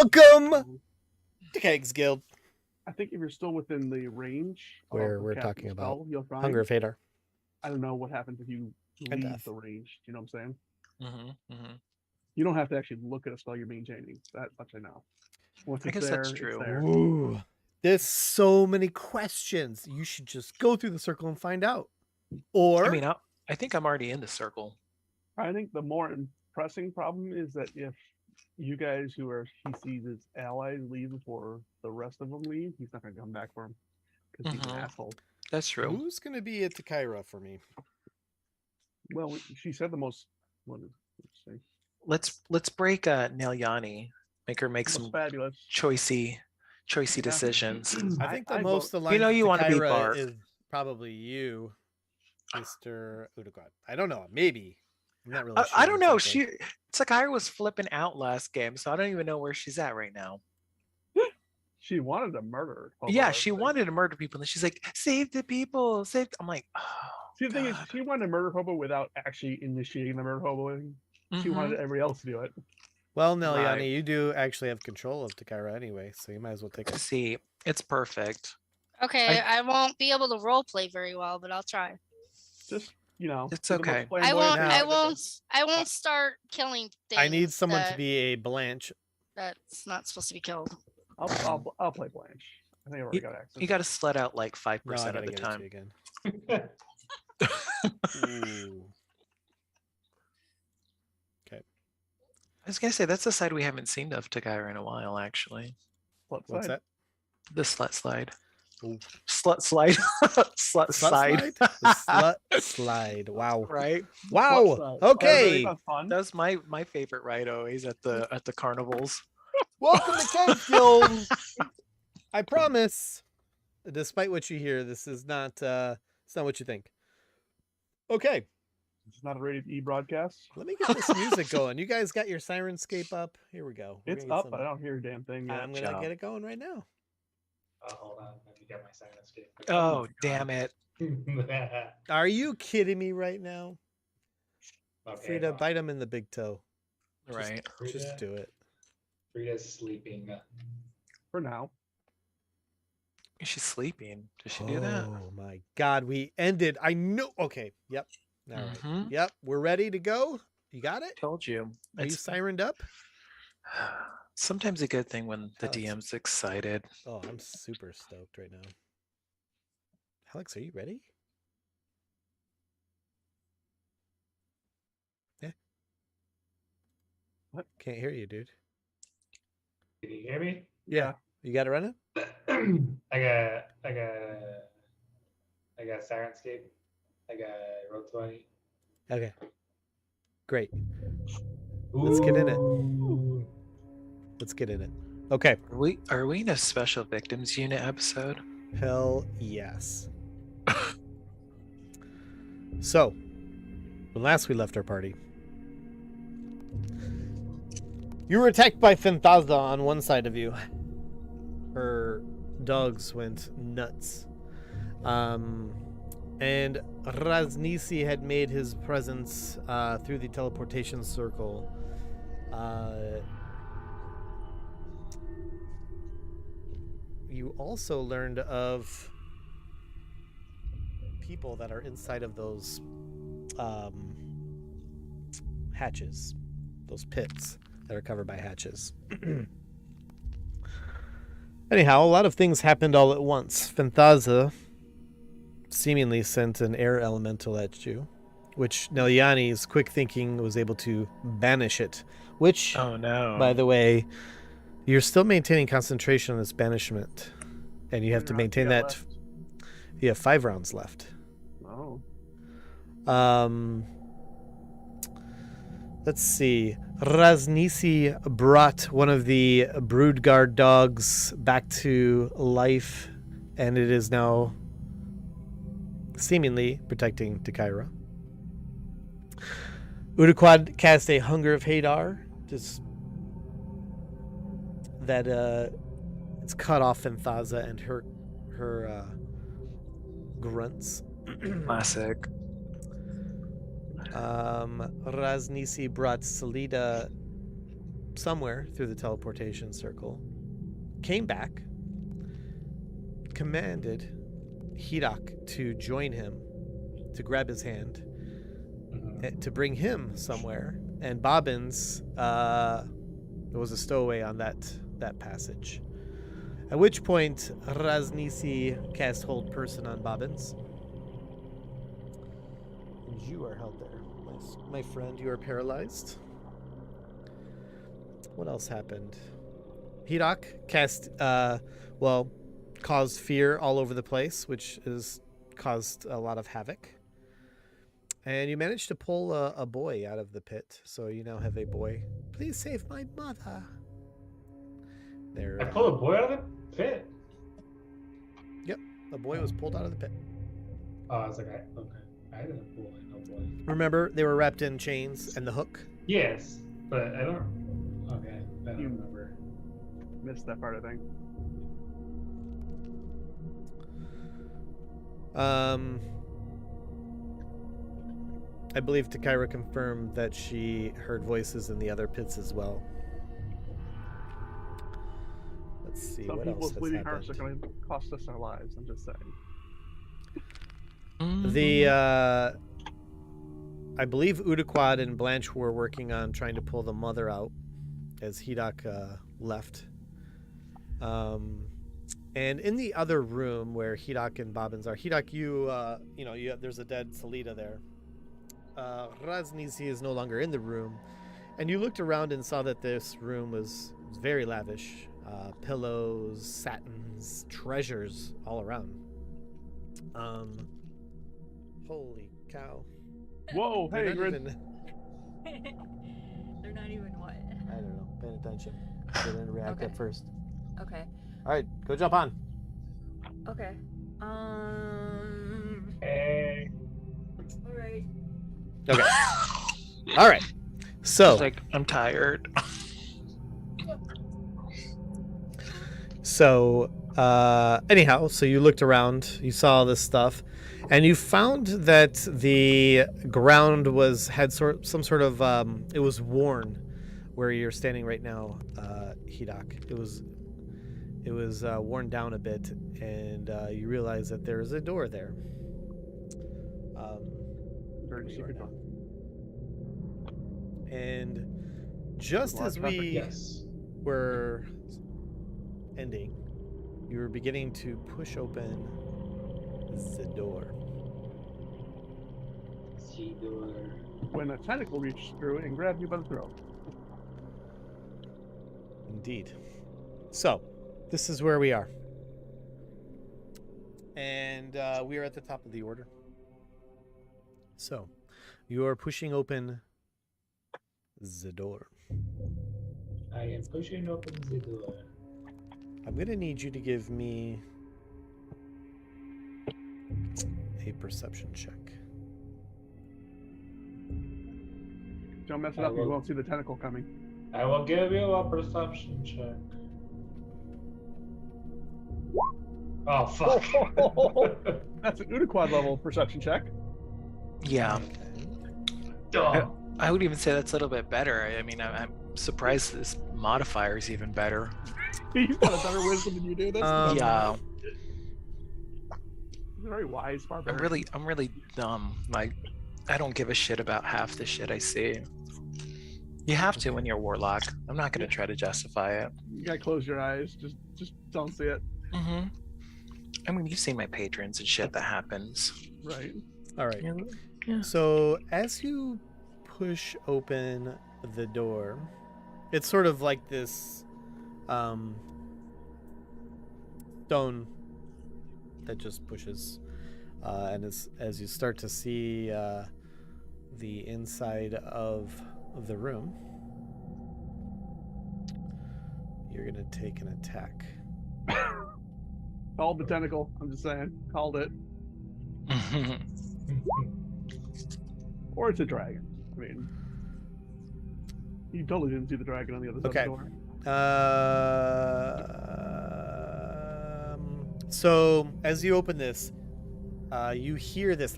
Welcome to Kegs Guild, I think if you're still within the range where of we're casting talking a about spell, you'll find. Hunger of Hadar. I don't know what happens if you And leave death. the range. You know what I'm saying? Mm-hmm. You don't have to actually look at a spell you're maintaining. That much I know. Once I it's guess there, that's it's true. there. Ooh, there's so many questions. You should just go through the circle and find out. Or, I mean, I think I'm already in the circle. I think the more pressing problem is that if you guys who are he sees as allies leave before the rest of them leave, he's not going to come back for him because he's an Mhm. asshole. That's true. who's going to be at Takaira for me? Well, she said the most. What is let's see, Let's break Nelyani. Make her make most some fabulous. choicey Yeah. decisions. I think the I most vote- aligned you to wanna be Takaira Bart. is probably you, Mr. Udagod. I don't know. Maybe. I'm not really sure. I don't know. exactly. Sakaya was flipping out last game, so I don't even know where she's at right now. She wanted to murder. Yeah, she wanted to murder people, and she's like, "Save the people, save." I'm like, oh, See, the thing is, God. she wanted to murder Hobo without actually initiating the murder Hobo. She Mhm. wanted everybody else to do it. Well, Nelyani, Right. you do actually have control of Takaira anyway, so you might as well take it. See, it's perfect. Okay, I won't be able to role play very well, but I'll try. Just It's do the most okay. I flamboyant won't. thing I ever won't. did. I won't start killing things. I need someone to that- be a Blanche. That's not supposed to be killed. I'll play Blanche. I think I already got access. You got to slut out like No, I 5% gotta of the give it to time. you again. Ooh. Okay. I was gonna say that's a side we haven't seen of Takaira in a while, actually. Flip What's side. that? The slut slide. Ooh. Slut slide. slut Slut side. slide? The slut slide. Wow. Right. Flip Wow. side. Okay. Sounds fun. That's my favorite ride always at the carnivals. Welcome to Kegs Guild. I promise, despite what you hear, this is not it's not what you think. Okay, It's not a rated E broadcast. let me get this music going. You guys got your Syrinscape up? Here we go. We're It's gonna get up, some- but I don't hear a damn thing yet. I'm gonna get it going right now. Hold on, let me get my Syrinscape. Oh, damn it. Are you kidding me right now? Okay, Frida, fine. bite him in the big toe. Right. Just do it. Frida's sleeping. For now. She's sleeping. Does she do that? Oh my God, we ended. I know. Okay. Yep. All right. Mhm. Yep. We're ready to go. You got it? Told you. Are you It's sirened up? sometimes a good thing when the Alex. DM's excited. Oh, I'm super stoked right now. Alex, are you ready? Yeah. What? Can't hear you, dude. Can you hear me? Yeah. You got it running? I got Syrinscape. I got Roll20. Okay. Great. Let's get in it. Ooh. Let's get in it. Okay. Are we in a special victims unit episode? Hell yes. So, when last we left our party, you were attacked by Fenthaza on one side of you. Her dogs went nuts. And Raznisi had made his presence through the Teleportation Circle. You also learned of people that are inside of those hatches, those pits that are covered by hatches. Anyhow, a lot of things happened all at once. Fenthaza seemingly sent an air elemental at you, which Nelyani's quick thinking was able to banish it, which, Oh no. by the way, you're still maintaining concentration on this banishment, and you have to How many rounds you maintain got that. left? You have 5 rounds left. Oh. Let's see. Raznisi brought one of the brood guard dogs back to life, and it is now seemingly protecting Takaira. Udaquad cast a Hunger of Hadar, just that it's cut off Fenthaza and her grunts. Classic. Raznisi brought Salida somewhere through the teleportation circle, came back, commanded Hirak to join him, to grab his hand, to bring him somewhere, and Bobbins was a stowaway on that passage. At which point, Raznisi cast Hold Person on Bobbins. And you are held there. My friend, you are paralyzed. What else happened? Hirak cast, caused fear all over the place, which has caused a lot of havoc. And you managed to pull a boy out of the pit, so you now have a boy. Please save my mother. There. I pulled a boy out of the pit. Yep, a boy was pulled out of the pit. Oh, I was like, okay. I didn't pull no boy. Remember, they were wrapped in chains and the hook. Yes, but I don't. Okay, I don't remember. Missed that part, I think. I believe Takira confirmed that she heard voices in the other pits as well. Let's see Some what else people's has bleeding hearts are happened. going to cost us our lives. I'm just saying. I believe Udaquad and Blanche were working on trying to pull the mother out as Hidak left. And in the other room where Hidak and Bobbins are, Hidak, there's a dead Salida there. Raznisi is no longer in the room, and you looked around and saw that this room was very lavish. Pillows, satins, treasures all around. Holy cow. Whoa, They're hey, not Grid. even- They're not even what? I don't know. Paying attention. They're going to react Okay. at first. Okay. All right, go jump on. Okay. Hey. All right. Okay. All right. So, It's like, I'm tired. anyhow, so you looked around, you saw all this stuff, and you found that the ground had some sort of it was worn where you're standing right now, Hidak. It was worn down a bit, and you realize that there is a door there. Very secret door. And just Large as traffic, we Yes. were ending, you were beginning to push open the door. See door. When a tentacle reaches through and grabs you by the throat. Indeed. So, this is where we are. And we are at the top of the order. So, you are pushing open the door. I am pushing open the door. I'm going to need you to give me a perception check. Don't mess it I up, you will. won't see the tentacle coming. I will give you a perception check. Oh fuck. That's an Udaquad level perception check. Yeah. Dumb. I would even say that's a little bit better. I mean, I'm surprised this modifier is even better. He's got a better wisdom than you do. That's Yeah, He's a very wise barbarian. I'm really dumb. Like, I don't give a shit about half the shit I see. You have to when you're a warlock. I'm not gonna try to justify it. You gotta close your eyes. Just don't see it. Mm-hmm. I mean, you've seen my patrons and shit that happens. Right. All right. Yeah. So, as you push open the door, it's sort of like this stone that just pushes, and as you start to see the inside of the room, you're gonna take an attack. Called the tentacle. I'm just saying. Called it. Or it's a dragon. I mean, you totally didn't see the dragon on the other side Okay. of the door. So as you open this, you hear this,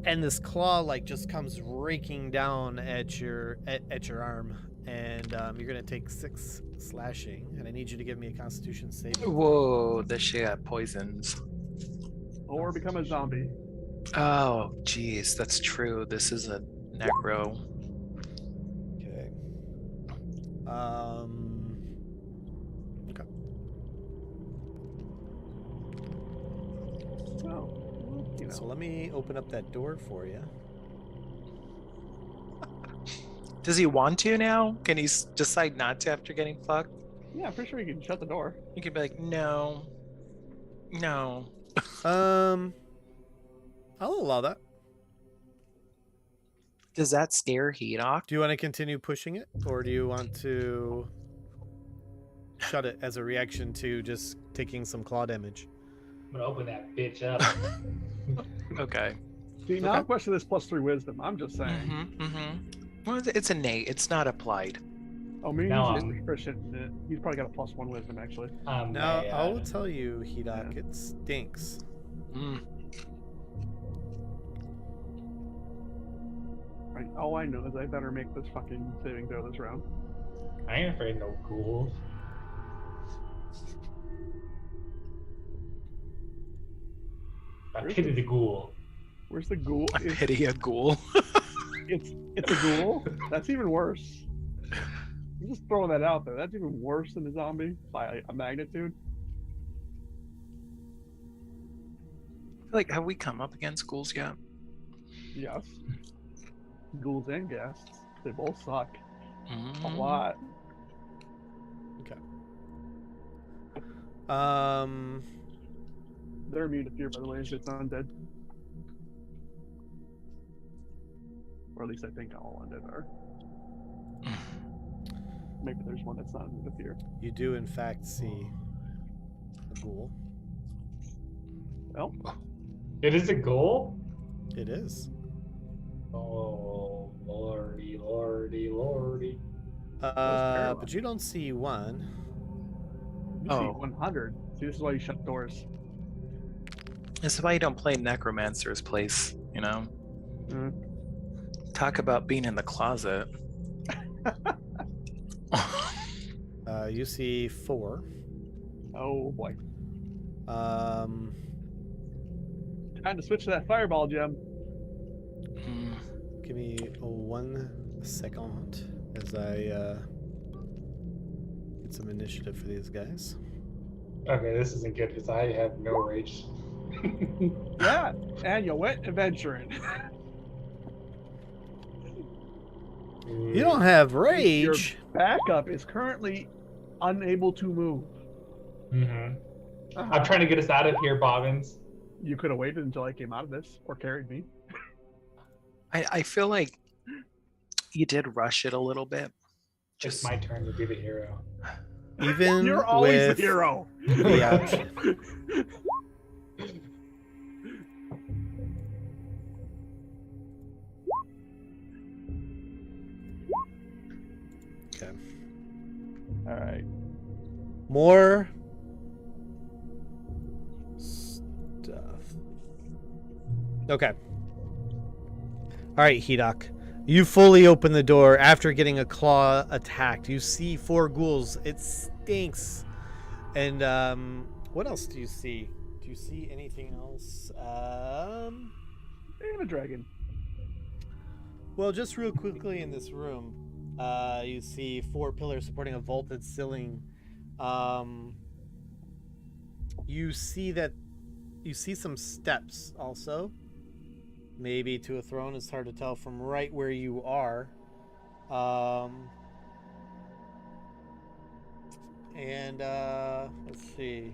and this claw like just comes raking down at your arm, And you're gonna take 6 slashing, and I need you to give me a Constitution save. Whoa, this shit got poisons. Or become a zombie. Oh, geez, that's true. This is a necro. Okay. Okay. Oh, you know. So let me open up that door for you. Does he want to now? Can he decide not to after getting fucked? Yeah, I'm pretty sure you can shut the door. You can be like, no. No. I'll allow that. Does that scare Hedok? Do you want to continue pushing it, or do you want to shut it as a reaction to just taking some claw damage? I'm gonna open that bitch up. Okay. See, now Okay. I'm questioning this +3 wisdom. I'm just saying. Well, it's innate. It's not applied. Oh, maybe No, he's just proficient in it. He's probably got a +1 wisdom, actually. Now, I will tell you, Hedok, Yeah. it stinks. Mm. Right, all I know is I better make this fucking saving throw this round. I ain't afraid of no ghouls. I pity the ghoul. Where's the ghoul? I pity a ghoul. It's a ghoul? That's even worse. I'm just throwing that out there. That's even worse than a zombie by a magnitude. Like, have we come up against ghouls yet? Yes. Ghouls and guests. They both suck. A Mm. lot. They're immune to fear, by the way, if it's undead. Or at least I think all undead are. Maybe there's one that's not immune to fear. You do, in fact, see a ghoul. Well, It is a ghoul? It is. Oh, lordy, lordy, lordy. terrifying. But you don't see one. you Oh. see 100. See, this is why you shut doors. This is why you don't play Necromancer's Place, you know? Mm. Talk about being in the closet. You see 4. Oh boy. Um, Time to switch to that fireball gem. Mm. Give me 1 second as I get some initiative for these guys. Okay, this isn't good because I have no rage. Yeah, and you went adventuring. You don't have rage. Your backup is currently unable to move. Mm-hmm. I'm trying to get us out of here, Bobbins. You could have waited until I came out of this, or carried me. I feel like you did rush it a little bit. Just my turn to be the hero. Even You're always with the hero. the option. Okay. All right. More stuff. Okay. All right, Hedok. You fully open the door after getting a claw attacked. You see 4 ghouls. It stinks. And what else do you see? Do you see anything else? And a dragon. Well, just real quickly in this room, you see 4 pillars supporting a vaulted ceiling. You see some steps also. Maybe to a throne. It's hard to tell from right where you are. Let's see.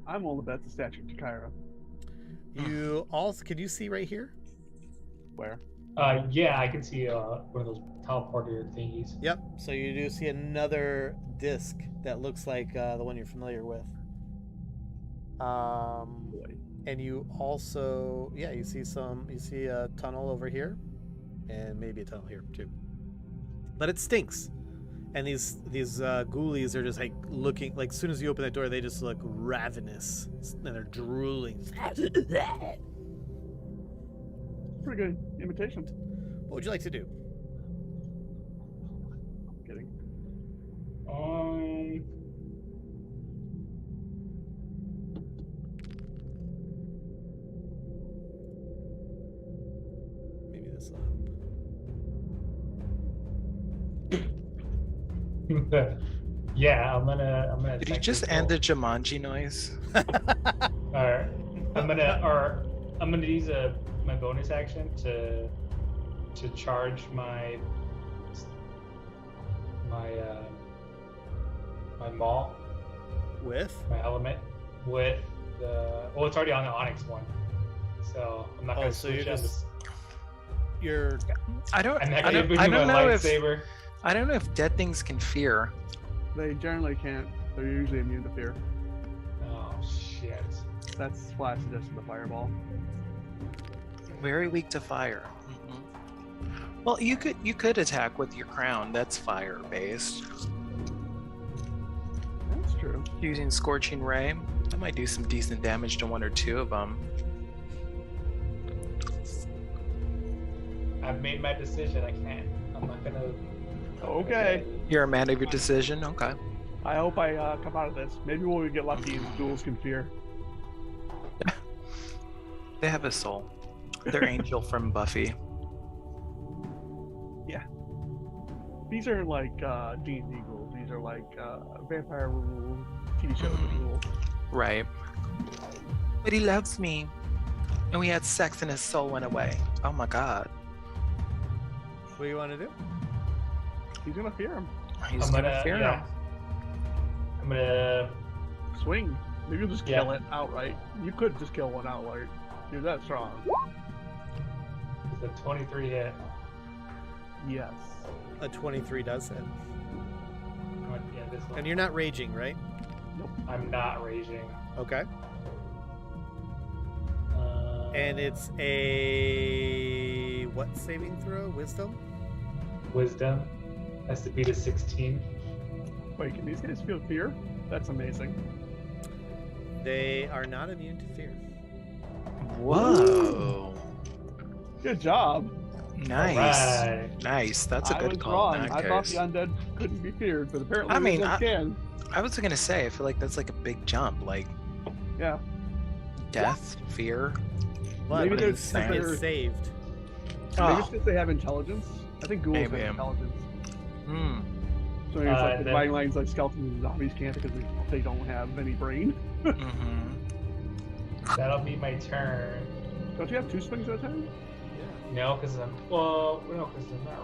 I'm willing to bet the statue of Takira. You also, could you see right here? Where? Yeah, I can see one of those teleporter thingies. Yep. So you do see another disc that looks like the one you're familiar with. Boy. And you also, yeah, you see a tunnel over here, and maybe a tunnel here too. But it stinks. And these ghoulies are just like looking, like as soon as you open that door, they just look ravenous, and they're drooling. Pretty good imitation. What would you like to do? Yeah, I'm gonna. Did you attack just this end roll. the Jumanji noise? Or I'm gonna use my bonus action to charge my maul, With? my element with the it's already on the Onyx one, so I'm not Oh, gonna so switch you're on just- this. You're I don't I'm not gonna use I my don't know if lightsaber. I don't know if dead things can fear. They generally can't. They're usually immune to fear. Oh shit! That's why I suggested the fireball. Very weak to fire. Mhm. Well, you could attack with your crown. That's fire based. That's true. Using Scorching Ray, that might do some decent damage to one or two of them. I've made my decision. I'm not gonna. Okay. You're a man of your decision. Okay. I hope I come out of this. Maybe when we get lucky and duels can fear. They have a soul. They're Angel from Buffy. These are like D&D rules. These are like vampire rules, TV shows rules. Right. But he loves me. And we had sex and his soul went away. Oh my god. what do you want to do? He's gonna fear him. He's gonna fear him. I'm gonna. Swing. Maybe you'll just Yeah. kill it outright. You could just kill one outright. You're that strong. The 23 hit. Yes. A 23 does hit. Yeah, this one. And you're not raging, right? I'm not raging. Okay. And it's a what saving throw? Wisdom? Wisdom has to beat a 16. Wait, can these guys feel fear? That's amazing. They are not immune to fear. Whoa. Good job. Nice. Alright. Nice. That's a I good was call wrong. in I that thought case. the undead couldn't be feared, but apparently I mean, the undead can. I was gonna say, I feel like that's like a big jump. Like Yeah. death, fear. But Maybe it's there's- it's saved. Maybe Oh. it's because they have intelligence. I think ghouls have Maybe. intelligence. Hmm. So maybe it's like the then- dividing lines like skeletons and zombies can't because they don't have any brain. Mm-hmm. That'll be my turn. Don't you have 2 swings at a time? No, because I'm not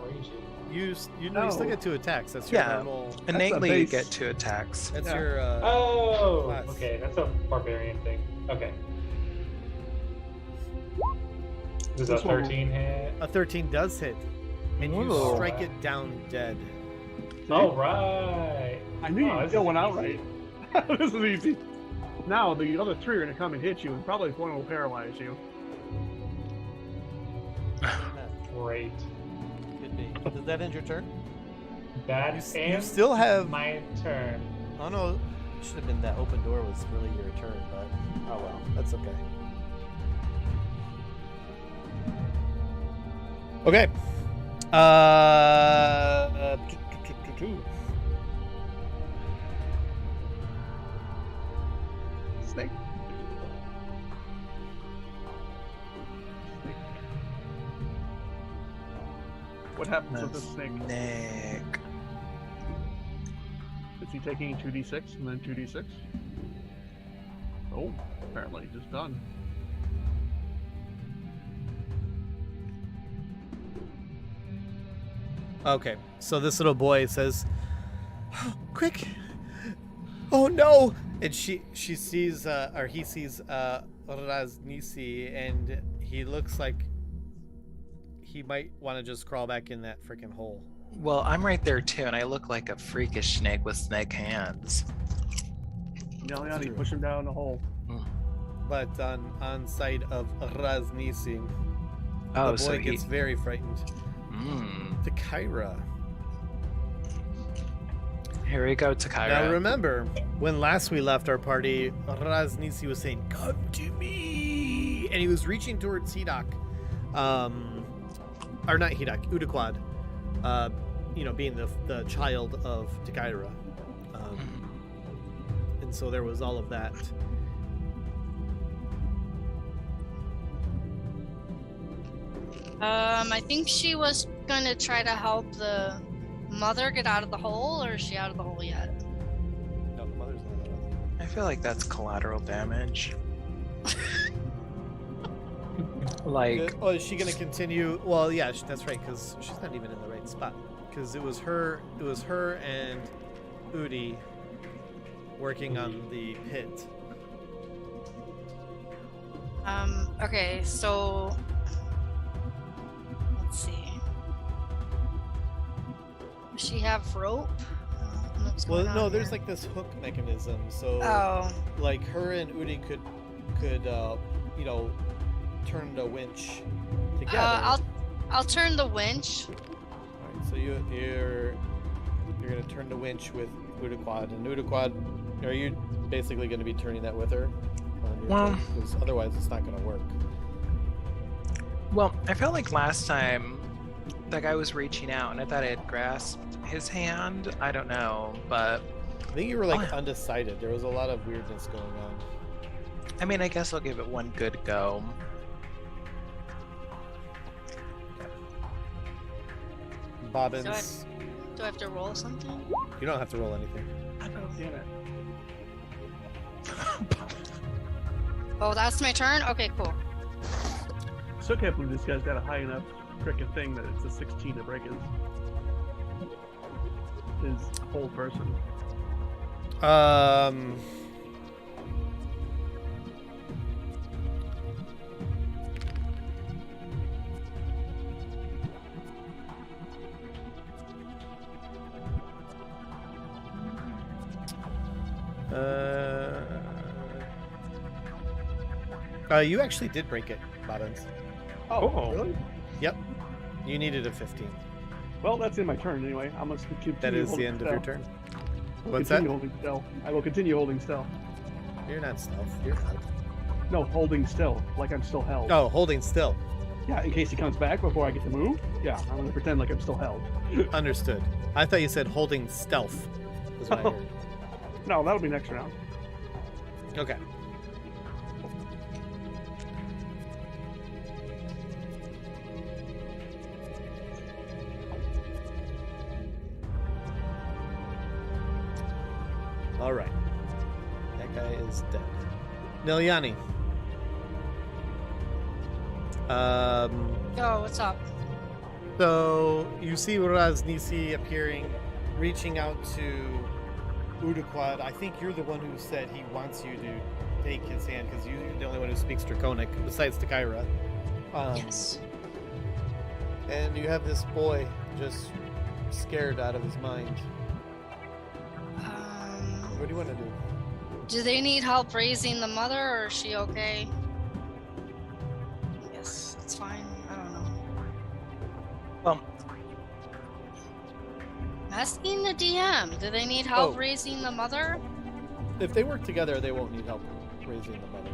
raging. You still No. get 2 attacks. That's your Yeah. normal. Innately, you base. get 2 attacks. That's Yeah. your. Oh, class. okay, that's a barbarian thing. Okay. Does a This one- 13 hit? A 13 does hit, and you Whoa. strike it down dead. All right. I knew Oh, you'd this kill is one easy. outright. This is easy. Now the other 3 are gonna come and hit you, and probably one will paralyze you. Great. Could be. Does that end your turn? That You ends still have. my turn. Oh no, it should have been that open door was really your turn, but oh well, that's okay. Okay. Snake. What happens with the snake? Nick. Is he taking 2d6 and then 2d6? Oh, apparently just done. Okay, so this little boy says, "Quick! Oh no!" And she sees or he sees Raznisi, and he looks like he might want to just crawl back in that freaking hole. Well, I'm right there too, and I look like a freakish snake with snake hands. Yelling, true. push him down the hole. But on sight of Raznisi, Oh, the boy so he. gets very frightened. To Kyra. Here we go, Takira. Now remember, when last we left our party, Raznisi was saying, "Come to me," and he was reaching towards Hidak, or not Hidak, Udaquad, being the child of Takira, and so there was all of that. I think she was gonna try to help the mother get out of the hole, or is she out of the hole yet? No, the mother's not there. I feel like that's collateral damage. Like, Oh, is she gonna continue? Well, yeah, that's right, because she's not even in the right spot. Because it was her and Udi working on the pit. Okay, so let's see. Does she have rope? What's Well, going no, on there's here? like this hook mechanism. So, Oh, like her and Udi could you know, turn the winch together. I'll turn the winch. Alright, so you're gonna turn the winch with Udaquad, and Udaquad, are you basically gonna be turning that with her? Well- Because otherwise it's not gonna work. well, I felt like last time that guy was reaching out, and I thought I had grasped his hand. I don't know, but I think you were like Oh. undecided. There was a lot of weirdness going on. I mean, I guess I'll give it one good go. Bobbins, Do I have to roll something? you don't have to roll anything. Damn it. Oh, that's my turn? Okay, cool. Still can't believe this guy's got a high enough frickin' thing that it's a 16 to break his whole person. You actually did break it, Bobbins. Oh, really? Yep. You needed a 15. Well, that's in my turn anyway. I'm gonna continue. That is the holding end of your stealth. turn. I'll What's continue that? Holding stealth. I will continue holding stealth. You're not stealth. You're held. No, holding still, like I'm still held. Oh, holding still. Yeah, in case he comes back before I get to move. Yeah, I'm gonna pretend like I'm still held. Understood. I thought you said holding stealth. Is what I heard. No, that'll be next round. Okay. All right. That guy is dead. Nilyani. Oh, what's up? So you see Raznisi appearing, reaching out to Udaquad. I think you're the one who said he wants you to take his hand because you're the only one who speaks Draconic besides Takaira. Yes. And you have this boy just scared out of his mind. What do you want to do? Do they need help raising the mother, or is she okay? I guess it's fine. I don't know. Well, Asking the DM, do they need help Oh. raising the mother? If they work together, they won't need help raising the mother.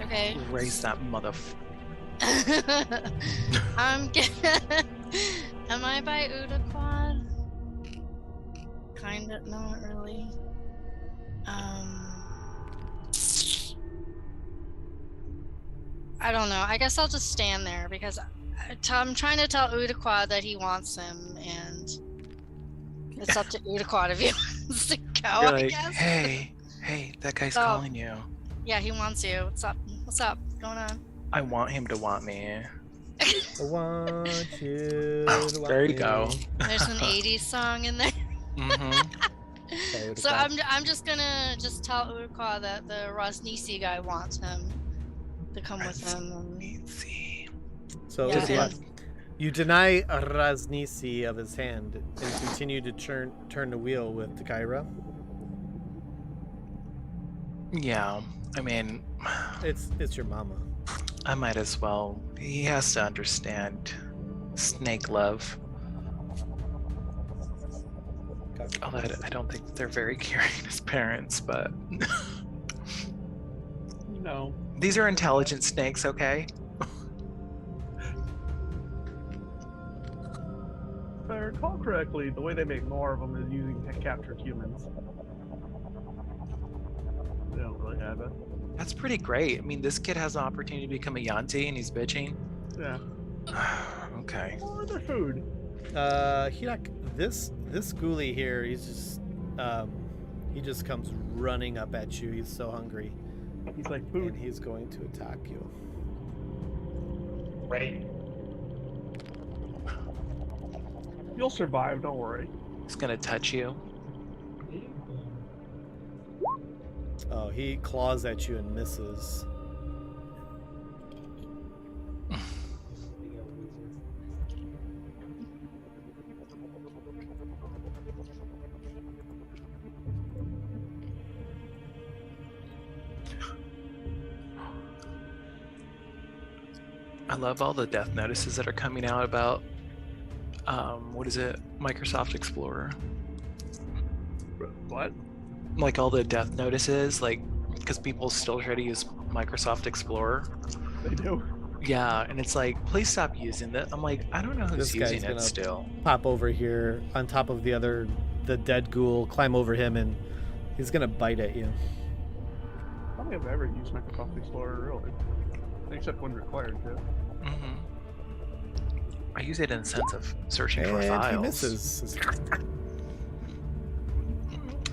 Okay. raise that I'm gonna. Am I by Udaquad? Kinda, not really. I don't know. I guess I'll just stand there because I'm trying to tell Udaquad that he wants him, and it's up to Udaquad if he wants to go. You're I like, guess. hey, that guy's So- calling you. Yeah, he wants you. What's up? What's up? What's going on? I want him to want me. I want you. Oh, to there want you go. me. There's an 80s song in there. Mm-hmm. So I'm just gonna tell Udaquad that the Rosnisi guy wants him to come with him. And... So Yeah, Udaquad, and- you deny Raznisi of his hand and continue to turn the wheel with Takaira. Yeah, I mean, It's your mama. I might as well. He has to understand snake love. Okay. Although I don't think they're very caring as parents, but No. these are intelligent snakes, okay? If I recall correctly, the way they make more of them is using captured humans. They don't really have it. That's pretty great. I mean, this kid has an opportunity to become a yuan-ti and he's bitching. Yeah. Okay. Or their food. Hirak, this ghoulie here, he just comes running up at you. He's so hungry, He's like and food. he's going to attack you. Ready? You'll survive. Don't worry. He's gonna touch you. Oh, he claws at you and misses. I love all the death notices that are coming out about what is it? Microsoft Explorer. What? Like all the death notices, like because people still try to use Microsoft Explorer. They do. Yeah, and it's like, please stop using that. I'm like, I don't know who's This guy's using it gonna- still. Pop over here on top of the dead ghoul, climb over him, and he's gonna bite at you. I don't think I've ever used Microsoft Explorer really, except when required to. Hmm. I use it in the sense of searching for And files. he misses.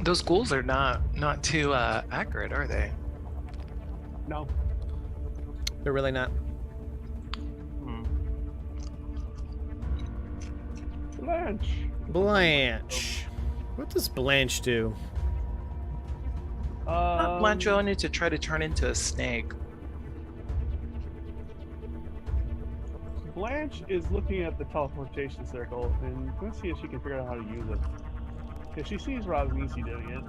Those ghouls are not too accurate, are they? No. They're really not. Hmm. Blanche. Blanche. What does Blanche do? Blanche wanted to try to turn into a snake. Blanche is looking at the teleportation circle and let's see if she can figure out how to use it. If she sees Rosnisi doing it,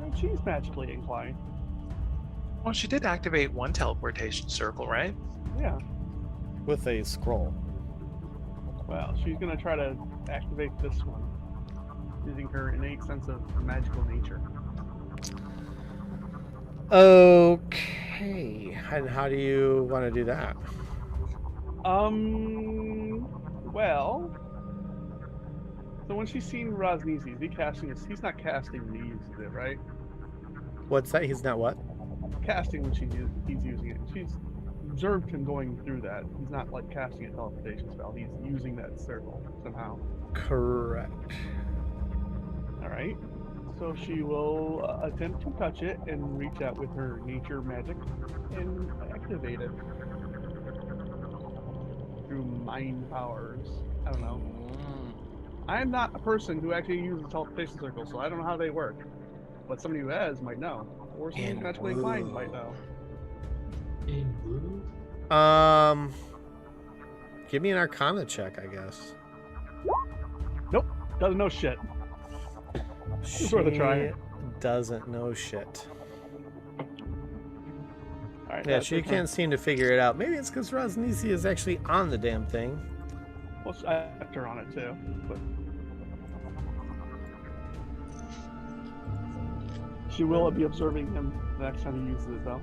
and she's magically inclined. Well, she did activate one teleportation circle, right? Yeah. With a scroll. Well, she's gonna try to activate this one using her innate sense of magical nature. Okay. And how do you want to do that? Well, so when she's seen Rosnisi, is he casting this? He's not casting when he uses it, right? What's that? He's not what? Casting when he's using it. She's observed him going through that. He's not like casting a teleportation spell. He's using that circle somehow. Correct. All right. So she will attempt to touch it and reach out with her nature magic and activate it through mind powers. I don't know. I'm not a person who actually uses teleportation circles, so I don't know how they work. But somebody who has might know, or somebody who's magically inclined might know. In blue? Give me an Arcana check, I guess. Nope, doesn't know shit. She worth a try. doesn't know shit. All right. Yeah, that's she her turn. can't seem to figure it out. Maybe it's because Rosnisi is actually on the damn thing. Well, I have her on it too. But she will be observing him the next time he uses it, though.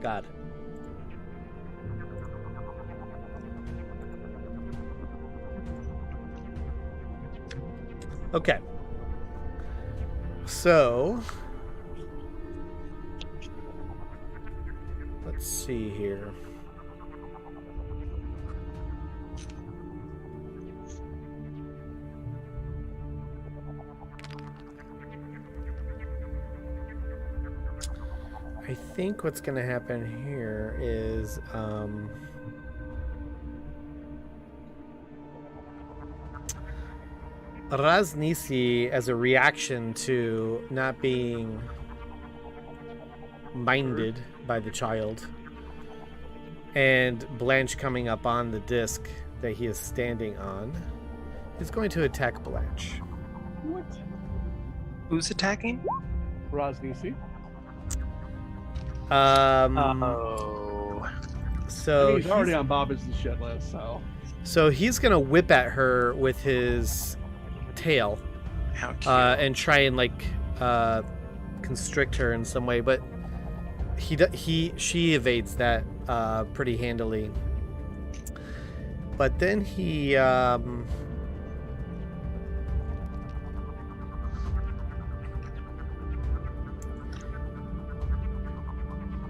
God. Okay. So, let's see here. I think what's going to happen here is Rosnisi, as a reaction to not being minded by the child, and Blanche coming up on the disc that he is standing on, is going to attack Blanche. What? Who's attacking? Rosnisi. Oh. So He's already on Bob's shit list, so. So he's gonna whip at her with his tail, How cute. and try and like constrict her in some way, but she evades that pretty handily. But then he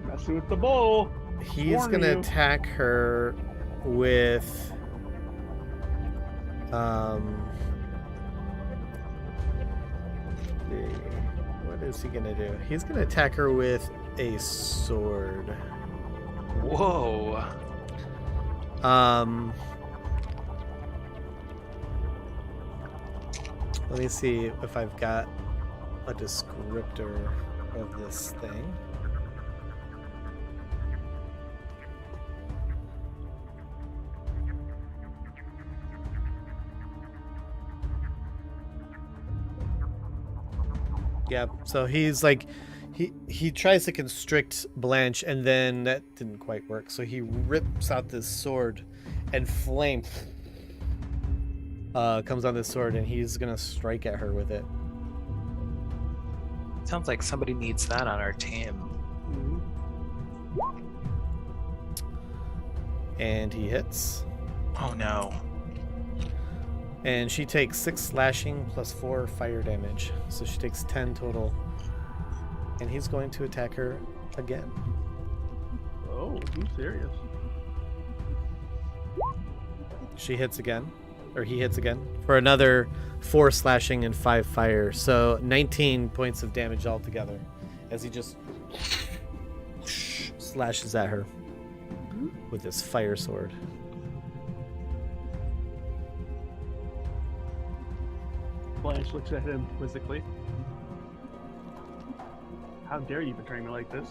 Messing with the bowl. he's Warn gonna you. attack her with what is he gonna do? He's gonna attack her with a sword. Whoa. Let me see if I've got a descriptor of this thing. Yeah, so he's like, he tries to constrict Blanche, and then that didn't quite work. So he rips out this sword, and flame comes on this sword, and he's gonna strike at her with it. Sounds like somebody needs that on our team. And he hits. Oh no. And she takes 6 slashing plus 4 fire damage. So she takes 10 total. And he's going to attack her again. Oh, he's serious. She hits again. Or he hits again. For another 4 slashing and 5 fire. So 19 points of damage altogether. As he just slashes at her with this fire sword. Blanche looks at him quizzically. How dare you betray me like this?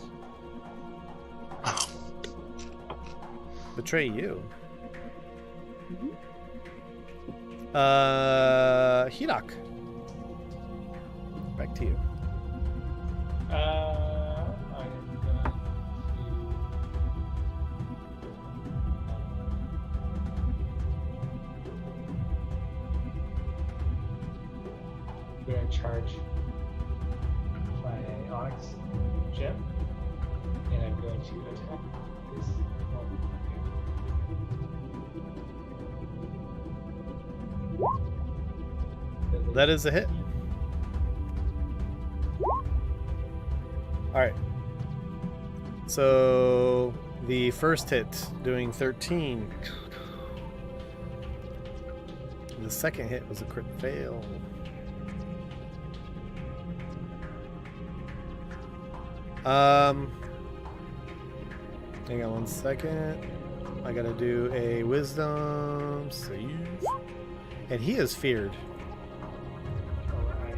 Betray you? Hedok. Back to you. I'm gonna charge my Onyx gem, and I'm going to attack this one here. That is a hit. Alright. So the first hit doing 13. The second hit was a crit fail. Hang on 1 second. I gotta do a wisdom save. And he is feared. Alright.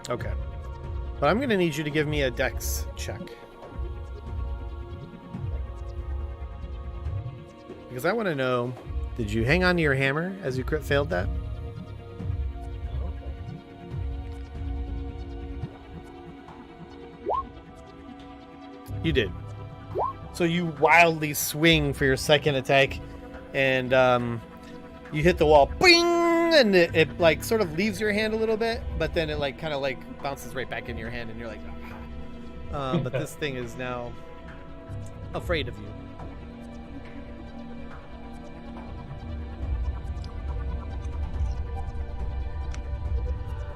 Okay. But I'm gonna need you to give me a dex check. Because I want to know, did you hang on to your hammer as you crit failed that? You did. So you wildly swing for your second attack, and you hit the wall, bing, and it like sort of leaves your hand a little bit, but then it like kind of like bounces right back in your hand, and you're like, ah. But this thing is now afraid of you.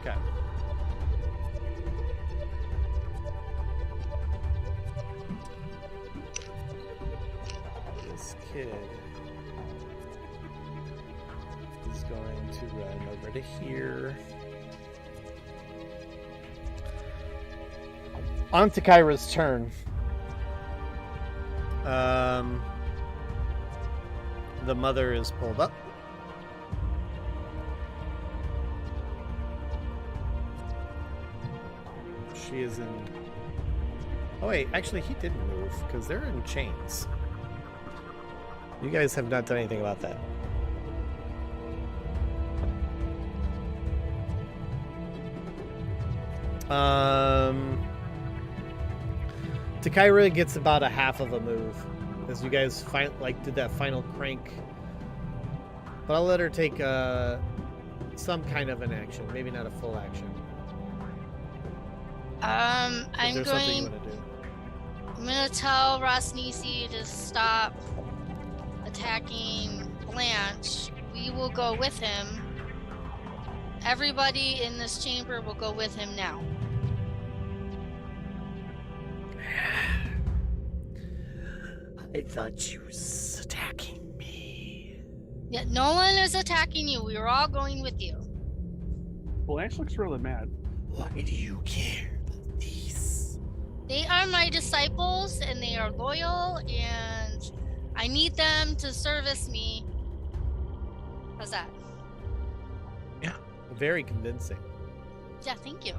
Okay. This kid is going to run over to here. On to Kyra's turn. The mother is pulled up. She is in... Oh wait, actually he didn't move because they're in chains. You guys have not done anything about that. Takira gets about a half of a move as you guys did that final crank. But I'll let her take some kind of an action, maybe not a full action. I'm Is there something you going. want to do? I'm gonna tell Rosnisi to stop attacking Blanche. We will go with him. Everybody in this chamber will go with him now. I thought you was attacking me. Yeah, no one is attacking you. We were all going with you. Blanche looks really mad. Why do you care about these? They are my disciples and they are loyal and I need them to service me. How's that? Very convincing. Yeah, thank you.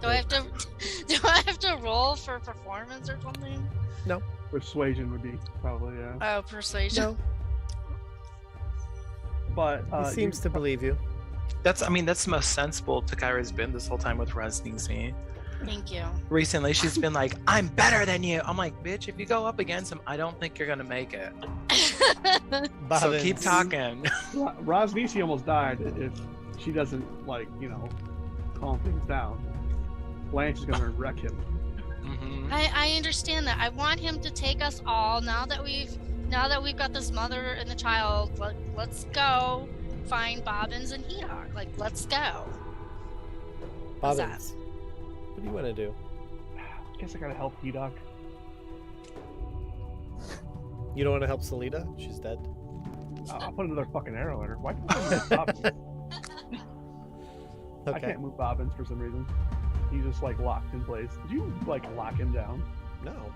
Do I have to roll for performance or something? Persuasion would be probably, yeah. Oh, persuasion. No, But he seems to believe you. That's the most sensible Takara's been this whole time with Raznizi. Thank you. Recently, she's been like, I'm better than you. I'm like, bitch, if you go up against him, I don't think you're going to make it. So keep talking. Raznizi almost died if she doesn't, calm things down. Blanche is going to wreck him. Mm-hmm. I understand that. I want him to take us all now that we've got this mother and the child. Let's go find Bobbins and Hedog. Let's go. What's that? Bobbins, what do you want to do? I guess I gotta help Hedog. You don't want to help Selita? She's dead. I'll put another fucking arrow in her. Why can't I move Bobbins? I Okay. can't move Bobbins for some reason. He's just locked in place. Did you lock him down? No.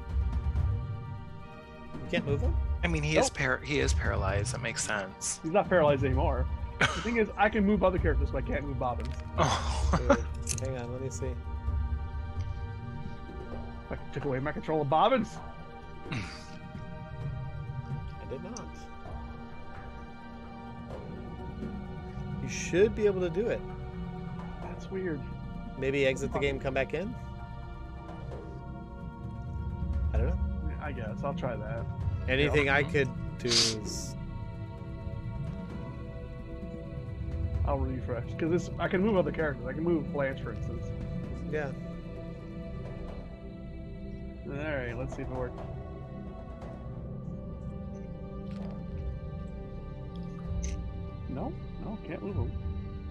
You can't move him? I mean, he is paralyzed. That makes sense. He's not paralyzed anymore. The thing is, I can move other characters, but I can't move Bobbins. Oh. Weird. Hang on, let me see. I took away my control of Bobbins. I did not. You should be able to do it. That's weird. Maybe exit the game, come back in? I don't know. I guess I'll try that. Anything I could do is... I'll refresh because I can move other characters. I can move Blanche, for instance. Yeah. All right, let's see if it works. No, can't move them.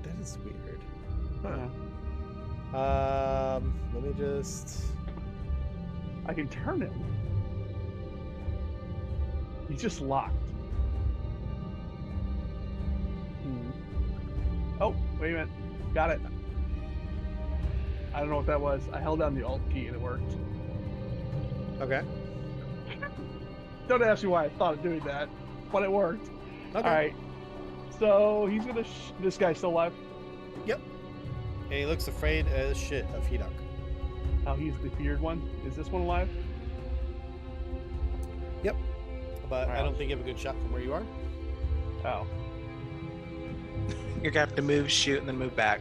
That is weird. Yeah. Let me just... I can turn him. He's just locked. Oh, wait a minute. Got it. I don't know what that was. I held down the Alt key and it worked. Okay. Don't ask me why I thought of doing that, but it worked. Okay. All right. So he's gonna. This guy's still alive. Yep. And he looks afraid as shit of Hedog. Oh, he's the feared one. Is this one alive? Yep. But Alright. I don't think you have a good shot from where you are. Oh. You're going to have to move, shoot, and then move back.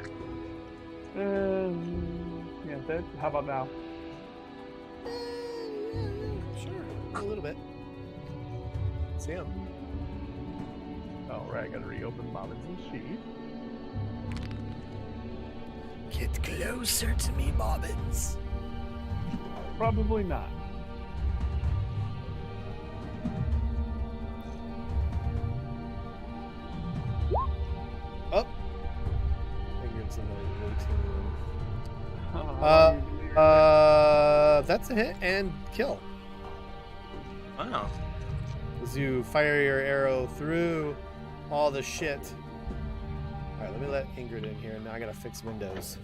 Yeah. That. How about now? Sure. A little bit. See him. Oh, right. I gotta reopen Bobbins' sheet. Get closer to me, Bobbins. Probably not. Oh. Figured somebody waiting. That's a hit and kill. Wow. As you fire your arrow through all the shit. Alright, let me let Ingrid in here. Now I gotta fix Windows.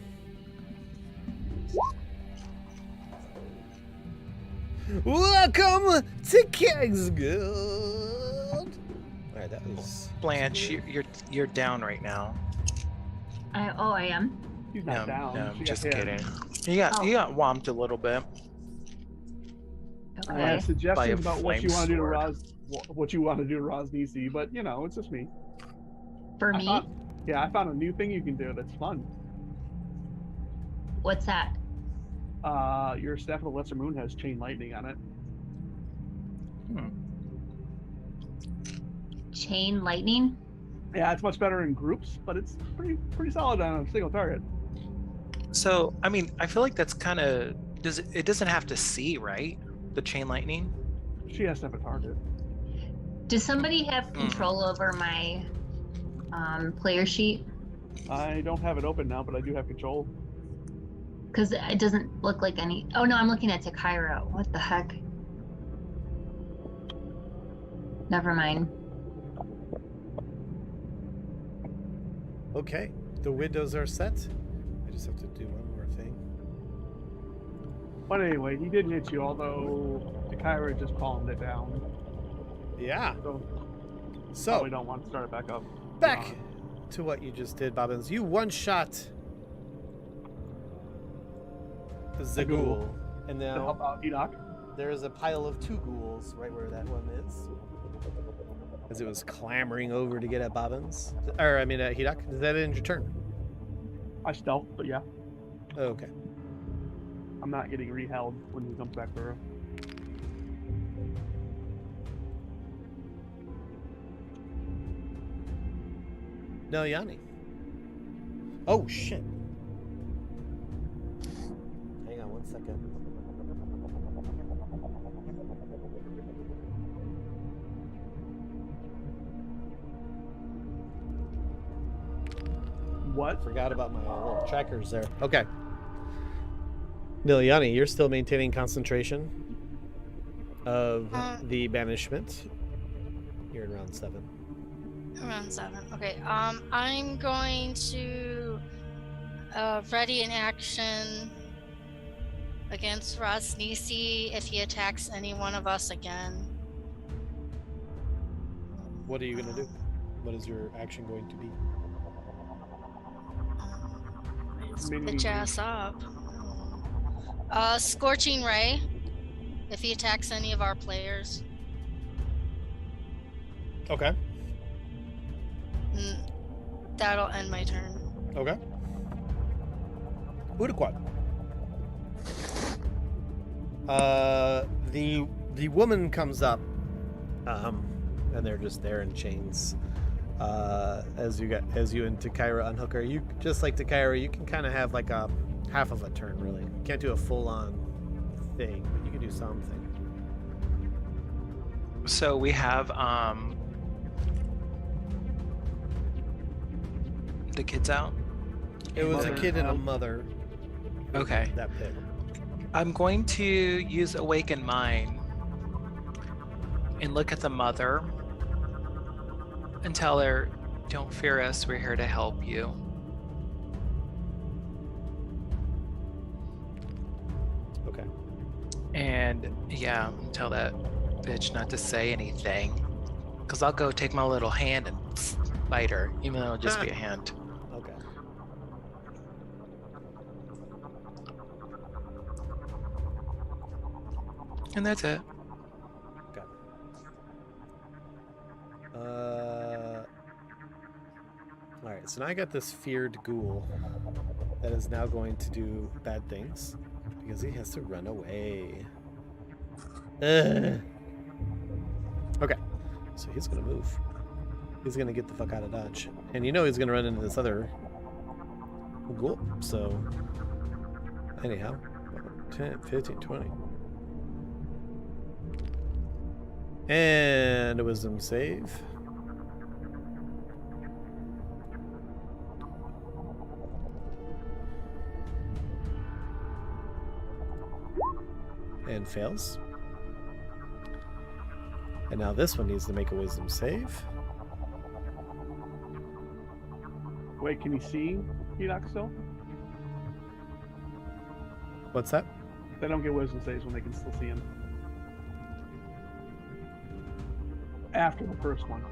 Welcome to Kegs Guild! Alright, that was... Blanche, you're down right now. I am. He's not down. No, She got just hit. kidding. You got whomped a little bit. I Okay. have By a suggestions about what you flame want to do to sword. what you want to do to Raznizi, but it's just me. For I me, found a new thing you can do that's fun. what's that? Your Staff of the Lesser Moon has chain lightning on it. Chain lightning? Yeah, it's much better in groups, but it's pretty solid on a single target. So, I mean, I feel like that's kind of it doesn't have to see, right? The chain lightning. She has to have a target. Does somebody have control over my player sheet? I don't have it open now, but I do have control. Because it doesn't look like any. Oh no, I'm looking at Takira. What the heck? Never mind. Okay, the windows are set. I just have to do one more thing. But anyway, he didn't hit you, although Kyra just calmed it down. Yeah. So So we don't want to start it back up. back to what you just did, Bobbins. You one-shot the ghoul, and To help now out Enoch. there is a pile of 2 ghouls right where that one is. As it was clamoring over to get at Bobbins. Or, I mean, at Hidok. Does that end your turn? I stealth, but yeah, Oh, okay. I'm not getting reheld when he comes back through. No, Yanni. Oh, shit. Hang on one second. What? Forgot about my little trackers there. Okay. Niliani, you're still maintaining concentration of the banishment. You're in round 7. Around 7. Okay. I'm going to ready in action against Rasnisi if he attacks any one of us again. What are you going to do? What is your action going to be? Bitch ass up. Scorching Ray if he attacks any of our players. Okay. That'll end my turn. Okay. Udaquad. The woman comes up, and they're just there in chains. As you and Takira unhook her, you just like Takira, you can kind of have like a half of a turn. Really, you can't do a full-on thing, but you can do something. So we have the kids out. It was a Mother. kid and a mother. Okay. That pit. I'm going to use Awaken Mind and look at the mother and tell her, "Don't fear us, we're here to help you." Okay. And yeah, tell that bitch not to say anything. Because I'll go take my little hand and bite her, even though it'll just be a hand. Okay. And that's it. Alright, so now I got this feared ghoul that is now going to do bad things because he has to run away. Ugh. Okay, so he's gonna move. He's gonna get the fuck out of Dodge. And you know he's gonna run into this other ghoul, so anyhow, 10, 15, 20. And a wisdom save. And fails. And now this one needs to make a wisdom save. Wait, can you see Enoch still? What's that? They don't get wisdom saves when they can still see him. After the first one.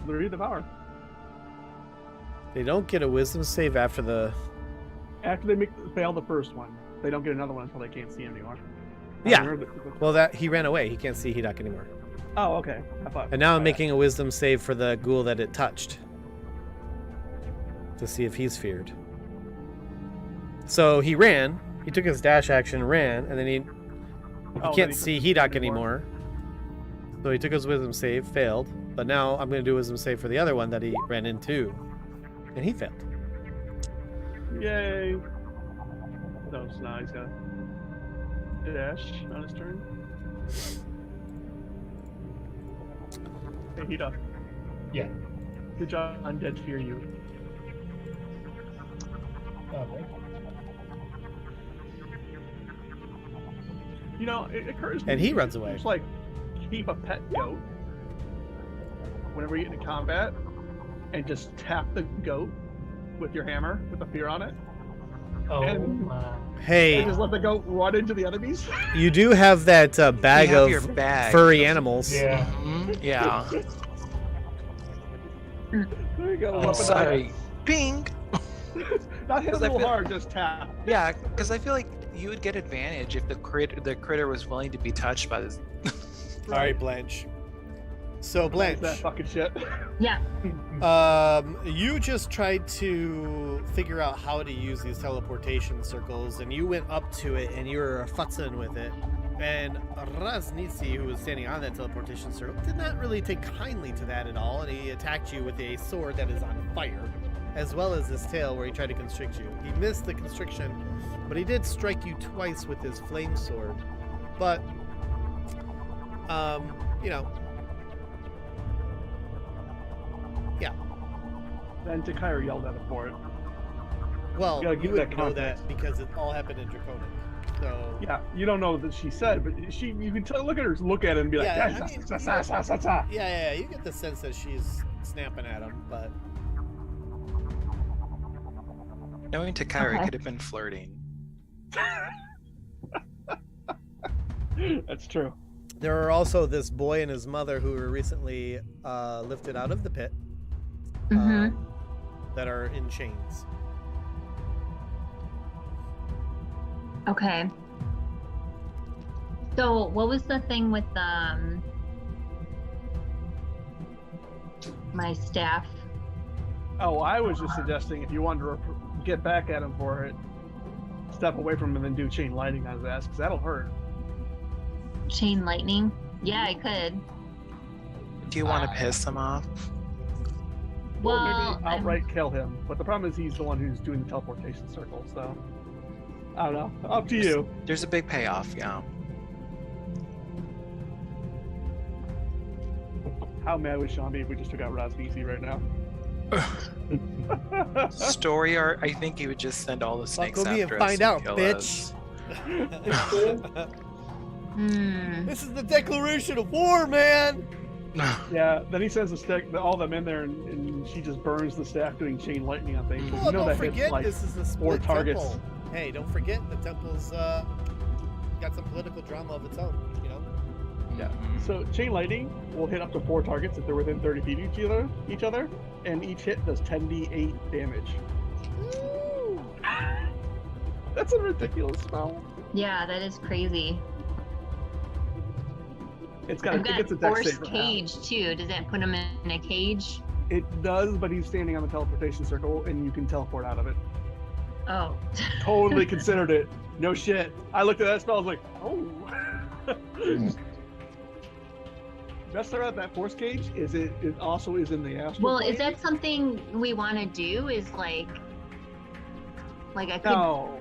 They read the power. They don't get a wisdom save after the... After they fail the first one, they don't get another one until they can't see him anymore. Yeah. Well, that he ran away. He can't see Hidok anymore. Oh, okay. I thought. And now I'm making a wisdom save for the ghoul that it touched. To see if he's feared. So he ran. He took his dash action, ran, and then he can't see Hidok anymore. So he took his wisdom save, failed. But now I'm going to do a wisdom save for the other one that he ran into. And he failed. Yay. So now he's got a dash on his turn. Hey, Hida. Yeah. Good job. Undead fear you. Okay. You know, it occurs to me. And he runs away. Just like keep a pet goat whenever you get into combat, and just tap the goat with your hammer with the fear on it. Oh And- my. Hey, And just let the goat run into the enemies. you do have that bag You have of your bag. furry animals. Yeah. Mhm, yeah. There you go. Oh, weaponize. Sorry. Bing. Not hit a Because I little feel- hard, just tap. Yeah, because I feel like you would get advantage if the critter was willing to be touched by this. All right, Blanche. So Blanche, That fucking shit. Yeah. you just tried to figure out how to use these teleportation circles, and you went up to it, and you were futzing with it. And Raznici, who was standing on that teleportation circle, did not really take kindly to that at all, and he attacked you with a sword that is on fire, as well as his tail where he tried to constrict you. He missed the constriction, but he did strike you twice with his flame sword. But, you know, Then Takira yelled at him for it. well, You gotta you give wouldn't that know context. that because it all happened in Draconic. So, Yeah, you don't know that she said, but you can tell. Look at her, look at it, and be like, Yeah, "Yes, I mean, yes, yes, yes, yes, yes." yeah, you get the sense that she's snapping at him, but Knowing Takara Okay. could have been flirting. That's true. there are also this boy and his mother who were recently lifted out of the pit Mm-hmm. that are in chains. Okay. So, what was the thing with my staff? Oh, I was just suggesting if you wanted to get back at him for it, step away from him and do chain lightning on his ass, because that'll hurt. Chain lightning? Yeah, I could. Do you want to piss him off? Or Well, maybe outright kill him. But the problem is he's the one who's doing the teleportation circle, so I don't know. Up to you. There's a big payoff, yeah. How mad would Sean be if we just took out Raznici right now? Story art, I think he would just send all the snakes Buckle me and after us find out, kill bitch. us. This is the declaration of war, man. Yeah, then he sends the stick, all them in there, and she just burns the staff doing chain lightning on things. Well, You know don't that hits, forget like, this is a 4 split targets. temple. Hey, don't forget the temple's got some political drama of its own. You know. Yeah. Mhm. So chain lightning will hit up to 4 targets if they're within 30 feet of each other, and each hit does 10d8 damage. That's a ridiculous spell. yeah, that is crazy. It's got I've I think got it's a dex forced save. cage too. Does that put him in a cage? It does, but he's standing on the teleportation circle, and you can teleport out of it. Oh. Totally considered it. No shit. I looked at that spell. I was like, oh. Best part about that force cage is it also is in the astral. Well, plane. is that something we want to do? Is like I could. No.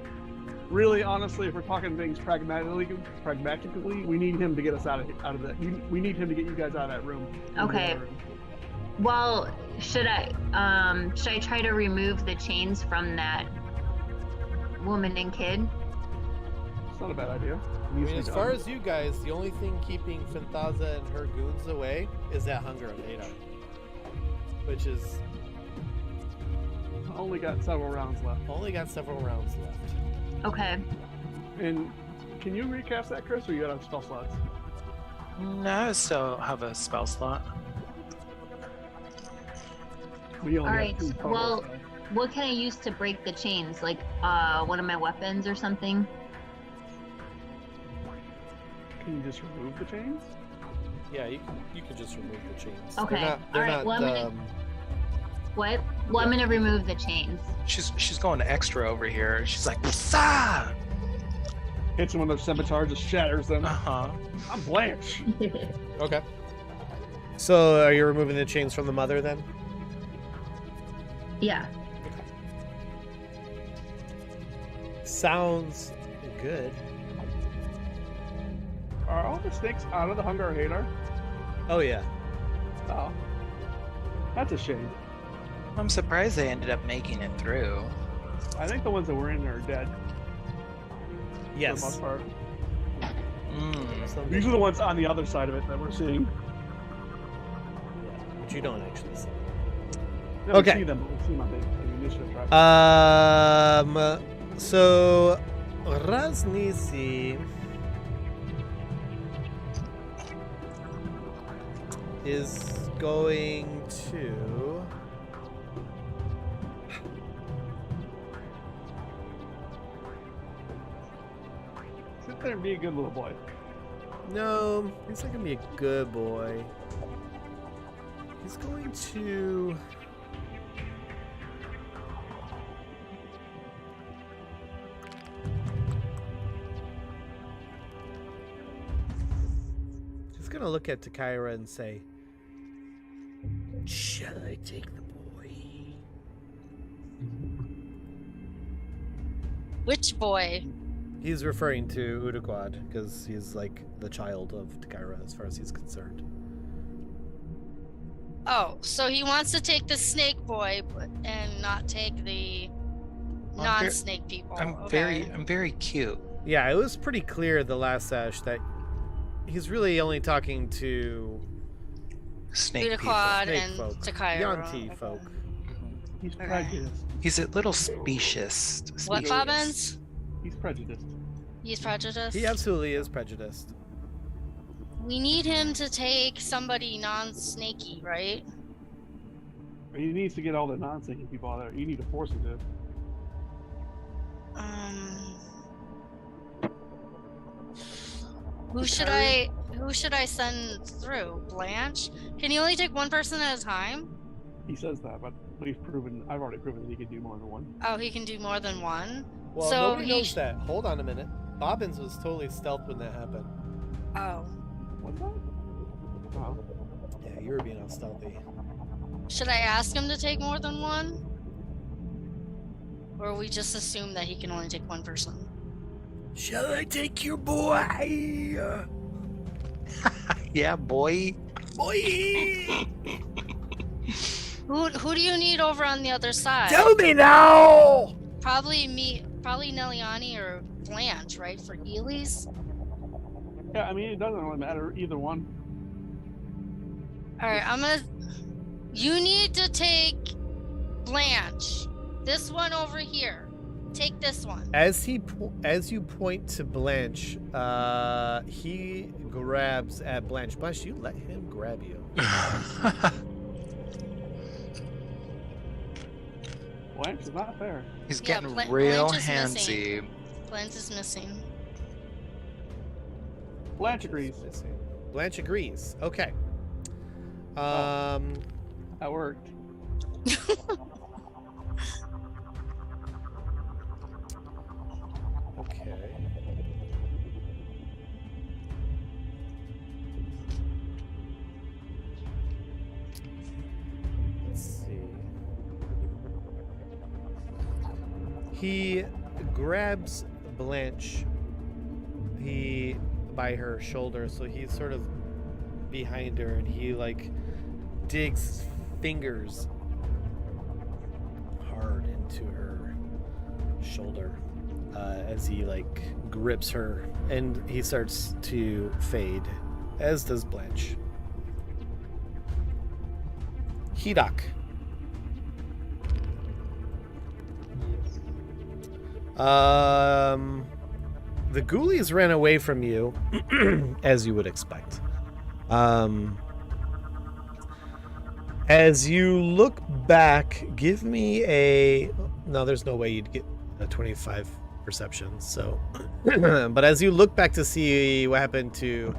Really, honestly, if we're talking things pragmatically, we need him to get us out of that. We need him to get you guys out of that room. Okay. Well, should I try to remove the chains from that woman and kid? It's not a bad idea. I mean, as far as you guys, the only thing keeping Finthaza and her goons away is that hunger of Ada, which is only got several rounds left. only got several rounds left. Okay. And can you recast that, Chris, or you got on spell slots? No, I still have a spell slot. We only All have right, 2 total, well- so- What can I use to break the chains? Like one of my weapons or something? Can you just remove the chains? Yeah, you could just remove the chains. Okay, They're alright, not, well, I'm gonna- What? Well, I'm gonna remove the chains. She's going extra over here. She's like, "Sa!" Hits him with their scimitar, just shatters them. Uh-huh. I'm Blanche. Okay. So, are you removing the chains from the mother then? Yeah. Sounds good. Are all the snakes out of the Hunger Hadar? Oh yeah. Oh. That's a shame. I'm surprised they ended up making it through. I think the ones that were in there are dead. For the Yes. most part. Mm. These are the ones on the other side of it that we're seeing. Yeah, which you don't actually see. We Okay. see them, but we see them on the initiative track. So Raznisi is going to Sit there and be a good little boy. no, he's not gonna be a good boy. He's going to he's gonna look at Takira and say, "Shall I take the boy?" Which boy? He's referring to Udaquad because he's like the child of Takira as far as he's concerned. Oh, so he wants to take the snake boy and not take the non-snake people. I'm Okay. very cute. Yeah, it was pretty clear the last Sash that he's really only talking to Snake people. Udaquad snake and folk, Takira. yuan-ti folk. He's Okay. prejudiced. He's a little specious. What, Bobbins? He's prejudiced. He's prejudiced. He absolutely is prejudiced. We need him to take somebody non-snaky, right? He needs to get all the non-snaky people out there. You need to force him to. Who should I send through? Blanche? Can he only take one person at a time? He says that, but I've already proven that he can do more than one. Oh, he can do more than one? Well, So nobody he knows that. Hold on a minute. Bobbins was totally stealth when that happened. Oh. What's that? Oh. Yeah, you were being all stealthy. Should I ask him to take more than one? Or we just assume that he can only take one person? Shall I take your boy? Yeah, boy. Boy! Who do you need over on the other side? Tell me now! Probably Neliani or Blanche, right? For Ely's? Yeah, I mean, it doesn't really matter, either one. Alright, you need to take Blanche. This one over here. Take this one. As you point to Blanche, he grabs at Blanche. Blanche, you let him grab you. Blanche is not fair. He's Yeah, getting Blanche real is handsy. Blanche is missing. Blanche agrees. Blanche agrees. Okay. That worked. Okay. Let's see. He grabs Blanche by her shoulder, so he's sort of behind her, and he like digs fingers hard into her shoulder as he like grips her, and he starts to fade, as does Blanche. Hidok. The ghoulies ran away from you, as you would expect. As you look back, give me a... No, there's no way you'd get a 25 perception, so... But as you look back to see what happened to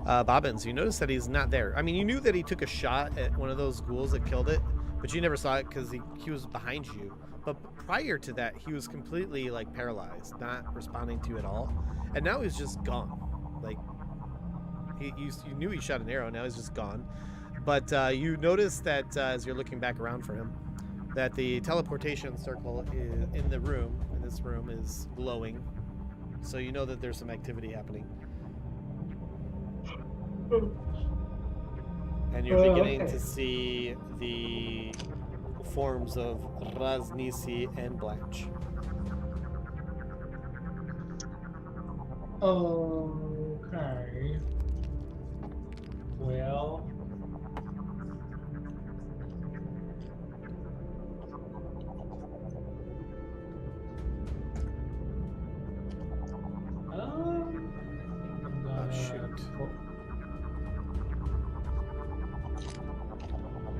Bobbins, you notice that he's not there. I mean, you knew that he took a shot at one of those ghouls that killed it, but you never saw it because he was behind you. But prior to that, he was completely like paralyzed, not responding to you at all. And now he's just gone. Like, you knew he shot an arrow, now he's just gone. But you notice that as you're looking back around for him, that the teleportation circle is in this room is glowing. So you know that there's some activity happening. And you're beginning to see the forms of Raznisi and Blanche. Okay. Okay. Well. I'm gonna shoot.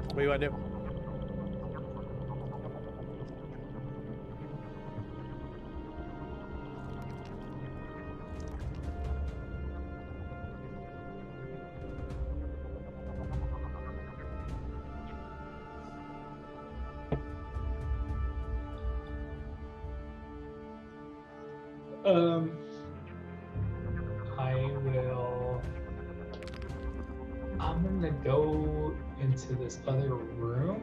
What do you want to do? I'm gonna go into this other room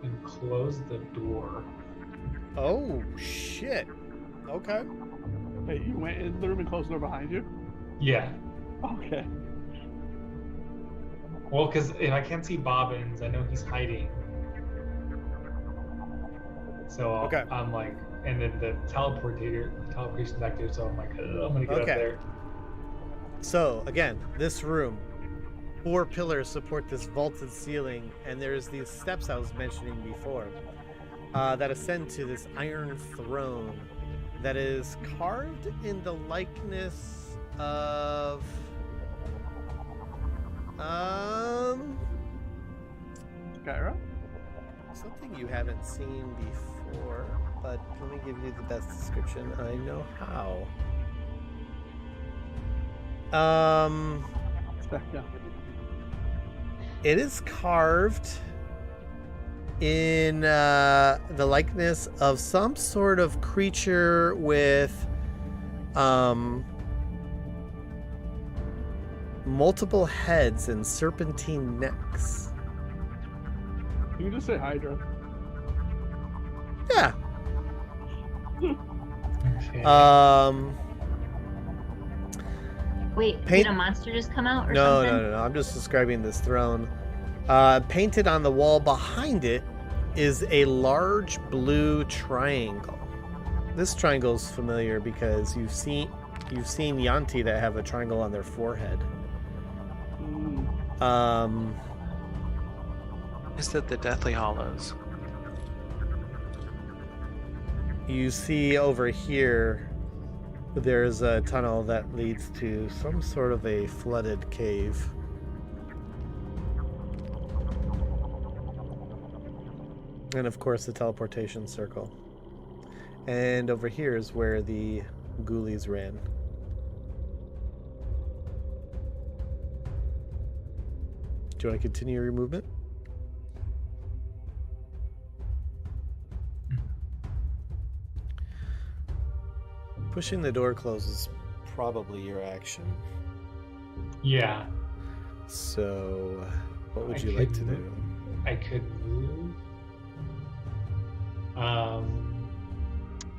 and close the door. Oh, shit. Okay. Wait, you went in the room and closed the door behind you? Yeah. Okay. Well, because if I can't see Bobbins, I know he's hiding. So Okay. I'm like, and then the teleportation's active, so I'm like, I'm gonna get up there. So, again, this room, 4 pillars support this vaulted ceiling, and there's these steps I was mentioning before that ascend to this iron throne that is carved in the likeness of Kyra? something you haven't seen before, but let me give you the best description I know how. Yeah. It is carved in the likeness of some sort of creature with multiple heads and serpentine necks. You can just say Hydra. Yeah. Okay. Wait, Paint- did a monster just come out or No, something? no. I'm just describing this throne. Painted on the wall behind it is a large blue triangle. This triangle is familiar because you've seen yuan-ti that have a triangle on their forehead. Is that the Deathly Hollows? You see over here, there's a tunnel that leads to some sort of a flooded cave. And of course, the teleportation circle. And over here is where the ghoulies ran. Do you want to continue your movement? Pushing the door closed is probably your action. Yeah. So, what would I you like to could do? I could move.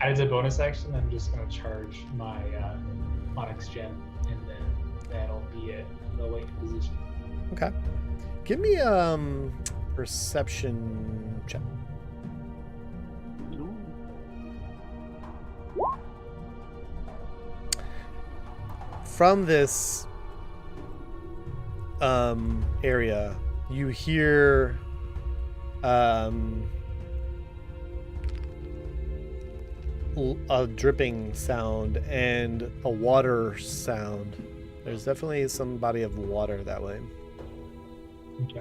As a bonus action, I'm just gonna charge my Onyx gem, and then that'll be it. I'll wait in position. Okay. Give me perception check. From this area, you hear a dripping sound and a water sound. There's definitely some body of water that way. Okay.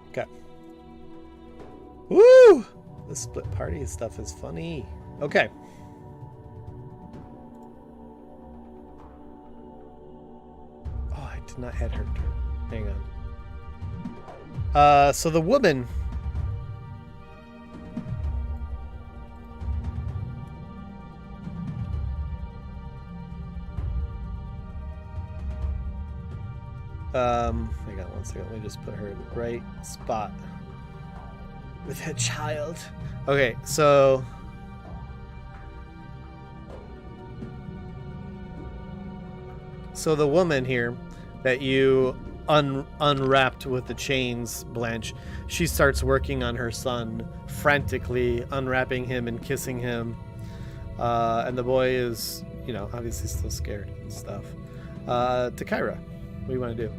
Okay. Woo! The split party stuff is funny. Okay. Oh, I did not hit her turn. Hang on. So the woman hang on one second. Let me just put her in the right spot with that child. Okay, so the woman here that you unwrapped with the chains, Blanche, she starts working on her son frantically, unwrapping him and kissing him. And the boy is, obviously still scared and stuff. Takira, what do you want to do?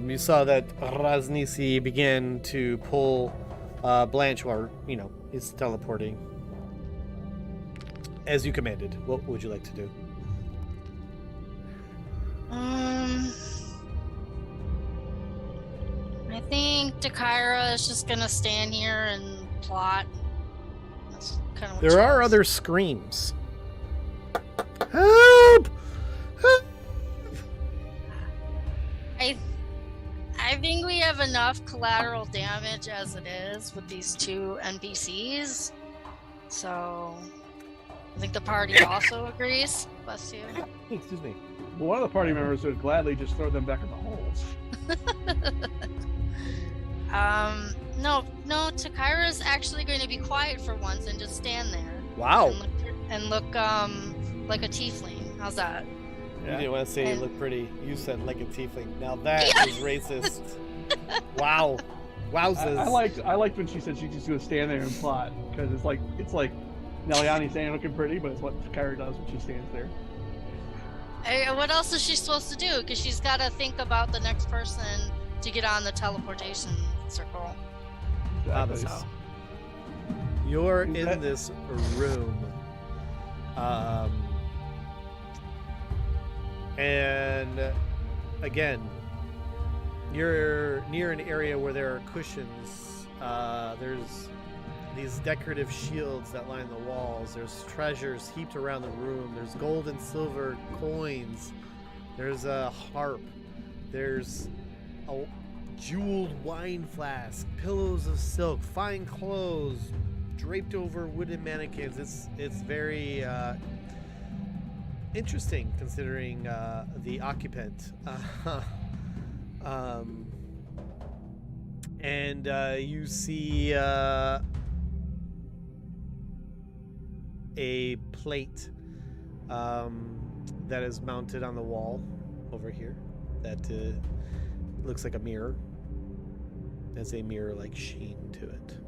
You saw that Raznisi began to pull Blanche while, he's teleporting. As you commanded, what would you like to do? I think Takira is just gonna stand here and plot. That's kind of what There are other screams. Help! Help! I think we have enough collateral damage as it is with these two NPCs. So I think the party also agrees. Bless you. Excuse me. Well, one of the party members would gladly just throw them back in the holes. No, Takira's actually going to be quiet for once and just stand there. Wow. And look like a tiefling. How's that? You didn't want to say you look pretty. You said like a tiefling. Now that is racist. Wow. Wowzers. I liked when she said she's just gonna stand there and plot, because it's like Neliani saying looking pretty, but it's what Takira does when she stands there. Hey, what else is she supposed to do? Because she's got to think about the next person to get on the teleportation circle. Exactly. So. You're in this room. And again, you're near an area where there are cushions. There's these decorative shields that line the walls. There's treasures heaped around the room. There's gold and silver coins. There's a harp. There's a jeweled wine flask, pillows of silk, fine clothes draped over wooden mannequins. It's very interesting considering the occupant. And you see a plate that is mounted on the wall over here that looks like a mirror. Has a mirror-like sheen to it.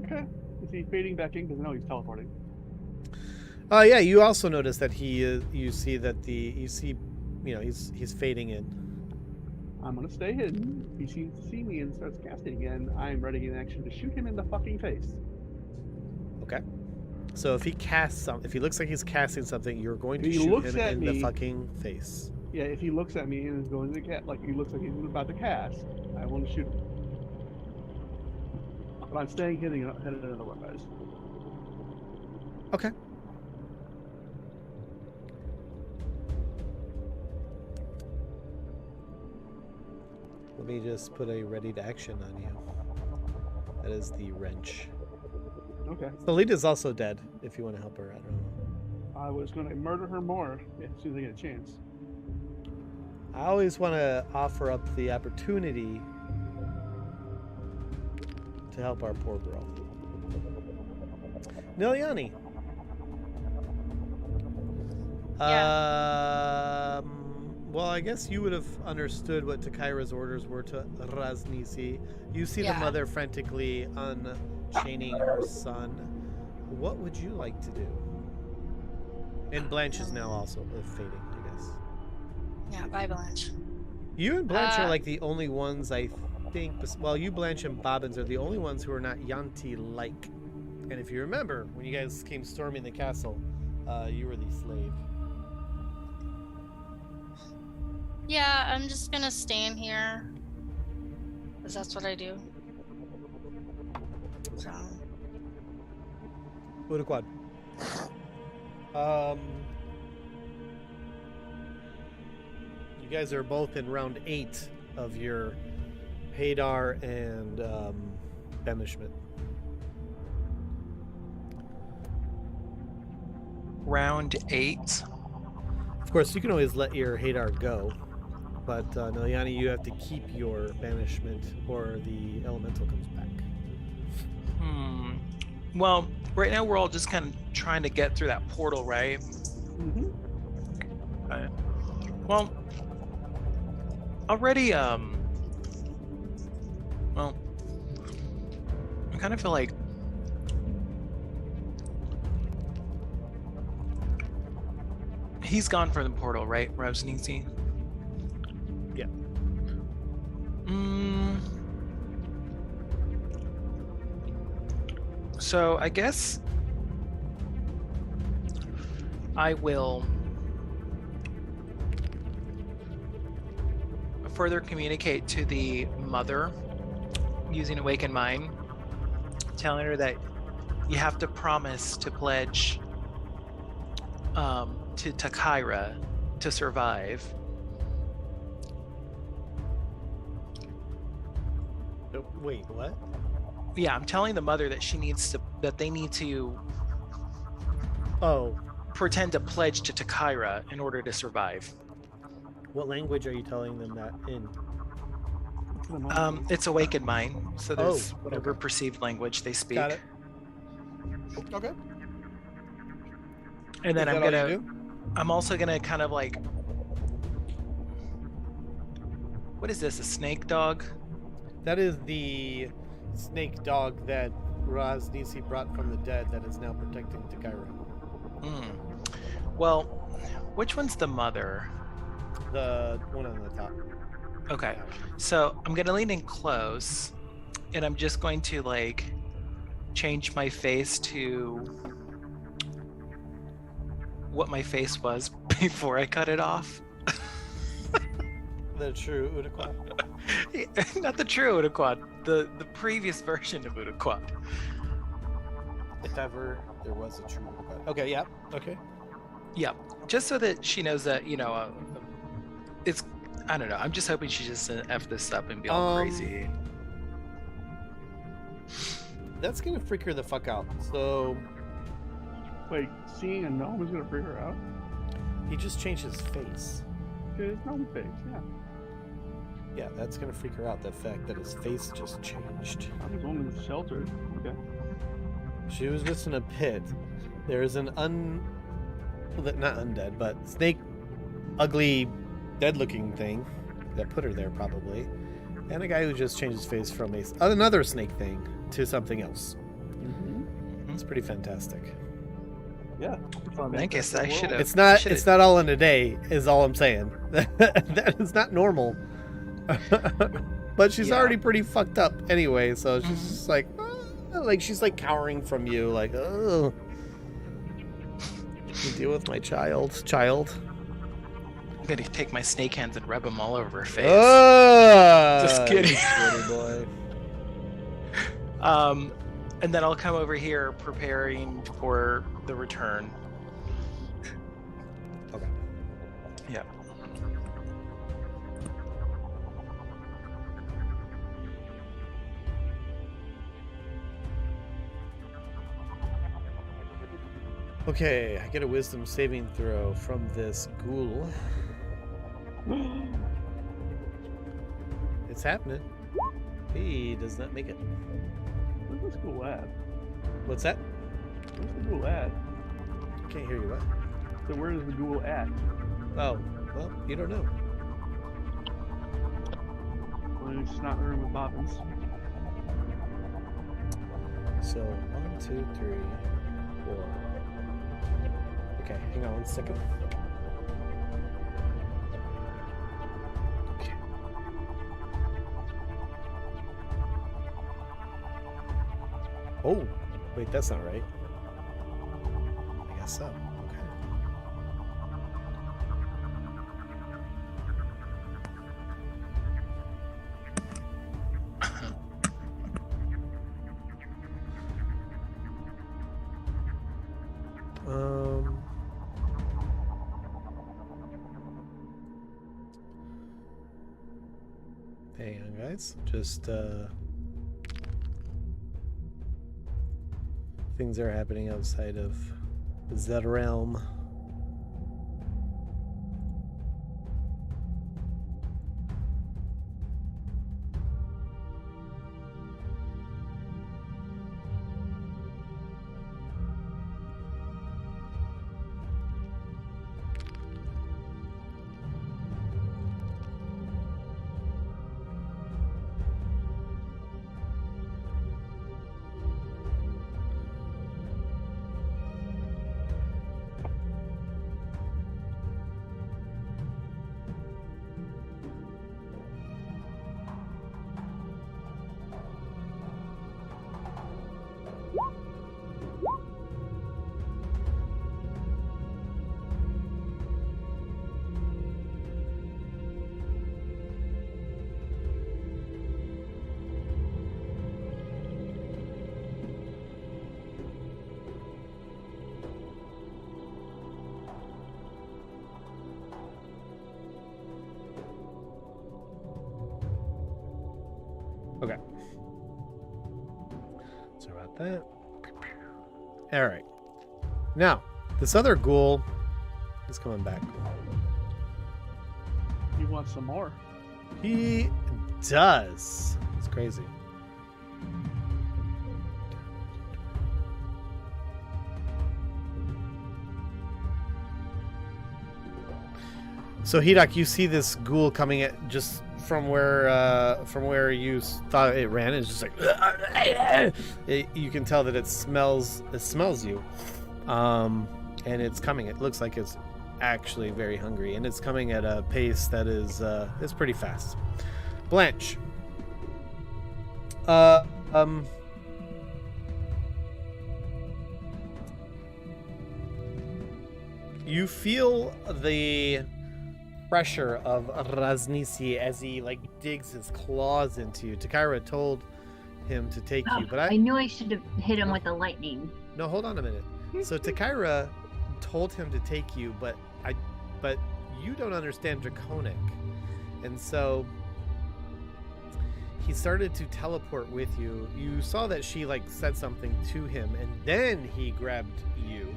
Okay. Is he fading back in? Because I know he's teleporting. Yeah. You also notice that he's fading in. I'm gonna stay hidden. If he seems to see me and starts casting again, I'm ready in action to shoot him in the fucking face. Okay. So if he looks like he's casting something, you're going to shoot him in the fucking face. Yeah, if he looks at me and is going to he looks like he's about to cast, I want to shoot him. But I'm staying hidden otherwise. Okay. Let me just put a ready to action on you. That is the wrench. Okay. Solita's also dead, if you want to help her. I don't know. I was going to murder her more as soon as I get a chance. I always want to offer up the opportunity to help our poor girl. Niliani. Yeah. Well, I guess you would have understood what Takira's orders were to Raznisi. You see the Yeah. mother frantically unchaining her son. What would you like to do? And Blanche is now also fading, I guess. Yeah, bye, Blanche. You and Blanche are like the only ones, I think. Well, you, Blanche, and Bobbins are the only ones who are not yuan-ti-like. And if you remember, when you guys came storming the castle, you were the slave. Yeah, I'm just gonna stand here. Because that's what I do. So. Uruquad. You guys are both in round 8 of your Hadar and banishment. Round 8. Of course, you can always let your Hadar go, but Niliani, you have to keep your banishment or the elemental comes back. Well, right now we're all just kind of trying to get through that portal, right? Mm-hmm. Right. Well, already, I kind of feel like He's gone from the portal, right, Rosnisi? Yeah. So I guess I will further communicate to the mother using Awaken Mind, telling her that you have to promise to pledge to Takaira to survive. Wait, what? Yeah, I'm telling the mother that they need to Oh, pretend to pledge to Takaira in order to survive. what language are you telling them that in? It's Awaken Mind, so there's whatever okay. perceived language they speak. Got it. Okay. And then Is that all you do? I'm also gonna kind of like, what is this? A snake dog? That is the snake dog that Rosnisi brought from the dead that is now protecting Takaira. Well, which one's the mother? The one on the top. Okay, so I'm gonna lean in close, and I'm just going to like change my face to what my face was before I cut it off. The true Udaquad. Not the true Udaquad, the previous version of Udaquad. If ever there was a true Udaquad. Okay, yeah. Okay. Yeah, just so that she knows that, you know, it's, I don't know, I'm just hoping she just F this up and be all crazy. That's gonna freak her the fuck out. So Wait, seeing a gnome is gonna freak her out? he just changed his face. His gnome face, yeah. Yeah, that's gonna freak her out, the fact that his face just changed. I was only sheltered. Okay. She was just in a pit. There's an not undead, but snake, ugly, dead-looking thing that put her there probably, and a guy who just changed his face from another snake thing to something else. Mm-hmm. It's pretty fantastic. Yeah. I guess I should have. It's not all in a day, is all I'm saying. That is not normal. But she's already pretty fucked up anyway, so she's just like she's like cowering from you, like, oh, you deal with my child. I'm gonna take my snake hands and rub them all over her face. Just kidding. Boy. And then I'll come over here preparing for the return. Okay. Yeah. Okay, I get a wisdom saving throw from this ghoul. It's happening. He does not make it. Where's this ghoul at? What's that? Where's the ghoul at? Can't hear you. What? So where is the ghoul at? Oh, well, you don't know. Well, it's not in the room with Bobbins. So 1, 2, 3, 4. Okay, hang on 1 second. Okay. Oh, wait, that's not right. I guess so. Okay. Hang on, guys. Just things are happening outside of that realm. Okay. Sorry about that. All right. Now, this other ghoul is coming back. You want some more? He does. It's crazy. So Hidak, you see this ghoul coming at just from where you thought it ran. It's just like you can tell that it smells you, and it's coming. It looks like it's actually very hungry, and it's coming at a pace that is pretty fast. Blanche. You feel the pressure of Raznisi as he like digs his claws into you. Takira told him to take you, but I knew I should have hit him with the lightning. No, hold on a minute. So Takira told him to take you, but you don't understand Draconic, and so he started to teleport with you. You saw that she like said something to him, and then he grabbed you.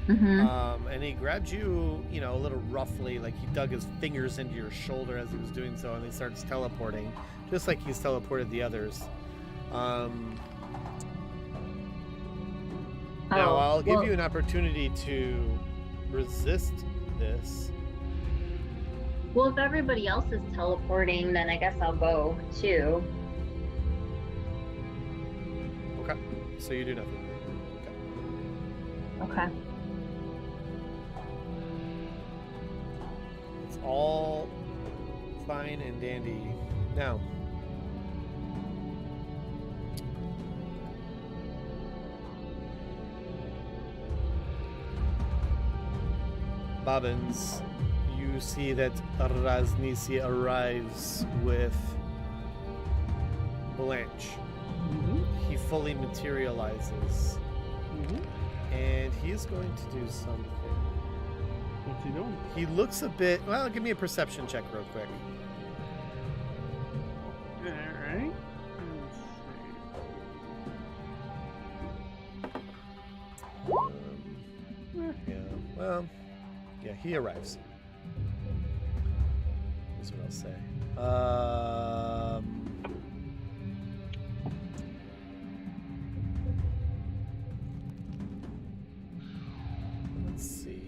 Mm-hmm. And he grabbed you, you know, a little roughly, like he dug his fingers into your shoulder as he was doing so, and he starts teleporting, just like he's teleported the others. Now I'll give you an opportunity to resist this. Well, if everybody else is teleporting, then I guess I'll go too. Okay, so you do nothing. Okay. It's all fine and dandy. Now, Bobbins, you see that Raznisi arrives with Blanche. Mm-hmm. He fully materializes, Mm-hmm. and he is going to do something. What's he doing? He looks a bit... Well, give me a perception check real quick. All right. Yeah, well... Yeah, he arrives. That's what I'll say. Let's see.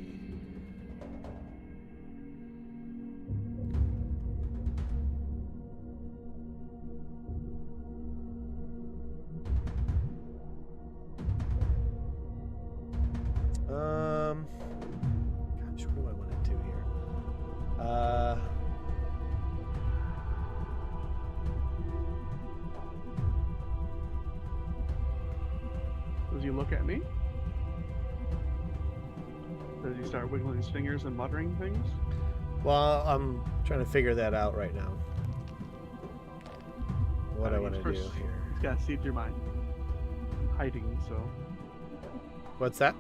Gosh, what do I want to do here? Does he look at me? Does he start wiggling his fingers and muttering things? Well, I'm trying to figure that out right now. What I want to do First, here. He's got to see through my hiding, so What's that?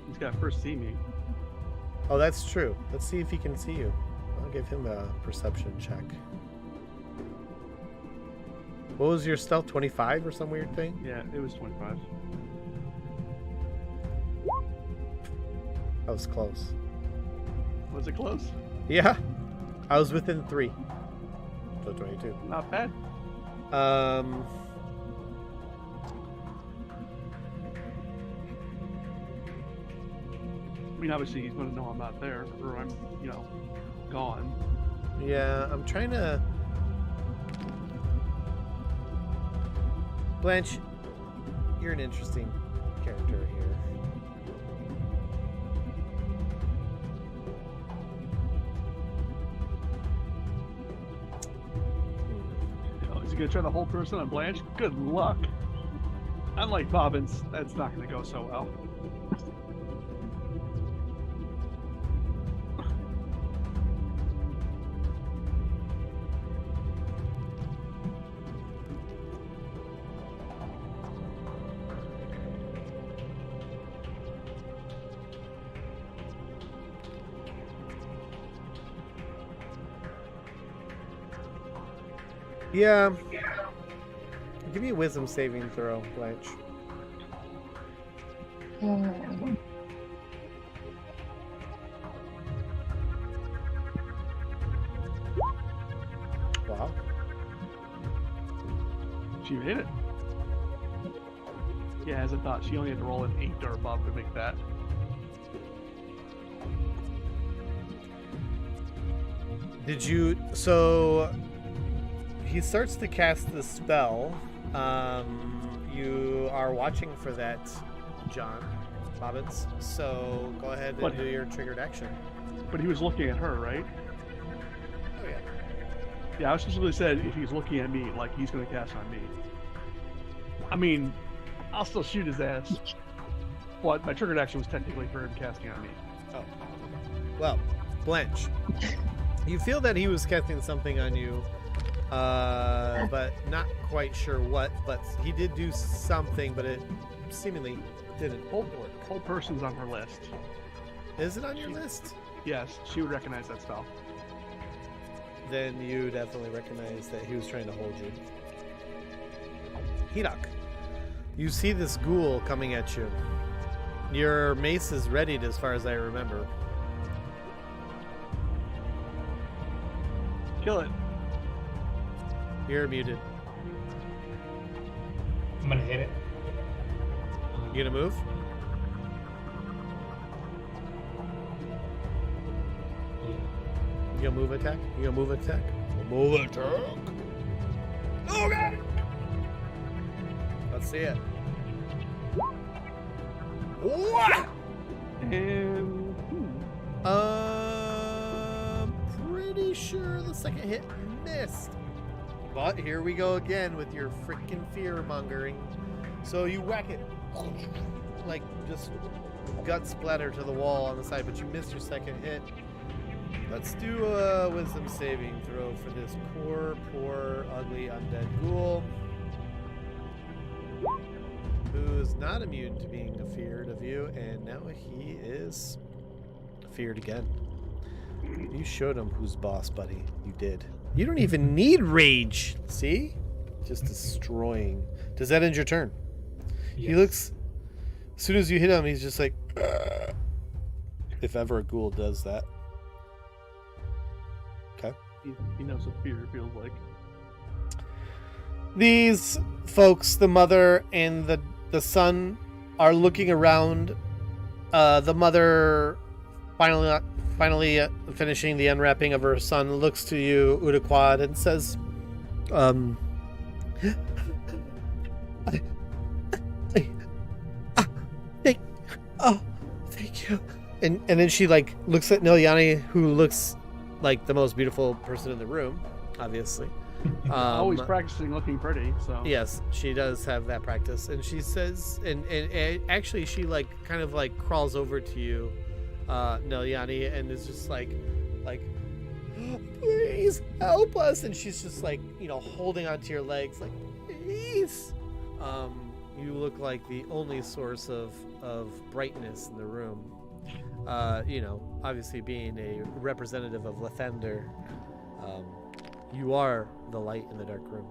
he's got to first see me. Oh, that's true. Let's see if he can see you. I'll give him a perception check. What was your stealth? 25 or some weird thing? Yeah, it was 25. That was close. Was it close? Yeah, I was within 3. So 22. Not bad. I mean, obviously he's going to know I'm not there, or I'm, gone. Yeah, I'm trying to... Blanche, you're an interesting character here. Is he going to try the whole person on Blanche? Good luck. Unlike Bobbins, that's not going to go so well. Yeah. Give me a wisdom saving throw, Blanche. Wow. She made it. Yeah, as I thought, she only had to roll an 8 or above to make that. Did you... So... He starts to cast the spell. You are watching for that, John Bobbins. So go ahead and do your triggered action. But he was looking at her, right? Oh, yeah. Yeah, I specifically said if he's looking at me, like he's going to cast on me. I mean, I'll still shoot his ass. But my triggered action was technically for him casting on me. Oh. Well, Blanche, you feel that he was casting something on you, but not quite sure what. But he did do something, but it seemingly didn't work. Whole person's on her list. Is it on your list? Yes, she would recognize that spell. Then you definitely recognize that he was trying to hold you. Hedok, you see this ghoul coming at you. Your mace is readied as far as I remember. Kill it. You're muted. I'm gonna hit it. You gonna move? You gonna move attack? You gonna move attack? Move attack! Oh god! Let's see it. What? And pretty sure the second hit missed. But here we go again with your freaking fear mongering. So you whack it, like just gut splatter to the wall on the side, but you missed your second hit. Let's do a wisdom saving throw for this poor, ugly undead ghoul, who is not immune to being feared of you, and now he is feared again. You showed him who's boss, buddy. You did. You don't even need rage. See? Just destroying. Does that end your turn? Yes. He looks... As soon as you hit him, he's just like... "Ugh." If ever a ghoul does that. Okay. he knows what fear feels like. These folks, the mother and the son, are looking around. The mother finally finishing the unwrapping of her son, looks to you, Udaquad, and says, thank you. And then she like looks at Nilyani, who looks like the most beautiful person in the room, obviously. Always practicing looking pretty, so. Yes, she does have that practice, and she says, and actually she like kind of like crawls over to you, Nilyani, and is just like, please help us, and she's just like, holding onto your legs, like, please. You look like the only source of brightness in the room. Obviously being a representative of Lathander, you are the light in the dark room.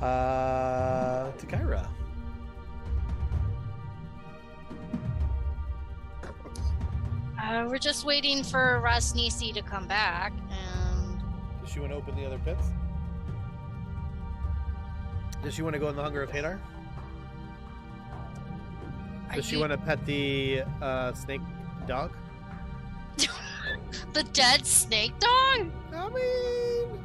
Takaira. We're just waiting for Rasnisi to come back, and... Does she want to open the other pits? Does she want to go in the Hunger of Hadar? Does she want to pet the snake dog? The dead snake dog? I mean...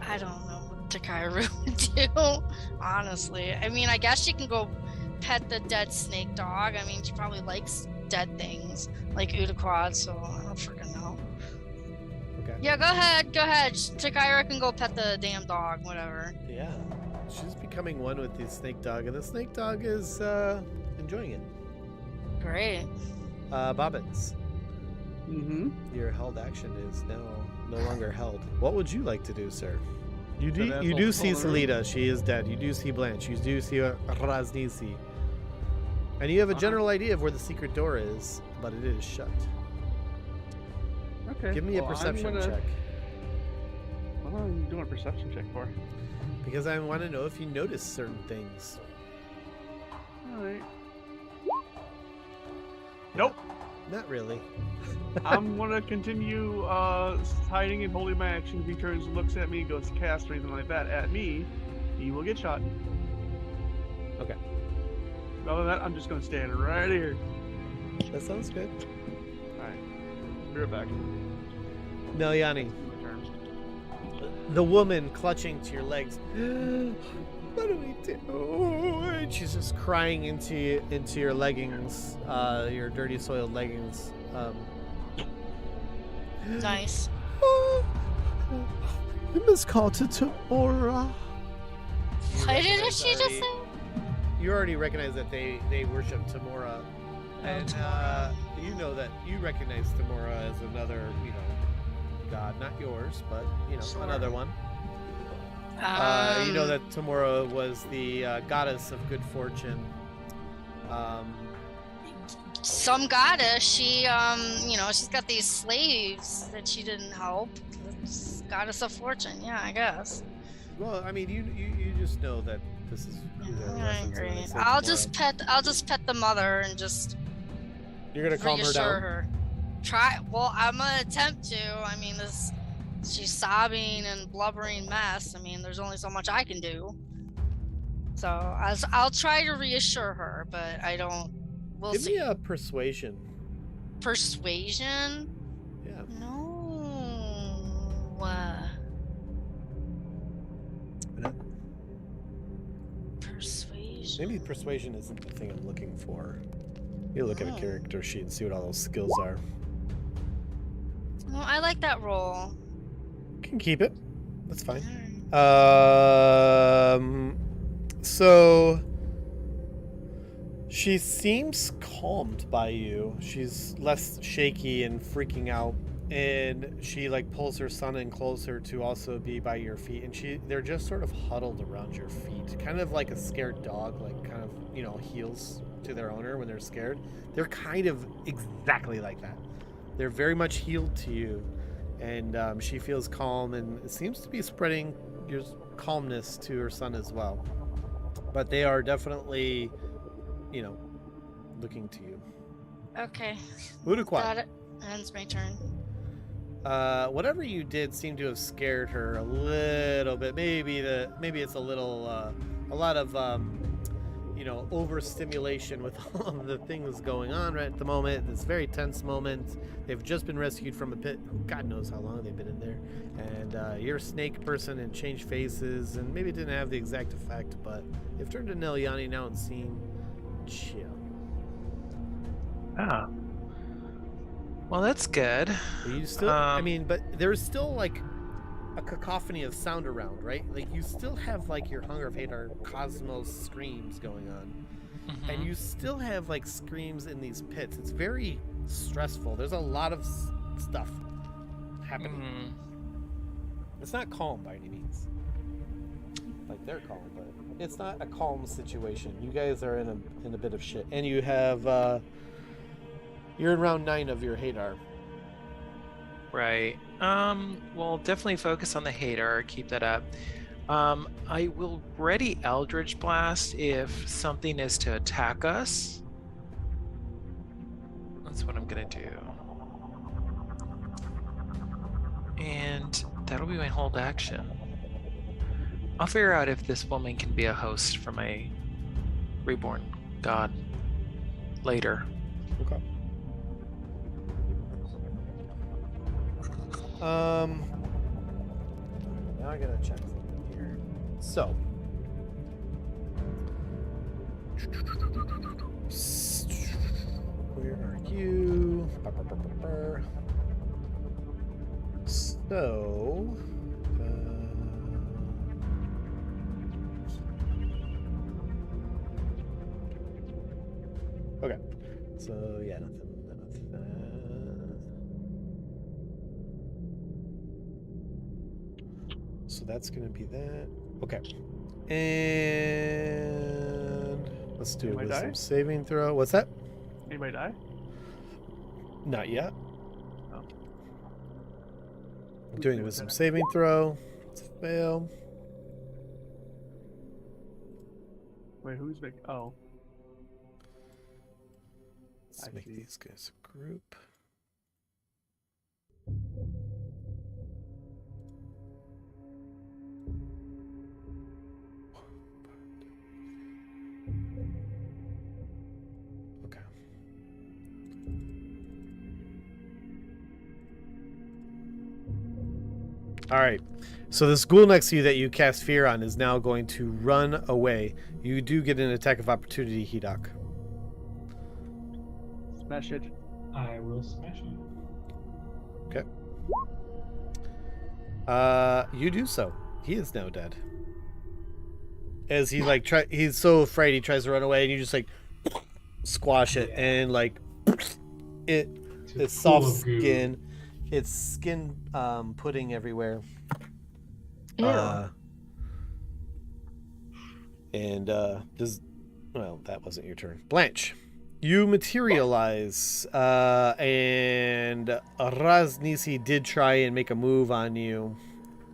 I don't know what Takaira would do, honestly. I mean, I guess she can go pet the dead snake dog. I mean, she probably likes dead things, like Udaquad, so I don't freaking know. Okay. Yeah, go ahead. Takaira can go pet the damn dog, whatever. Yeah. She's becoming one with the snake dog, and the snake dog is enjoying it. Great. Bobbins. Mm-hmm. Your held action is now no longer held. What would you like to do, sir? You do see Salida. She is dead. You do see Blanche. You do see Rasnisi. And you have a general idea of where the secret door is, but it is shut. Okay. Give me a perception check. What am I doing a perception check for? Because I want to know if you notice certain things. All right. Nope. Not really. I'm gonna continue hiding and holding my action. If he turns and looks at me, goes to cast or anything like that at me, he will get shot. Okay. Other than that, I'm just gonna stand right here. That sounds good. Alright. Be right back. Nelyani, My turn. the woman clutching to your legs. What do we do? And she's just crying into your leggings, your dirty soiled leggings. Nice. You must call to Tamora. What did she just say? You already recognize that they worship Tamora, and you know that you recognize Tamora as another, god, not yours, but Sure. another one. You know that Tamora was the goddess of good fortune. Some goddess. She, she's got these slaves that she didn't help. It's goddess of fortune. Yeah, I guess. Well, I mean, you just know that this is who they're I referencing when they agree. say I'll Tamora. just pet the mother and just You're gonna calm her reassure down. her. Well, I'm gonna attempt to. I mean, she's sobbing and blubbering mess. I mean, there's only so much I can do. So I'll try to reassure her, but I don't. We'll Give see. me a persuasion. Persuasion? Yeah. No. Persuasion. Maybe persuasion isn't the thing I'm looking for. You look at a character sheet and see what all those skills are. Well, I like that roll. Can keep it. That's fine. Alright. So she seems calmed by you. She's less shaky and freaking out, and she pulls her son in closer to also be by your feet, and they're just sort of huddled around your feet, kind of like a scared dog, heels to their owner when they're scared. They're kind of exactly like that. They're very much healed to you, and she feels calm, and it seems to be spreading your calmness to her son as well. But they are definitely, looking to you. Okay. Uduquat. Got it. Ends my turn. Whatever you did seemed to have scared her a little bit. Maybe it's a little, a lot of, overstimulation with all of the things going on right at the moment. This very tense moment. They've just been rescued from a pit. God knows how long they've been in there. And you're a snake person and changed faces, and maybe it didn't have the exact effect, but they've turned to Nelyani now and seem chill. Ah. Well, that's good. But you still, but there's still a cacophony of sound around, right? You still have your Hunger of Hate or Cosmos screams going on. And you still have screams in these pits. It's very stressful. There's a lot of stuff happening. It's not calm by any means. They're calm, but it's not a calm situation. You guys are in a bit of shit, and you have you're in round 9 of your Hadar. Right. We'll definitely focus on the Hadar. Keep that up. I will ready Eldritch Blast if something is to attack us. That's what I'm gonna do. And that'll be my hold action. I'll figure out if this woman can be a host for my reborn god later. Okay. Now I gotta check something here. So. Where are you? So. Okay. So, yeah, nothing. So that's going to be that. Okay. And let's do Anybody a die? wisdom saving throw. What's that? Anybody die? Not yet. Oh. I'm doing a wisdom saving throw. Fail. Wait, who's making? Oh, Let's I make see. these guys a group. Okay. All right. So this ghoul next to you that you cast fear on is now going to run away. You do get an attack of opportunity, Hidok. smash it. I will smash it. You do so. He is now dead. As he like he's so afraid he tries to run away, and you just like squash it, and like it's full soft of goo. skin. It's skin pudding everywhere. Ew. Well, that wasn't your turn. Blanche, you materialize, and Raznisi did try and make a move on you,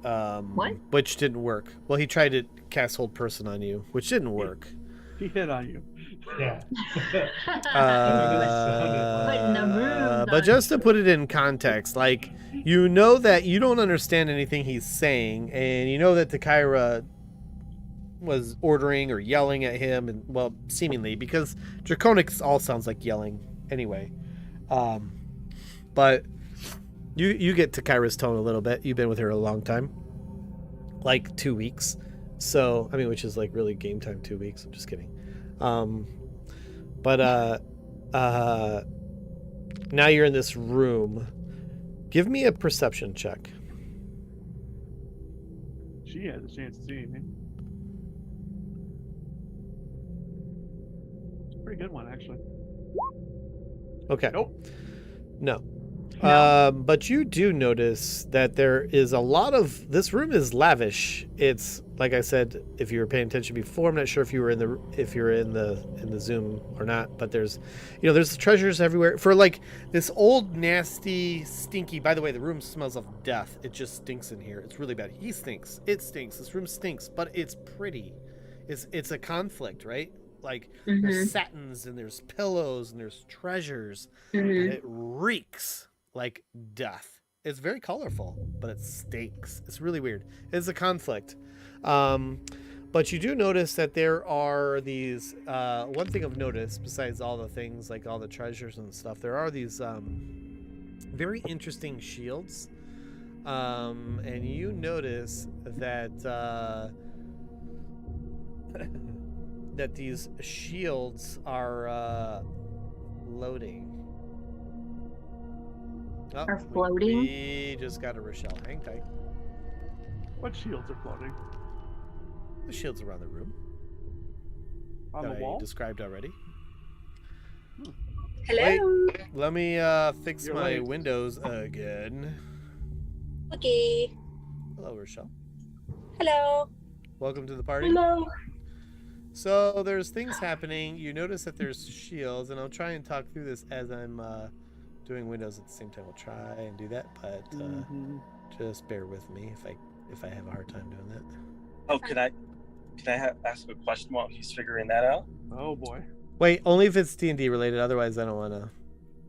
What? which didn't work. Well, he tried to cast Hold Person on you, which didn't work. He hit on you. Yeah. Putting the moves But on just to you. put it in context, like, you know that you don't understand anything he's saying, and you know that Takaira was ordering or yelling at him, and well, seemingly, because Draconics all sounds like yelling anyway. But you get Takaira's tone a little bit. You've been with her a long time, like 2 weeks. So I mean, which is like really game time 2 weeks. I'm just kidding. But now you're in this room. Give me a perception check. She has a chance to see anything. Pretty good one, actually. Okay. Nope. No. No. But you do notice that there is a lot of this room is lavish. It's like I said, if you were paying attention before, I'm not sure if you were in the Zoom or not, but there's there's treasures everywhere for like this old nasty stinky. By the way, the room smells of death. It just stinks in here. It's really bad. He stinks. It stinks. This room stinks, but it's pretty. It's a conflict, right? Like there's satins and there's pillows and there's treasures. And it reeks like death. It's very colorful, but it stinks. It's really weird. It's a conflict. But you do notice that there are these, one thing of notice, besides all the things, like all the treasures and stuff, there are these very interesting shields. And you notice that that these shields are loading. Oh, Are floating? We just got a Rochelle. Hang tight. What shields are floating? The shields around the room On that the I wall? described already. Hello. Let me fix You're my late. windows again. Okay. Hello, Rochelle. Hello. Welcome to the party. Hello. So there's things happening. You notice that there's shields, and I'll try and talk through this as I'm doing windows at the same time. We'll try and do that, but just bear with me if I have a hard time doing that. Oh, can I ask a question while he's figuring that out? Oh boy. Wait, only if it's D&D related. Otherwise, I don't want to,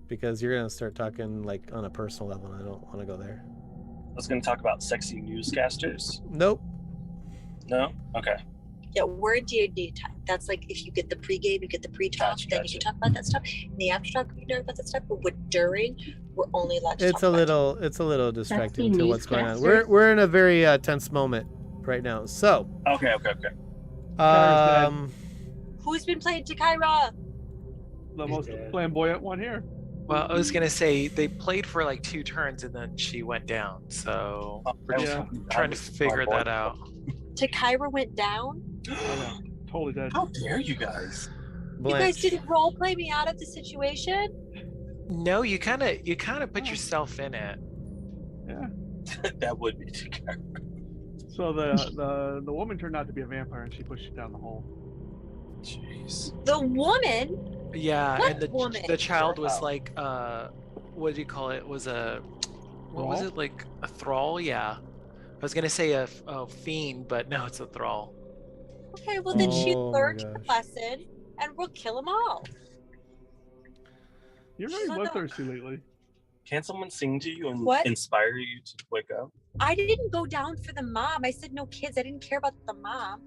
because you're gonna start talking like on a personal level, and I don't want to go there. I was going to talk about sexy newscasters. Nope. No? Okay. Yeah, we're in D&D time. That's like if you get the pregame, you get the pre-talk, Gotcha, then you gotcha. can talk about that stuff. In the after talk, you know about that stuff. But during, we're only allowed to It's talk a about little distracting to what's going on. newscasters. We're in a very tense moment right now. So, Okay. who's been playing Takaira? The He's most dead. flamboyant one here. Well, I was gonna say they played for like 2 turns and then she went down. So we're just Yeah. trying to figure that out. Takaira went down. I know. Totally dead. How dare you guys? You guys didn't role play me out of the situation. No, you kind of put yourself in it. Yeah. That would be too good. So the woman turned out to be a vampire, and she pushed you down the hole. Jeez. The woman. Yeah, What and the woman? child was Wow. like what do you call it? Was a what was Thrall? it, like a thrall? Yeah, was gonna say a fiend, but no, it's a thrall. Okay, well then she Oh my learned her gosh. lesson, and we'll kill them all. You're very bloodthirsty lately. Can someone sing to you and What? inspire you to wake up? I didn't go down for the mom. I said no kids. I didn't care about the mom.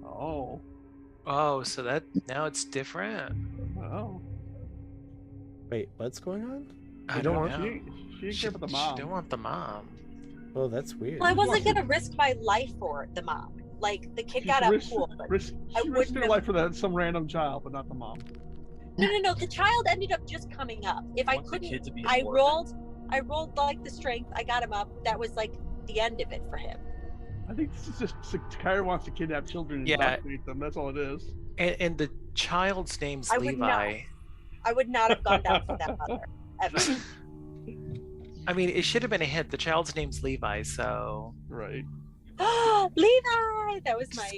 Oh. Oh, so that now it's different. Oh. Wait, what's going on? I don't don't want- know. She didn't care about the mom. She don't want the mom. Oh, that's weird. Well, I wasn't gonna risk my life for the mom. Like the kid got out cool. But She I risked wouldn't her have- life for that some random child, but not the mom. No. The child ended up just coming up. If I Want the kid couldn't, to be I important. rolled like the strength. I got him up. That was like the end of it for him. I think this is just Kyra wants to kidnap children and Yeah. indoctrinate them. That's all it is. And the child's name's I would Levi. I would not have gone down for that mother ever. I mean, it should have been a hint. The child's name's Levi, so Right. Levi, that was my.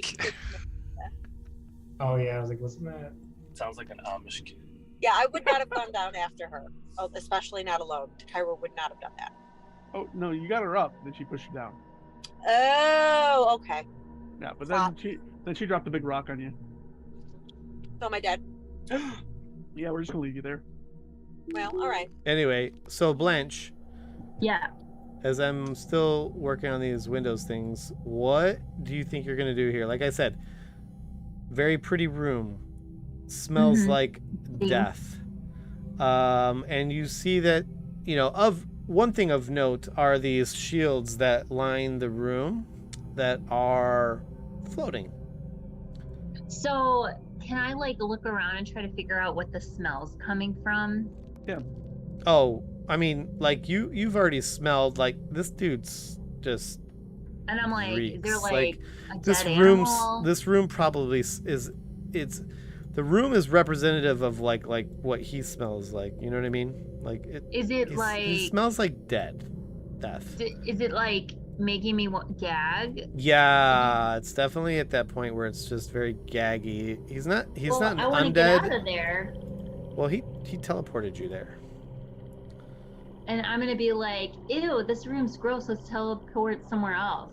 Oh yeah, I was like, wasn't that? Sounds like an Amish kid. Yeah, I would not have gone down after her. Oh, especially not alone. Kyra would not have done that. Oh no, you got her up, then she pushed you down. Oh, okay. Yeah, but Stop. then she dropped a big rock on you. So am I dead? Yeah, we're just gonna leave you there. Well, all right. Anyway, so Blanche, Yeah. as I'm still working on these Windows things, what do you think you're gonna do here? Like I said, very pretty room, smells Mhm. like death, and you see that, you know, of one thing of note are these shields that line the room that are floating. So can I like look around and try to figure out what the smell's coming from? Oh, I mean, like you've already smelled like this dude's just And I'm like, is there reeks. like a this dead room's animal? this room probably is the room is representative of like what he smells like, you know what I mean? Like Is it he like smells like death. is it like making me gag? Yeah, it's definitely at that point where it's just very gaggy. He's not Well, an I want to get out undead. of there, Well, he teleported you there. and I'm gonna be like, ew, this room's gross. Let's teleport somewhere else.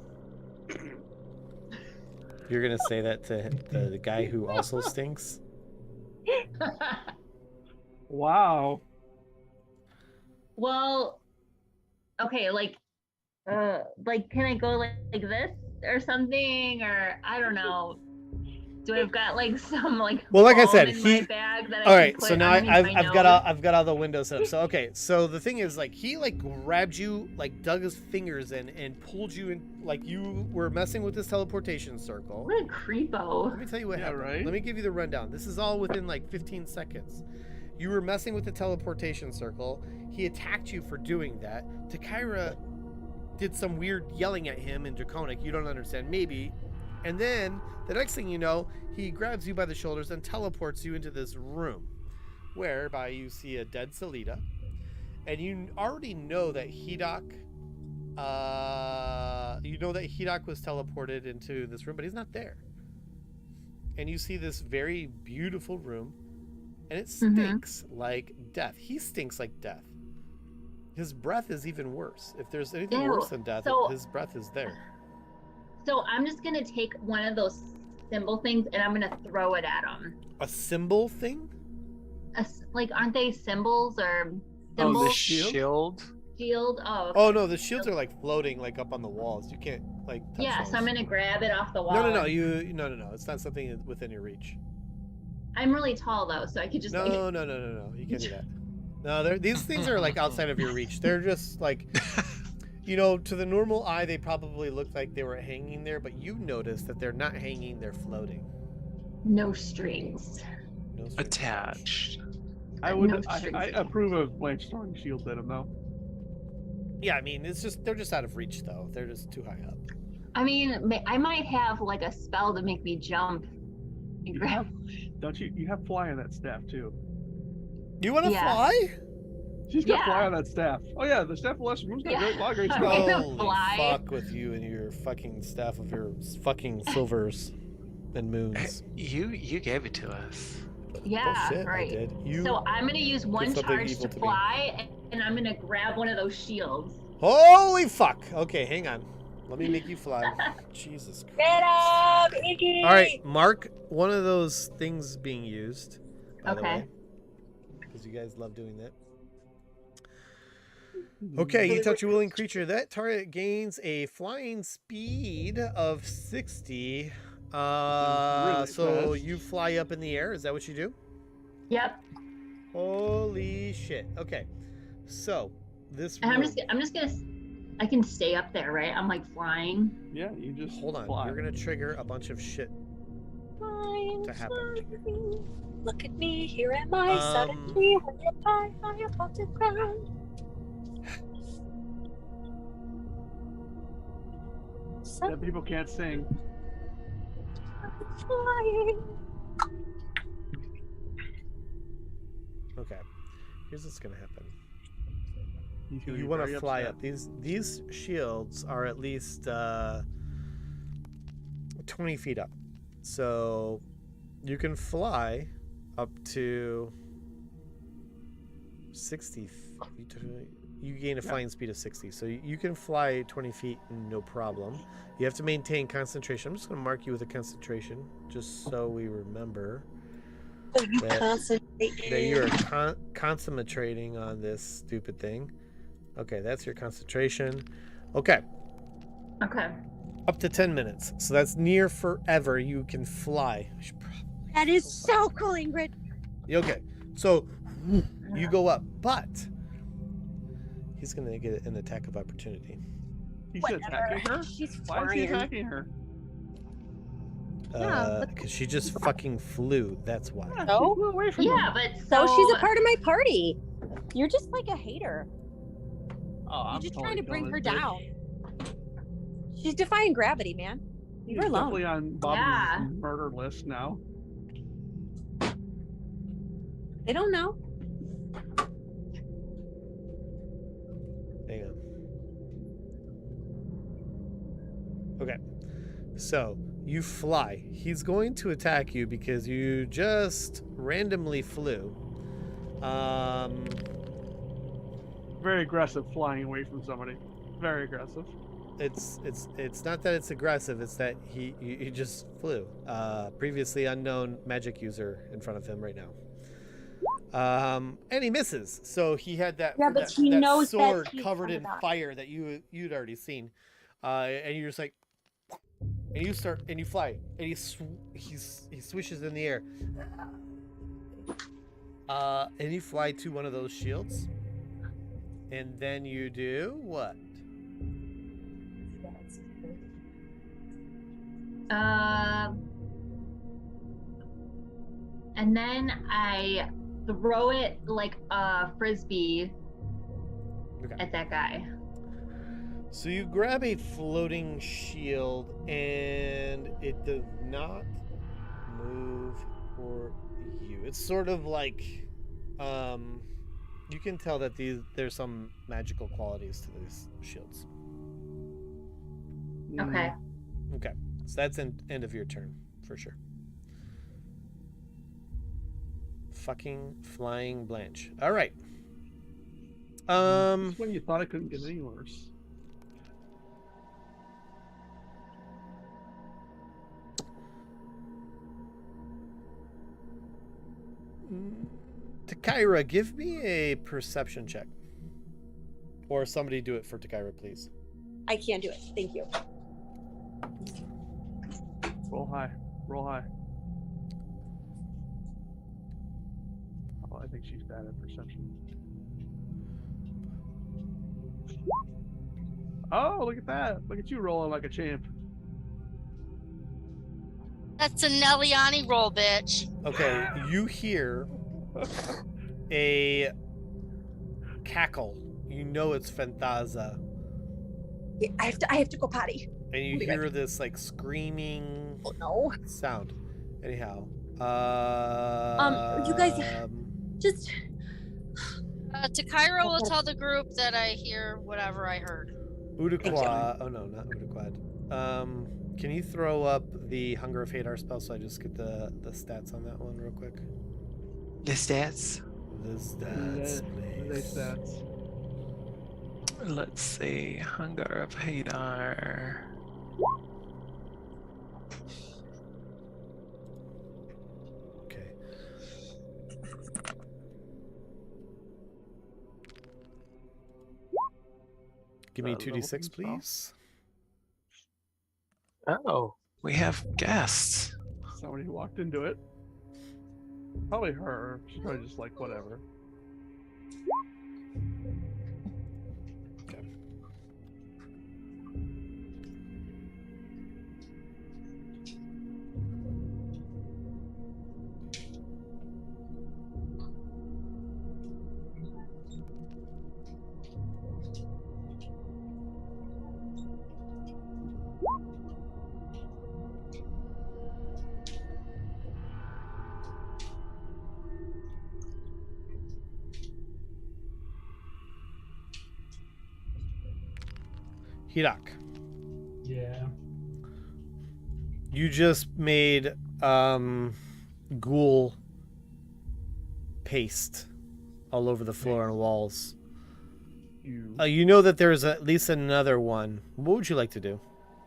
You're gonna say that to the guy who also stinks? Wow. Well, okay, like can I go like this or something, or I don't know. Do I've got like some like Well, like I balm said, in he. my bag that I All can right, put so now underneath my I've got nose? all the windows set up. So okay, so the thing is, like, he like grabbed you, like dug his fingers in and pulled you in, like you were messing with this teleportation circle. What a creepo. Let me tell you what Yeah, happened. right? Let me give you the rundown. This is all within like 15 seconds. You were messing with the teleportation circle. He attacked you for doing that. Takira did some weird yelling at him in Draconic. You don't understand, maybe. And then the next thing you know, he grabs you by the shoulders and teleports you into this room, whereby you see a dead Salida, and you already know that Hedok. You know that Hedok was teleported into this room, but he's not there. And you see this very beautiful room, and it stinks like death. He stinks like death. His breath is even worse. If there's anything Ew, worse than death, so- his breath is there. So I'm just gonna take one of those symbol things and I'm gonna throw it at him. A symbol thing? Like, aren't they symbols or Oh, symbols? the Shield. Shield. Oh. Okay. Oh no, the shields are like floating like up on the walls. You can't like touch Yeah, those. so I'm gonna grab it off the wall. No. and- No. It's not something within your reach. I'm really tall though, so I could just like. No. You can't do that. No, these things are like outside of your reach. They're just like, you know, to the normal eye, they probably look like they were hanging there, but you notice that they're not hanging; they're floating. No strings. No strings Attached. I No would. strings I attached. approve of Blanche throwing shields at him though. Yeah, I mean, they're just out of reach though. They're just too high up. I mean, I might have like a spell to make me jump. And You grab. Don't you? You have fly on that staff too. You want to Yeah. fly? She's got Yeah. fly on that staff. Oh yeah, the staff of lesser moon's got Yeah. great law, great I'm spell. gonna Holy fly. fuck with you and your fucking staff of your fucking silvers and moons. You gave it to us. Yeah, Bullshit, right. I did. You. So I'm gonna use one something charge evil to to me. fly, and I'm gonna grab one of those shields. Holy fuck! Okay, hang on. Let me make you fly. Jesus Christ. Get up, Iggy! All right, mark one of those things being used, by the Okay. way. Because you guys love doing that. Okay, you touch a willing creature. That target gains a flying speed of 60. Really So fast. you fly up in the air. Is that what you do? Yep. Holy shit. Okay. So this And room- I'm just gonna. I can stay up there, right? I'm like flying. Yeah, you just hold on. fly. You're gonna trigger a bunch of shit Flying, to happen. flying. Look at me, here am I, Um, suddenly high above the ground. Yeah, people can't sing. Flying. Okay. Here's what's gonna happen. He's gonna You be want very to fly upset. up. These shields are at least 20 feet up. So you can fly up to 60 feet. You gain a flying speed of 60. So you can fly 20 feet, no problem. You have to maintain concentration. I'm just going to mark you with a concentration just so we remember So you that- concentrate. that you're concentrating on this stupid thing. Okay, that's your concentration. Okay, Okay. up to 10 minutes. So that's near forever. You can fly. I should probably- That is so cool, Ingrid. Okay, so you go up, but he's going to get an attack of opportunity. He's Whatever. attacking her? She's Why is he flying. attacking her? Yeah, Because she just fucking flew. That's why. Yeah, No? she flew away from Yeah, him. but So she's a part of my party. You're just like a hater. Oh, You're I'm just totally trying to bring killing her this bitch. down. She's defying gravity, man. Leave her He's alone. definitely on Bob's Yeah. murder list now. They don't know. Hang on. Okay. So you fly. He's going to attack you because you just randomly flew. Very aggressive flying away from somebody. Very aggressive. It's not that it's aggressive. It's that he just flew. Previously unknown magic user in front of him right now. And he misses. So he had that, Yeah, but that, he that knows that sword he's covered in under that. fire that you'd already seen. And you're just like, and you start and you fly, and he swishes in the air. And you fly to one of those shields, and then you do what? And then I throw it like a frisbee Okay. at that guy. So you grab a floating shield, and it does not move for you. It's sort of like, you can tell that there's some magical qualities to these shields. Okay. Okay, so that's end of your turn for sure. Fucking flying Blanche. All right. Just when you thought it couldn't get any worse. Takira, give me a perception check. Or somebody do it for Takira, please. I can't do it. Thank you. Roll high. Roll high. Oh, I think she's bad at perception. Oh, look at that. Look at you rolling like a champ. That's a Nelliani roll, bitch. Okay, you hear a cackle. You know it's Fenthaza. Yeah, I have to go potty. And you I'll be right hear this like screaming Oh no. sound. Anyhow. You guys just Takira will tell the group that I hear whatever I heard. Udaquad. Oh no, not Udaquad. Can you throw up the Hunger of Hadar spell so I just get the stats on that one real quick? The stats. The stats, They please. stats. Let's see. Hunger of Hadar. Okay. Give me level 2d6, spell. please. Oh, we have guests. Somebody who walked into it. Probably her. She's probably just like, whatever. Okay. Hirak, Yeah. you just made ghoul paste all over the floor and walls. You know that there's at least another one. What would you like to do?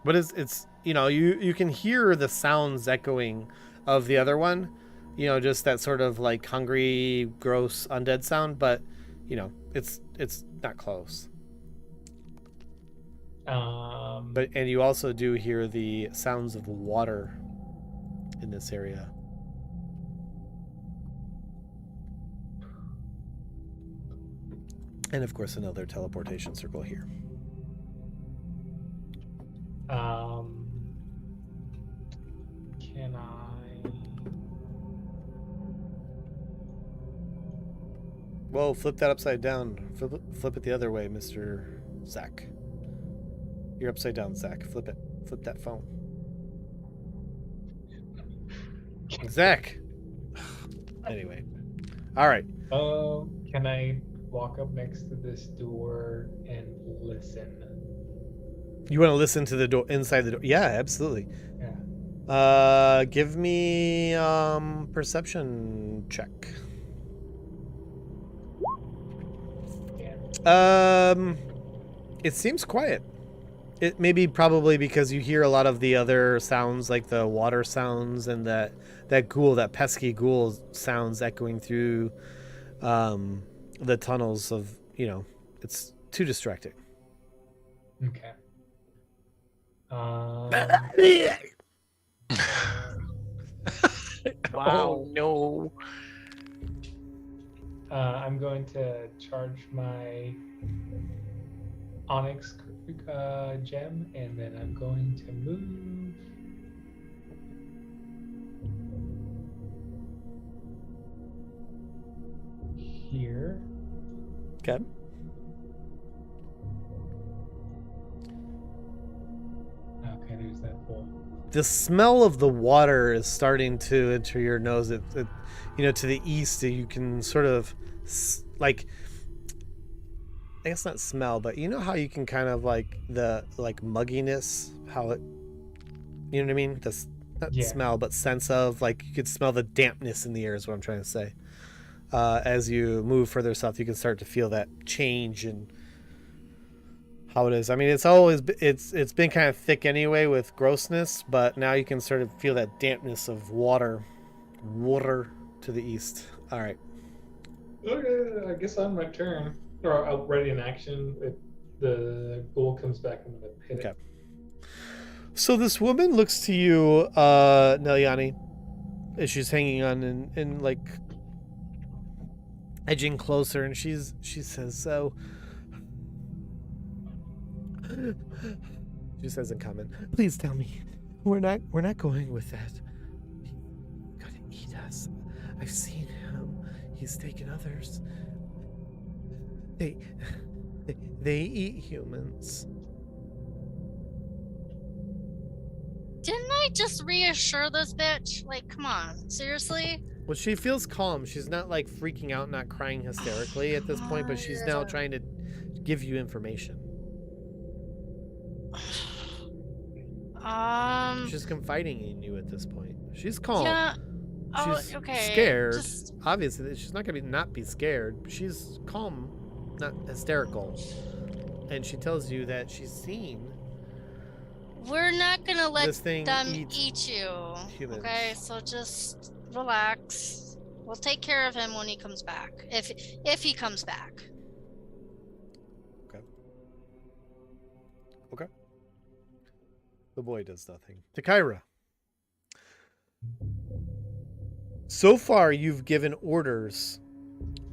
What is it's you can hear the sounds echoing of the other one, just that sort of like hungry, gross, undead sound, but it's not close. And you also do hear the sounds of water in this area. And of course another teleportation circle here. Can I? Whoa, flip that upside down. Flip it the other way, Mr. Zach. You're upside down, Zach. Flip it. Flip that phone. Zach! Anyway. Alright. Can I walk up next to this door and listen? You want to listen to the door inside the door? Yeah, absolutely. Yeah. Give me perception check. Yeah. It seems quiet. It may be probably because you hear a lot of the other sounds, like the water sounds and that ghoul, that pesky ghoul sounds echoing through the tunnels of, it's too distracting. Okay. Wow. Oh, no. I'm going to charge my onyx gem, and then I'm going to move here. Okay. Okay, there's that hole. The smell of the water is starting to enter your nose. To the east, you can sort of like, I guess not smell, but you know how you can kind of like the mugginess, how it, you know what I mean? Not smell, but sense of, like, you could smell the dampness in the air is what I'm trying to say. As you move further south, you can start to feel that change in how it is. I mean, it's been kind of thick anyway with grossness, but now you can sort of feel that dampness of water to the east. All right. Okay, I guess on my turn, or I'll ready in action. If the goal comes back, I'm gonna hit it. So this woman looks to you, Nelyani, as she's hanging on and like edging closer, and she says, "So," she says in common, "Please tell me, we're not going with that. He's gonna eat us. I've seen him. He's taken others. They eat humans." Didn't I just reassure this bitch? Like, come on, seriously? Well, she feels calm. She's not like freaking out, not crying hysterically at this point, but she's now trying to give you information. She's confiding in you at this point. She's calm. Yeah. She's okay. scared. Obviously, she's not gonna not be scared. She's calm, not hysterical. and she tells you that she's seen We're not gonna let this thing them eat eat you. humans. Okay, so just relax. We'll take care of him when he comes back. If he comes back. Okay. The boy does nothing. Takaira. So far, you've given orders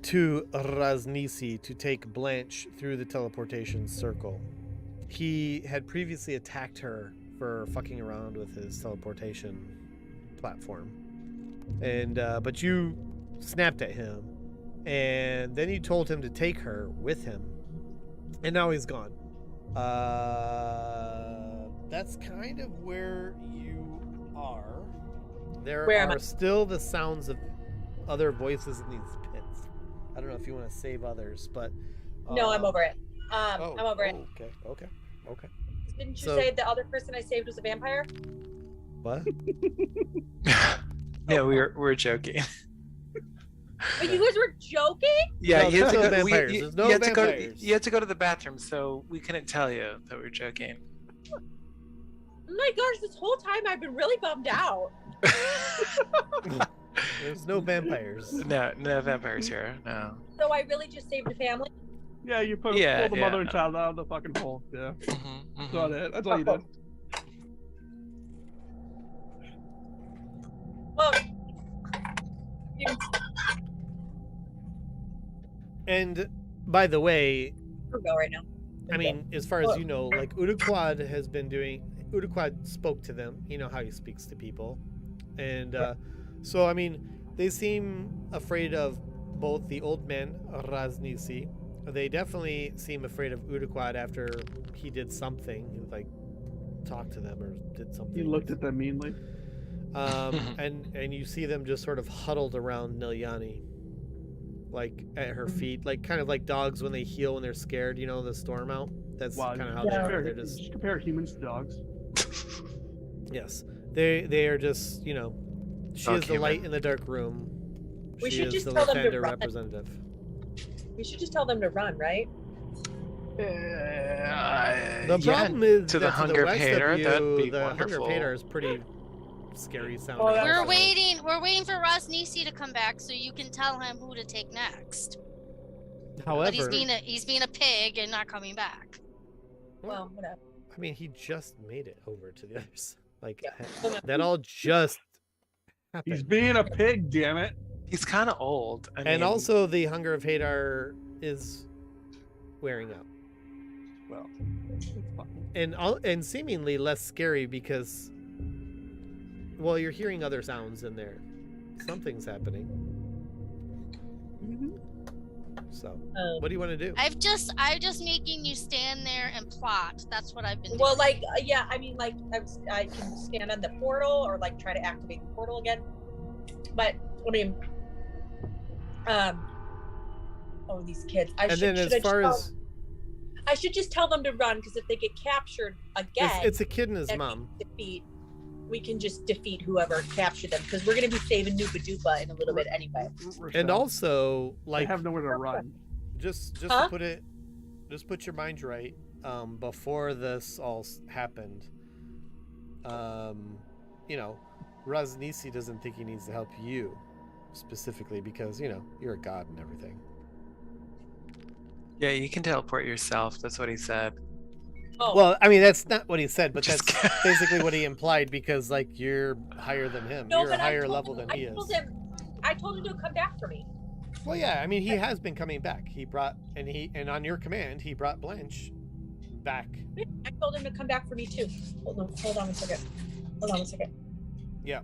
to Raznisi to take Blanche through the teleportation circle. He had previously attacked her for fucking around with his teleportation platform. And but you snapped at him, and then you told him to take her with him, and now he's gone. That's kind of where you are. There are still the sounds of other voices in these pits. I don't know if you want to save others, but No, I'm over it. I'm over it. Okay. Didn't you say the other person I saved was a vampire? What? No, we're joking. But you guys were joking? Yeah, No, you had to there's go. no we- vampires. you- There's no you had to go. vampires. You had to go to the bathroom, so we couldn't tell you that we were joking. Oh my gosh, this whole time I've been really bummed out. There's no vampires. No vampires here. No. So I really just saved a family? Yeah, you pulled the mother and child out of the fucking hole. Yeah. That's all it. That's all you did. Well, And by the way, we'll go right now. I mean, as far as you know, like Uduquad has been doing. Uduquad spoke to them. You know how he speaks to people, and so I mean, they seem afraid of both the old man Raznisi. They definitely seem afraid of Uduquad after he did something, like talked to them or did something. He looked at them meanly. And you see them just sort of huddled around Nilyani, like at her feet, like kind of like dogs when they heel when they're scared. You know, the storm out. That's kind of how they are. They're just compare humans to dogs. Yes, they are just, you know, she is the light in the dark room. We She should is just the tell them to Lathander run. representative. We should just tell them to run, right? The problem is to the that Hunger to the west Pater, of you, that'd be the wonderful. Hunger Pater is pretty scary sounding. We're waiting for Raznisi to come back so you can tell him who to take next. However, But he's being a pig and not coming back. Well, whatever. I mean, he just made it over to the others. Like that all just happened. He's being a pig, damn it. He's kind of old. I And mean, also, the Hunger of Hadar is wearing out. Well, it's fine. And seemingly less scary because, well, you're hearing other sounds in there. Something's happening. So, what do you want to do? I'm just making you stand there and plot. That's what I've been doing. Well, like, yeah, I mean, like, I can stand on the portal or, like, try to activate the portal again. But, I mean, oh, these kids. I should just tell them to run, because if they get captured again, it's a kid and his and mom. we can just defeat whoever captured them, because we're going to be saving Noopa Doopa in a little bit anyway. And also, I like, have nowhere to run. just Huh? to put your mind right. Before this all happened, you know, Raznisi doesn't think he needs to help you specifically because, you know, you're a god and everything. yeah, you can teleport yourself. That's what he said. Oh, Well, I mean, that's not what he said, but Just that's basically what he implied because, like, you're higher than him. no, You're a but higher level than he is. I told him to come back for me. Well, yeah, I mean, he has been coming back. He brought, and on your command, he brought Blanche back. I told him to come back for me too. Hold on a second. Yeah.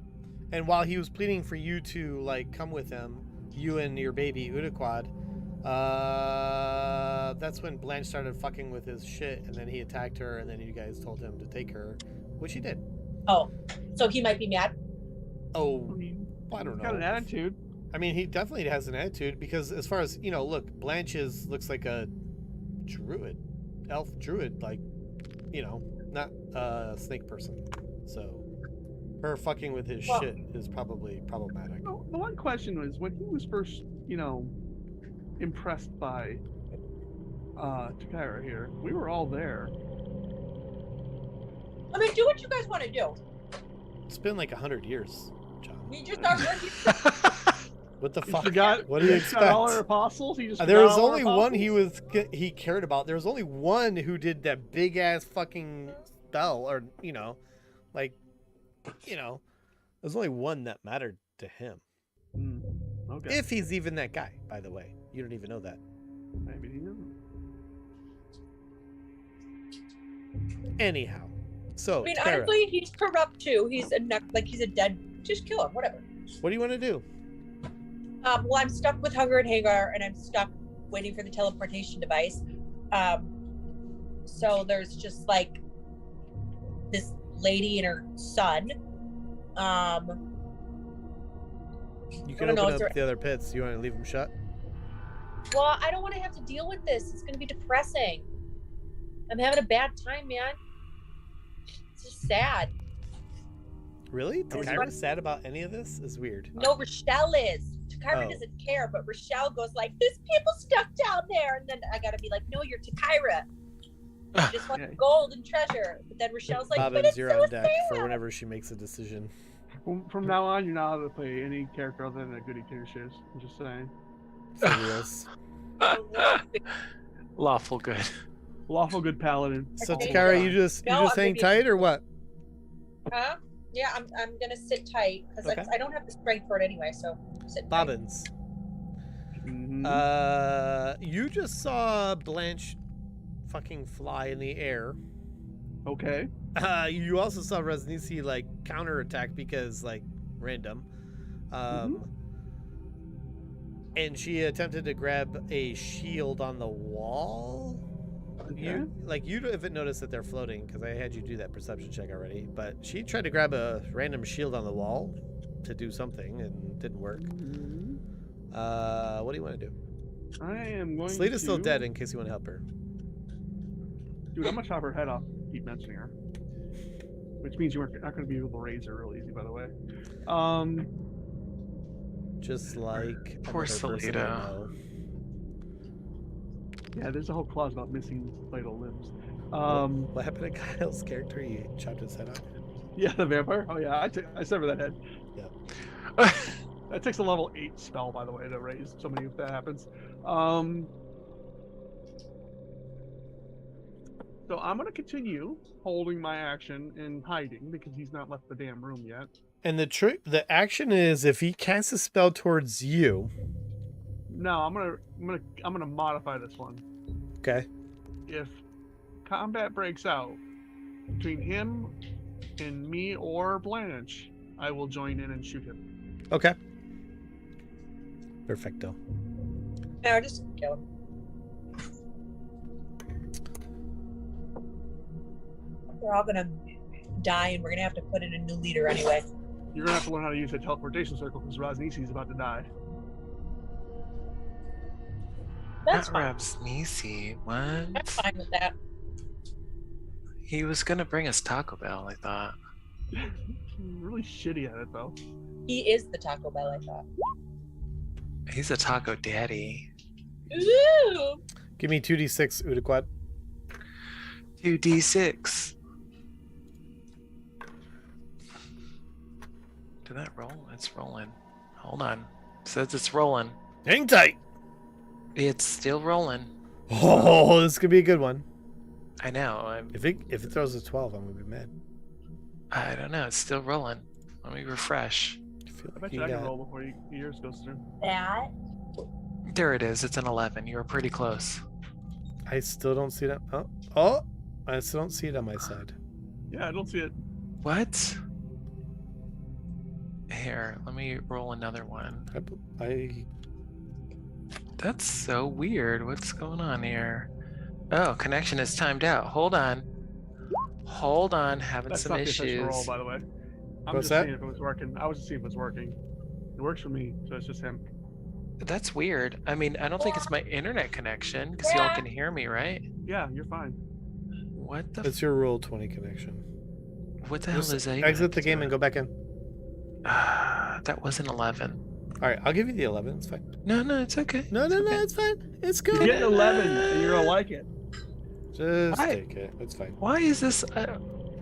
And while he was pleading for you to, like, come with him, you and your baby Uduquad, that's when Blanche started fucking with his shit, and then he attacked her, and then you guys told him to take her, which he did. Oh, so he might be mad? Oh, I mean, I don't he's know. got an attitude. I mean, he definitely has an attitude because, as far as, you know, look, Blanche looks like a druid, elf druid, like, you know, not a snake person. So her fucking with his shit is probably problematic. No, the one question was when he was first, you know, impressed by Takara here. We were all there. I mean, do what you guys want to do. It's been like 100 years, John. We just are working. What the You fuck? forgot, What do you forgot all our expect? apostles? He just There forgot was all our only one apostles? he cared about. There was only one who did that big ass fucking spell, or there's only one that mattered to him. Okay. If he's even that guy, by the way, you don't even know that. Maybe he isn't. Anyhow, so I mean, Tara, honestly, he's corrupt too. He's he's a dead. Just kill him, whatever. what do you want to do? Well, I'm stuck with Hunger and Hagar, and I'm stuck waiting for the teleportation device. So there's just like this lady and her son. You can I don't know, open is up there- the other pits. You want to leave them shut? Well, I don't want to have to deal with this. It's going to be depressing. I'm having a bad time, man. It's just sad. Really? was Takara's sad about any of this? Is weird. No, Rochelle is. Takara Oh. doesn't care, but Rochelle goes like, "There's people stuck down there," and then I gotta be like, "No, you're Takara. You just want Yeah. gold and treasure." But then Rochelle's like, "But Bobbins, it's you're so on deck for sad." whenever she makes a decision. From now on, you're not allowed to play any character other than a goody two shoes. I'm just saying. For reals. Lawful good. Lawful good paladin. So Okay. Takara, you just No, I'm hang gonna be- tight or what? Huh? Yeah, I'm gonna sit tight because Okay. I don't have the strength for it anyway. So sit tight. Bobbins. Mhm. You just saw Blanche fucking fly in the air. Okay. You also saw Resnisi like counterattack because like random. And she attempted to grab a shield on the wall. You haven't noticed that they're floating because I had you do that perception check already. But she tried to grab a random shield on the wall to do something and didn't work. What do you want to do? I am going Sleeta's still to- dead in case you want to help her. Dude, I'm gonna chop her head off. Keep mentioning her. Which means you're not gonna be able to raise her real easy, by the way. Poor Just like another person I Seleta. know. Yeah, there's a whole clause about missing vital limbs. What happened to Kyle's character? You chopped his head off. Yeah, the vampire. Oh yeah, I sever that head. Yeah. That takes a level 8 spell, by the way, to raise somebody if that happens. So I'm gonna continue holding my action and hiding because he's not left the damn room yet. And the action is if he casts a spell towards you. No, I'm gonna modify this one. Okay. If combat breaks out between him and me or Blanche, I will join in and shoot him. Okay. Perfecto. No, just kill him. We're all gonna die, and we're gonna have to put in a new leader anyway. You're gonna have to learn how to use the teleportation circle because Rosnisi's about to die. That's Not fine. Rabsnisi. I'm What? fine with that. He was gonna bring us Taco Bell, I thought. Really shitty at it though. He is the Taco Bell, I thought. He's a taco daddy. Ooh! Give me 2d6, Udaquad. 2d6. Did that roll? It's rolling. Hold on. It says it's rolling. Hang tight. It's still rolling. Oh, this could be a good one. I know. If it throws a 12, I'm gonna be mad. I don't know. It's still rolling. Let me refresh. I feel I like bet you you I can got- roll before yours goes through. That? There it is. It's an 11. You were pretty close. I still don't see that. Oh, I still don't see it on my side. Yeah, I don't see it. What? Here, let me roll another one. I That's so weird. What's going on here? Oh, connection is timed out. Hold on. Hold on. Having That's some not the official issues. roll, by the way. I'm What's just that? seeing if it was working. I was just seeing if it was working. It works for me, so it's just him. That's weird. I mean, I don't think it's my internet connection because y'all Yeah. can hear me, right? Yeah, you're fine. What the? it's your roll 20 connection. What the hell Just is that? exit the game and go back in. That was an 11. All right, I'll give you the 11. It's fine. No, it's okay. No, It's okay. it's fine. It's You good. get 11, and you're gonna like it. Just take it. It's fine. Why is this?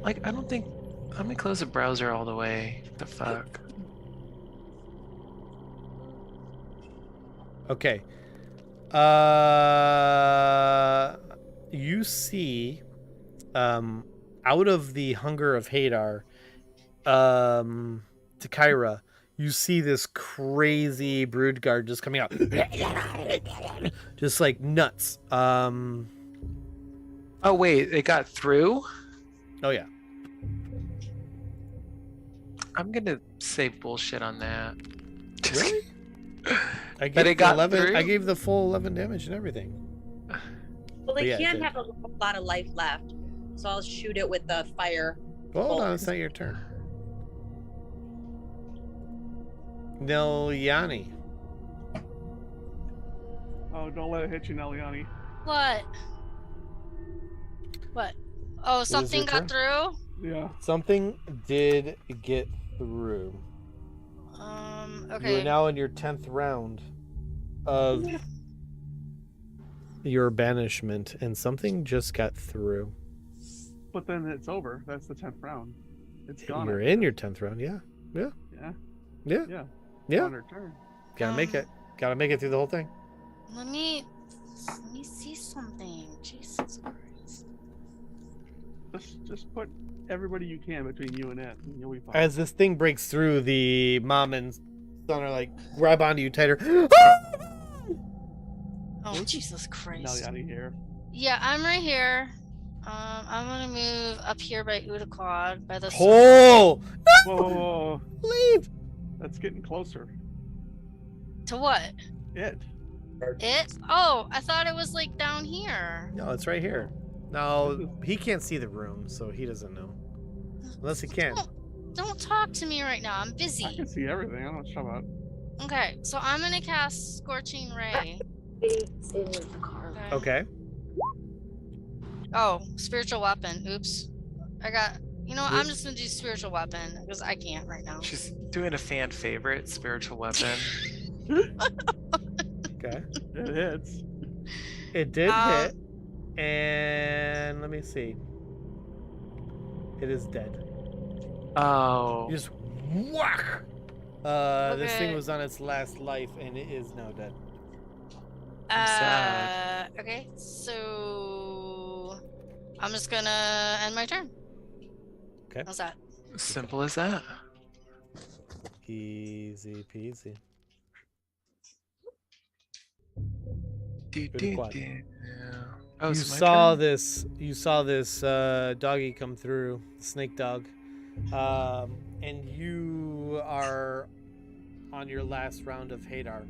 Like, I don't think. Let me close the browser all the way. The fuck? Okay. You see, out of the hunger of Hadar, to Kyra, you see this crazy brood guard just coming out, just like nuts. Oh wait, it got through. Oh yeah. I'm gonna say bullshit on that. Really? I But it got 11. through? I gave the full 11 damage and everything. Well, they Yeah, it can't did. have a lot of life left, so I'll shoot it with the fire. Well, hold on, bolt. it's not your turn. Yanni. Oh, don't let it hit you, Neliani. What? Oh, is something your got through? Yeah. Something did get through. Okay. You are now in your 10th round of your banishment, and something just got through. But then it's over. That's the 10th round. It's gone. You're after in that. your 10th round, yeah. Yeah. Yeah. Yeah. Yeah. On her turn. Gotta make it. Gotta make it through the whole thing. Let me see something. Jesus Christ. Just put everybody you can between you and it, and you'll be fine. As this thing breaks through, the mom and son are like, grab onto you tighter. Oh, Jesus Christ. Neliani here. Yeah, I'm right here. I'm gonna move up here by Udaquad, by the circle. Oh! Whoa, whoa, whoa. Leave! That's getting closer. To what? It. It? Oh, I thought it was like down here. No, it's right here. No, he can't see the room, so he doesn't know. Unless he can. Don't talk to me right now. I'm I busy. can see everything. I don't know what you're talking about. Okay, so I'm gonna cast Scorching Ray. Okay. Oh, spiritual weapon. Oops. You know what? I'm just gonna do spiritual weapon because I can't right now. She's doing a fan favorite, spiritual weapon. Okay. It hits. It did hit. And let me see. It is dead. Oh. You just whack. This thing Okay. was on its last life, and it is now dead. sad. Okay, so I'm just gonna end my turn. Okay. How's that? Simple as that. Easy peasy. Do, Good do, quad. do. Yeah. Oh, You is it my saw turn? this. You saw this doggy come through, snake dog, and you are on your last round of Hadar.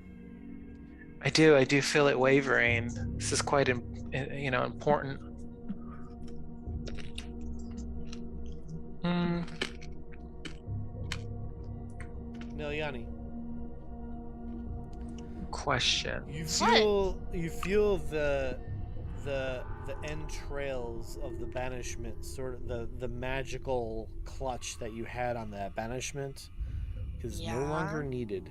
I do feel it wavering. This is quite, important. Neliani, Question. you feel the entrails of the banishment, sort of the magical clutch that you had on that banishment is no Yeah. longer needed.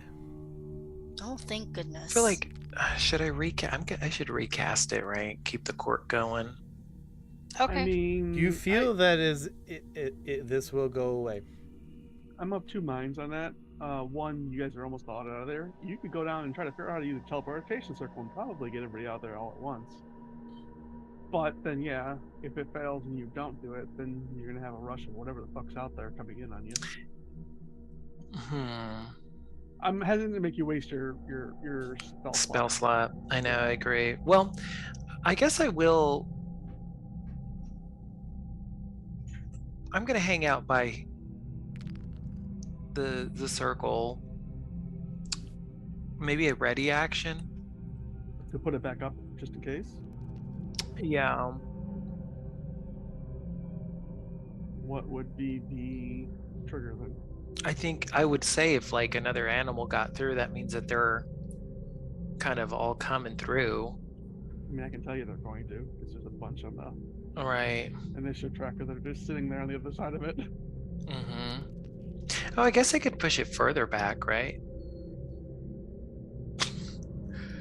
Oh, thank goodness. I feel like should I recast? I should recast it, right? Keep the court going. Okay. I mean, Do you feel that this will go away? I'm of two minds on that. One, you guys are almost all out of there. You could go down and try to figure out how to use the teleportation circle and probably get everybody out there all at once. But then, yeah, if it fails and you don't do it, then you're gonna have a rush of whatever the fuck's out there coming in on you. I'm hesitant to make you waste your Spell slot. I know. I agree. Well, I guess I will. I'm gonna hang out by the circle. Maybe a ready action. To put it back up just in case. Yeah. What would be the trigger then? I think I would say if like another animal got through, that means that they're kind of all coming through. I mean, I can tell you they're going to, because there's a bunch on the All right. initiative tracker that are just sitting there on the other side of it. Mm-hmm. Oh, I guess I could push it further back, right?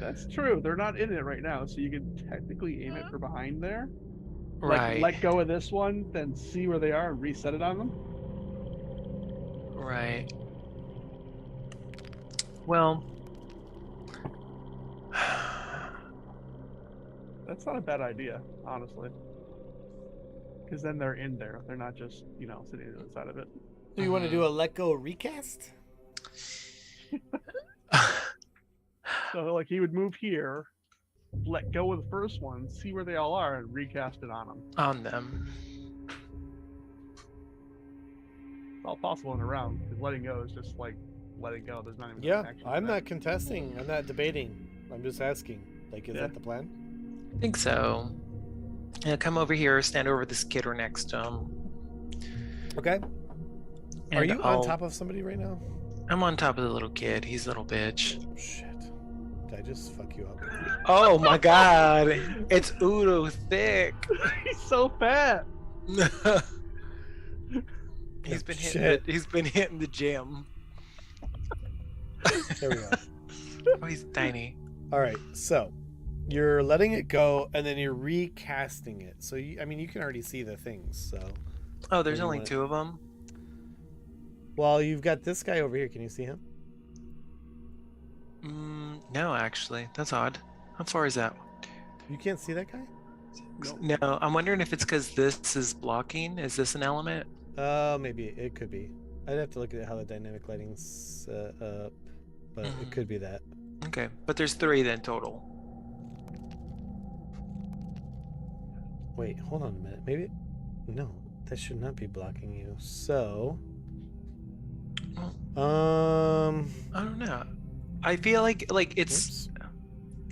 That's true. They're not in it right now, so you can technically aim it for behind there. Right. Let go of this one, then see where they are and reset it on them. Right. Well. That's not a bad idea, honestly. Because then they're in there. They're not just, sitting on the other side of it. Do you want to do a let go recast? So, like, he would move here, let go of the first one, see where they all are, and recast it on them. On them. It's all possible in a round. Because letting go is just like letting go. There's not even Yeah, an action. I'm not contesting. I'm not debating. I'm just asking. Like, is Yeah. that the plan? I think so. Yeah, come over here, stand over this kid or next to him. Okay. Are and you on top of somebody right now? I'm on top of the little kid. He's a little bitch. Oh, shit. Did I just fuck you up? Oh my god. It's Udo thick. He's so fat. He's been Shit. hitting the gym. There we go. Oh, he's tiny. All right, so you're letting it go, and then you're recasting it. So, you can already see the things, so... Oh, there's What do you only want? 2 of them? Well, you've got this guy over here. Can you see him? No, actually. That's odd. How far is that? You can't see that guy? No, I'm wondering if it's because this is blocking. Is this an element? Maybe. It could be. I'd have to look at how the dynamic lighting's up, but it could be that. Okay, but there's 3 then total. Wait, hold on a minute. Maybe... No, that should not be blocking you. So... I don't know. I feel like it's... Oops.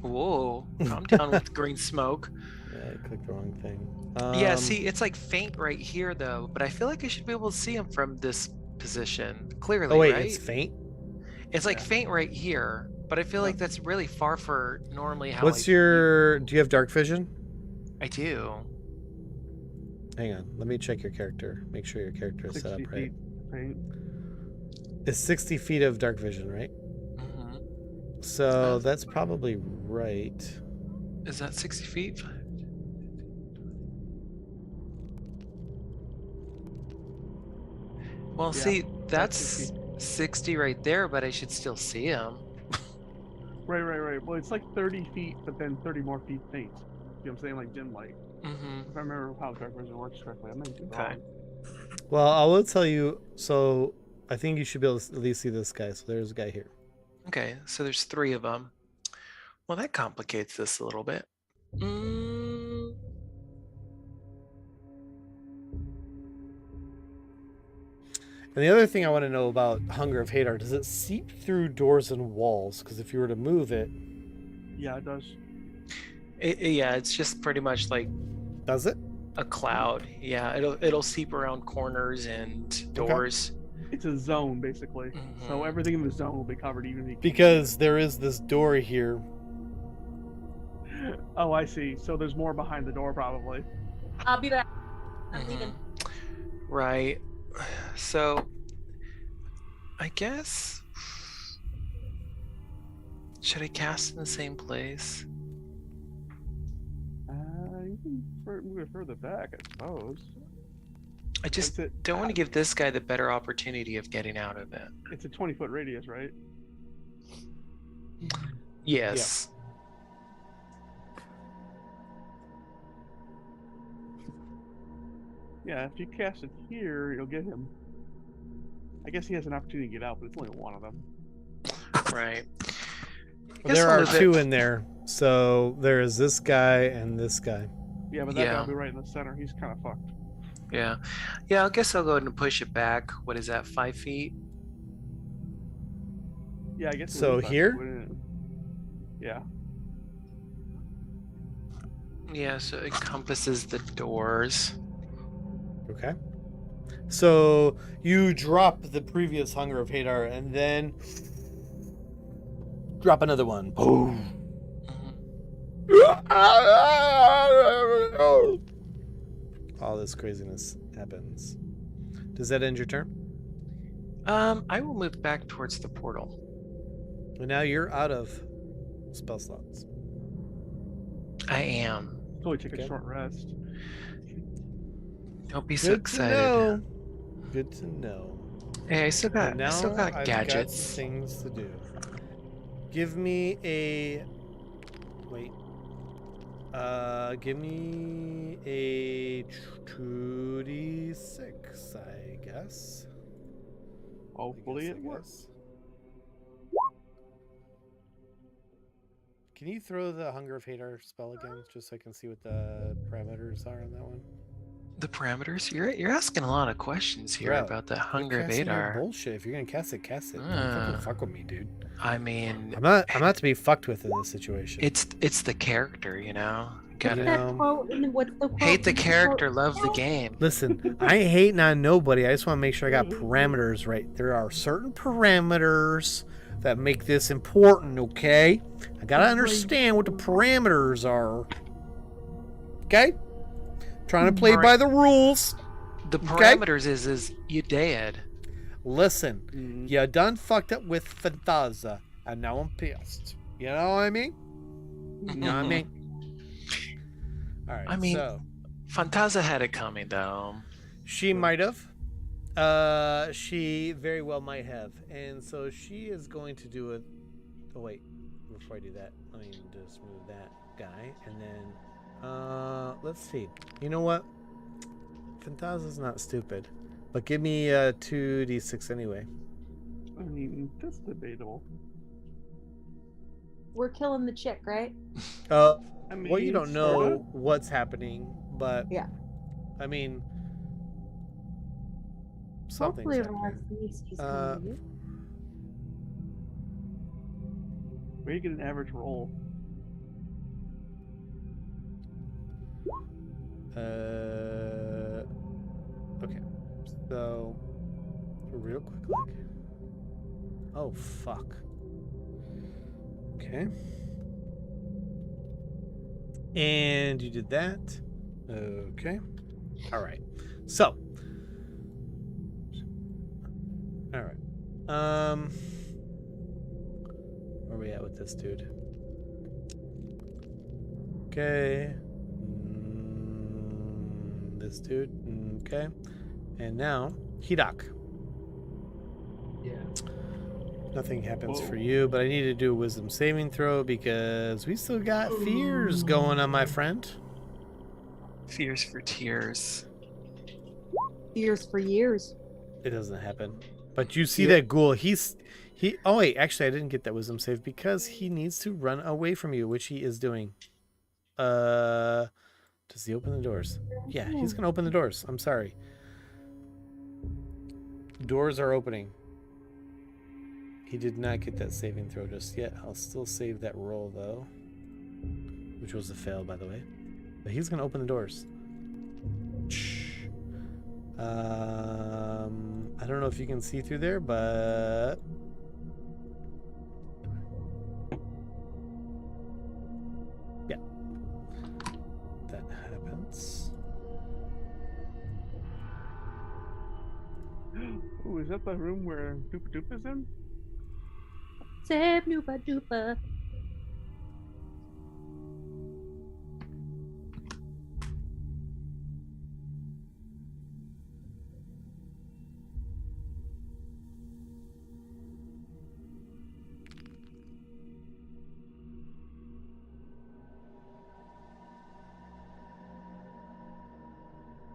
Whoa, calm down with green smoke. Yeah, I clicked the wrong thing. Yeah, see, it's like faint right here though, but I feel like I should be able to see him from this position clearly. Oh wait, right? it's faint? It's like faint right here, but I feel like that's really far for normally how. What's your... Do you have dark vision? I do. Hang on, let me check your character. Make sure your character is set up 60 right. feet. Right? It's 60 feet of dark vision, right? So that's probably right. Is that 60 feet? Well, Yeah, see, that's 60. 60 right there, but I should still see him. Right. Well, it's like 30 feet, but then 30 more feet faint. You know what I'm saying? Like dim light. If I remember how dark vision works correctly. I might be Okay. wrong. Well, I will tell you, so I think you should be able to at least see this guy. So there's a guy here. Okay, so there's 3 of them. Well, that complicates this a little bit. And the other thing I want to know about Hunger of Hadar, does it seep through doors and walls? Because if you were to move it... Yeah, it does. Yeah, it's just pretty much like Does it? a cloud. Yeah, it'll seep around corners and doors. It's a zone, basically. So everything in the zone will be covered, even if you... Because there is this door here. Oh, I see. So there's more behind the door, probably. I'll be back. I'm leaving. Right. So, I guess... Should I cast in the same place? You can move it further back, I suppose. I just It's a- don't want to give this guy the better opportunity of getting out of it. It's a 20-foot radius, right? Yes. Yeah, if you cast it here, you'll get him. I guess he has an opportunity to get out, but it's only one of them. Right. Well, there are 2 in there. So there is this guy and this guy. Yeah, but that Yeah. guy'll be right in the center. He's kind of fucked. Yeah. Yeah, I guess I'll go ahead and push it back. What is that, 5 feet? Yeah, I guess. it So was about here? 2, wouldn't it? Yeah. Yeah, so it encompasses the doors. Okay. So you drop the previous Hunger of Hadar and then drop another one. Boom. All this craziness happens. Does that end your turn? I will move back towards the portal. And now you're out of spell slots. I am. Totally take Okay. a short rest. Don't be so Good to excited. know. Good to know. Hey, I still And now got I've gadgets. got some things to do. Give me a... Wait. Give me a 2d6, I guess. Hopefully I it works. guess. Can you throw the Hunger of Hadar spell again, just so I can see what the parameters are on that one? The parameters? You're asking a lot of questions here Bro, about the quit Hunger of casting your Adar. bullshit. If you're gonna cast it, cast it. Don't fucking fuck with me, dude. I mean, I'm not to be fucked with in this situation. it's the character, you know. Gotta know, What's the quote? hate the What's character, quote? love the game. Listen, I ain't hating on nobody. I just want to make sure I got parameters right. There are certain parameters that make this important, okay? I gotta understand what the parameters are. Okay? Trying to play by the rules. The Okay. parameters is you dead. Listen, Mhm. you done fucked up with Phantaza, and now I'm pissed. You know what I mean? You know what I mean? Alright, I mean, so Phantaza had it coming though. she might have. She very well might have. And so she is going to do it. Oh, wait. Before I do that, let me just move that guy. And then, let's see. You know what? Phantaza's not stupid. But give me 2d6 anyway. I mean, that's debatable. We're killing the chick, right? I mean, well, you don't know sorta. what's happening, but Yeah. I mean, something's Hopefully, happening. Rasnisi's Uh, coming. Where you get an average roll? Okay. So, real quick, like, oh fuck. Okay. And you did that. Okay. All right. So. All right. Where are we at with this dude? Okay. This dude. Okay. And now, Hidok. Yeah. Nothing happens for Whoa. you, but I need to do a wisdom saving throw because we still got fears going on, my friend. Fears for tears. Years for years. It doesn't happen. But you see that ghoul, he oh wait, actually I didn't get that wisdom save because he needs to run away from you, which he is doing. Does he open the doors? Yeah, he's gonna open the doors. I'm sorry. Doors are opening. He did not get that saving throw just yet. I'll still save that roll though, which was a fail, by the way. But he's gonna open the doors. I don't know if you can see through there, but yeah, that happens. Ooh, is that the room where Doopa Doopa's in? Save Noopa Doopa.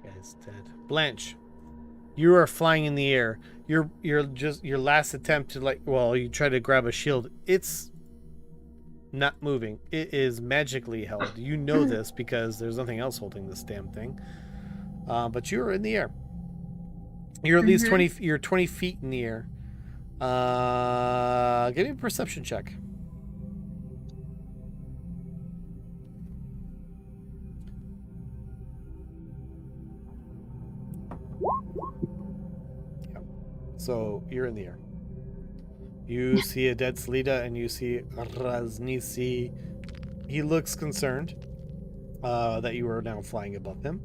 Guy's dead. Blanche, you are flying in the air. You're just your last attempt to you try to grab a shield. It's not moving. It is magically held. You know this because there's nothing else holding this damn thing. But you're in the air. You're at least 20. You're 20 feet in the air. Give me a perception check. So you're in the air. You see a dead Slida and you see Rasnisi. He looks concerned that you are now flying above him.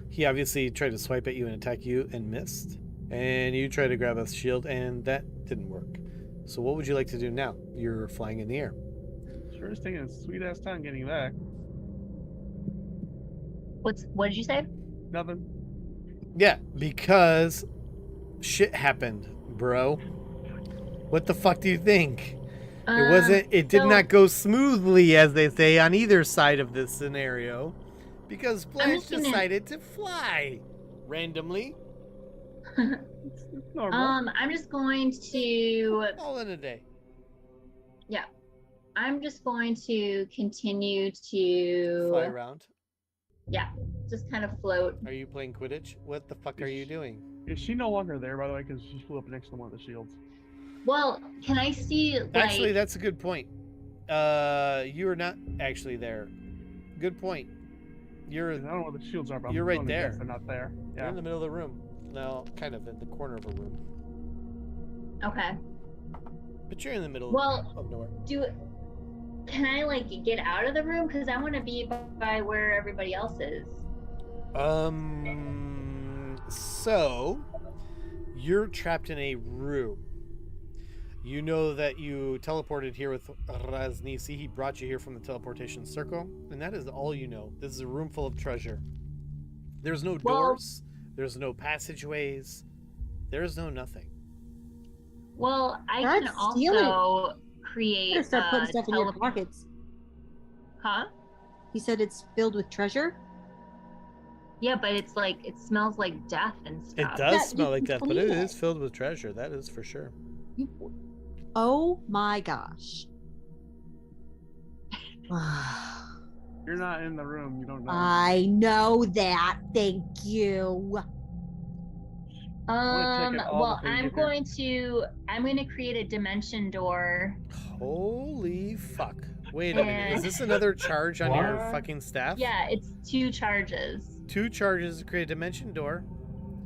He obviously tried to swipe at you and attack you and missed. And you tried to grab a shield and that didn't work. So what would you like to do now? You're flying in the air. Sure is taking a sweet ass time getting back. What did you say? Nothing. Yeah, because shit happened, bro. What the fuck do you think? It did so- not go smoothly, as they say, on either side of this scenario. Because Blanche just gonna- decided to fly randomly It's normal. I'm just going to all in a day. I'm just going to continue to Fly around. just kind of float. Are you playing Quidditch? What the fuck are you doing? Is she no longer there, by the way, because she flew up next to one of the shields? Well, can I see like Actually, that's a good point. You are not actually there. Good point. I don't know what the shields are, but You're I'm right going to guess there. they're not there. You're Yeah. in the middle of the room. No, kind of in the corner of a room. Okay. But you're in the middle Well, of nowhere. can I like get out of the room because I want to be by where everybody else is? So you're trapped in a room. You know that you teleported here with Raznisi. He brought you here from the Teleportation Circle, and that is all you know. This is a room full of treasure. There's no doors. There's no passageways. There's no nothing. Well, I Start can stealing. also create Better start putting a stuff in your pockets. Huh? He said it's filled with treasure. Yeah, but it's like it smells like death and It stuff. does Yeah, smell you like can that, but it clean is it. filled with treasure. That is for sure. Oh my gosh. You're not in the room. You don't know. I know that. Thank you. wanna check it all Well, before you I'm get there. going to create a dimension door. Holy fuck. Wait a minute. Is And- this another charge on your What? fucking staff? Yeah, it's 2 charges. 2 charges to create a dimension door.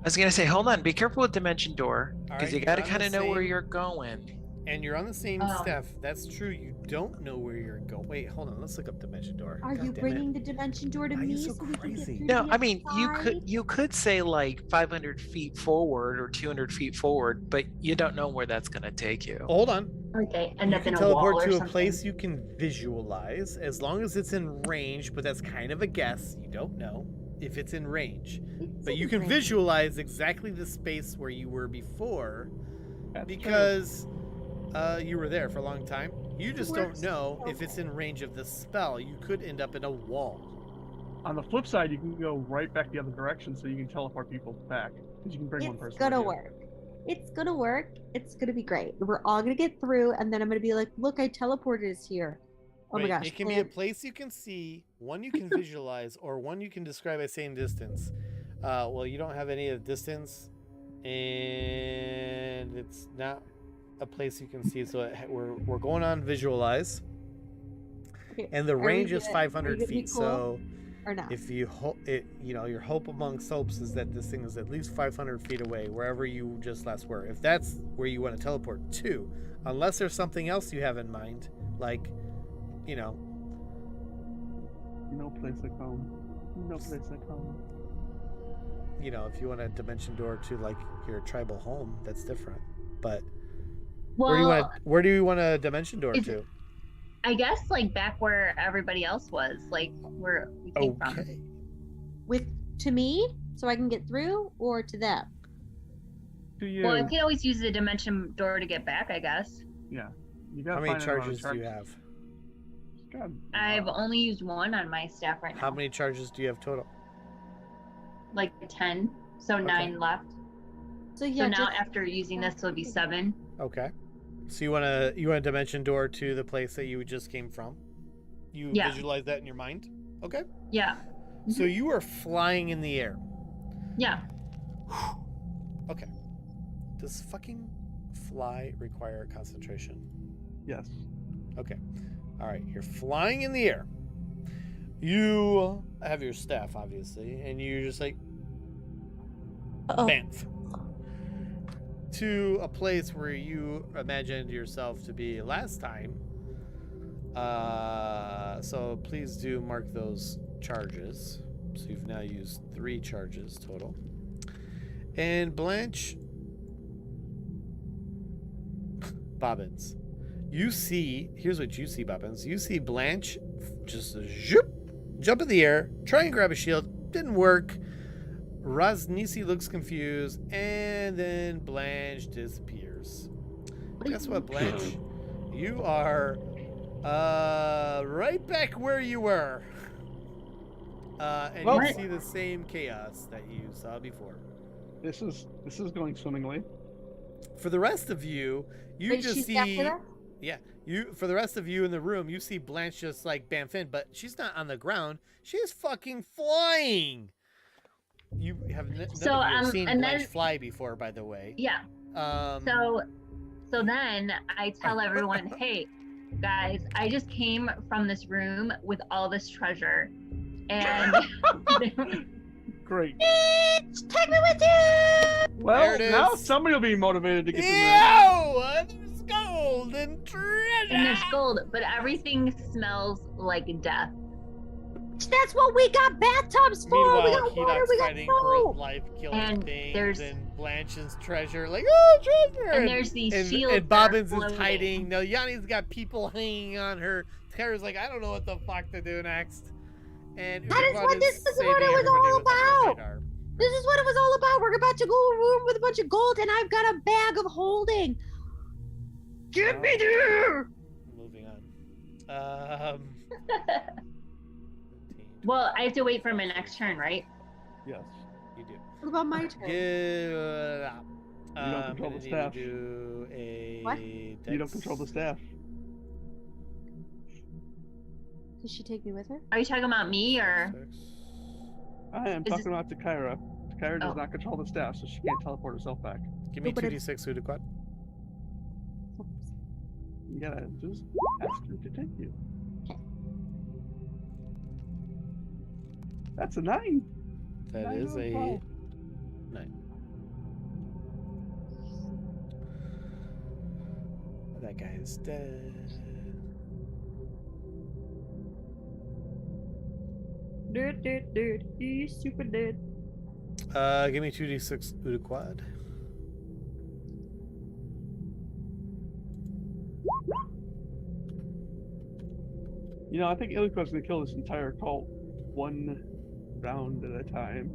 I was gonna say, hold on, be careful with Dimension Door, All because right, you gotta you're on kind of the know where same- you're going. And you're on the same Oh. staff. That's true. You don't know where you're going. Wait, hold on. Let's look up dimension door. Are God you damn bring it. the dimension door to Why are you me so so we can crazy? get through No, the I mean other side? you could say like 500 feet forward or 200 feet forward, but you don't know where that's gonna take you. Hold on. Okay, end You up can in a wall teleport or to a something. place you can visualize as long as it's in range, but that's kind of a guess. You don't know if it's in range. It's But you in can range. visualize exactly the space where you were before That's true. because you were there for a long time. You just don't Works. know if it's in range of the spell. You could end up in a wall. On the flip side, you can go right back the other direction, so you can teleport people back. Because you can bring one It's person. gonna with you. work. It's gonna work. It's gonna be great. We're all gonna get through, and then I'm gonna be like, "Look, I teleported us here." Oh Wait, my gosh! it can be a and- place you can see, one you can visualize, or one you can describe by saying distance. Well, you don't have any of the distance, and it's not a place you can see. So we're going on visualize, Okay, and the are we range is gonna- are 500 you gonna be feet. cool So or not? if you hope it, your hope amongst hopes is that this thing is at least 500 feet away, wherever you just last were. If that's where you want to teleport to, unless there's something else you have in mind, like, No place like home. No place like home. if you want a dimension door to like your tribal home, that's different. But Well, where do you want a dimension door is- to? I guess like back where everybody else was, like where we came from. Okay. To me, so I can get through, or to them? To you. Well, I can always use the dimension door to get back, I guess. Yeah. You gotta How many find out charges do you have? God, I've only used 1 on my staff right now. How many charges do you have total? Like 10, so 9 left. So yeah, So now just- after using this, it'll be 7. Okay. So you want a dimension door to the place that you just came from? You Yeah. visualize that in your mind? Okay. Yeah, So you are flying in the air. yeah. Okay. Does fucking fly require concentration? Yes. Okay. All right. You're flying in the air. You have your staff, obviously, and you're just like, Uh-oh. bamf. To a place where you imagined yourself to be last time. So please do mark those charges. So you've now used 3 charges total. And Blanche, Bobbins. You see, here's what you see, Bobbins. You see Blanche just zoop, jump in the air, try and grab a shield. Didn't work. Rosnisi looks confused, and then Blanche disappears. Guess what, Blanche? You are right back where you were. And you see the same chaos that you saw before. This is going swimmingly. For the rest of you, Wait, just she's see. after that? Yeah, for the rest of you in the room, you see Blanche just like bamf in, but she's not on the ground. She's fucking flying. You have none of you have seen Blanche fly before, by the way. Yeah. So then I tell everyone, hey, guys, I just came from this room with all this treasure. And great. Take me with you! Well, now somebody will be motivated to get there's gold and treasure! And there's gold, but everything smells like death. That's what we got bathtubs for! Meanwhile, We got water, we got fighting for soap! life-killing things there's- and Blanche's treasure, like, oh, treasure! And there's these shields and Bobbins that are is hiding. Now, Yanni's got people hanging on her. Tara's like, I don't know what the fuck to do next. And That is what this is what it was all about! This is what it was all about. We're about to go to a room with a bunch of gold, and I've got a bag of holding. Get me there! Moving on. Well, I have to wait for my next turn, right? Yes. You do. What about my turn? You don't control the staff. Do a What? You don't control the staff. Did she take me with her? Are you talking about me or? I am Is talking about Takira. Takira does not control the staff, so she can't teleport herself back. Give me 2d6 Udaquad. You gotta just ask her to take you. That's a 9. That 9 is out of a 12. 9. That guy is dead. Dude. He's super dead. Give me 2d6 Udaquad. You know, I think Illiquad's gonna kill this entire cult one round at a time.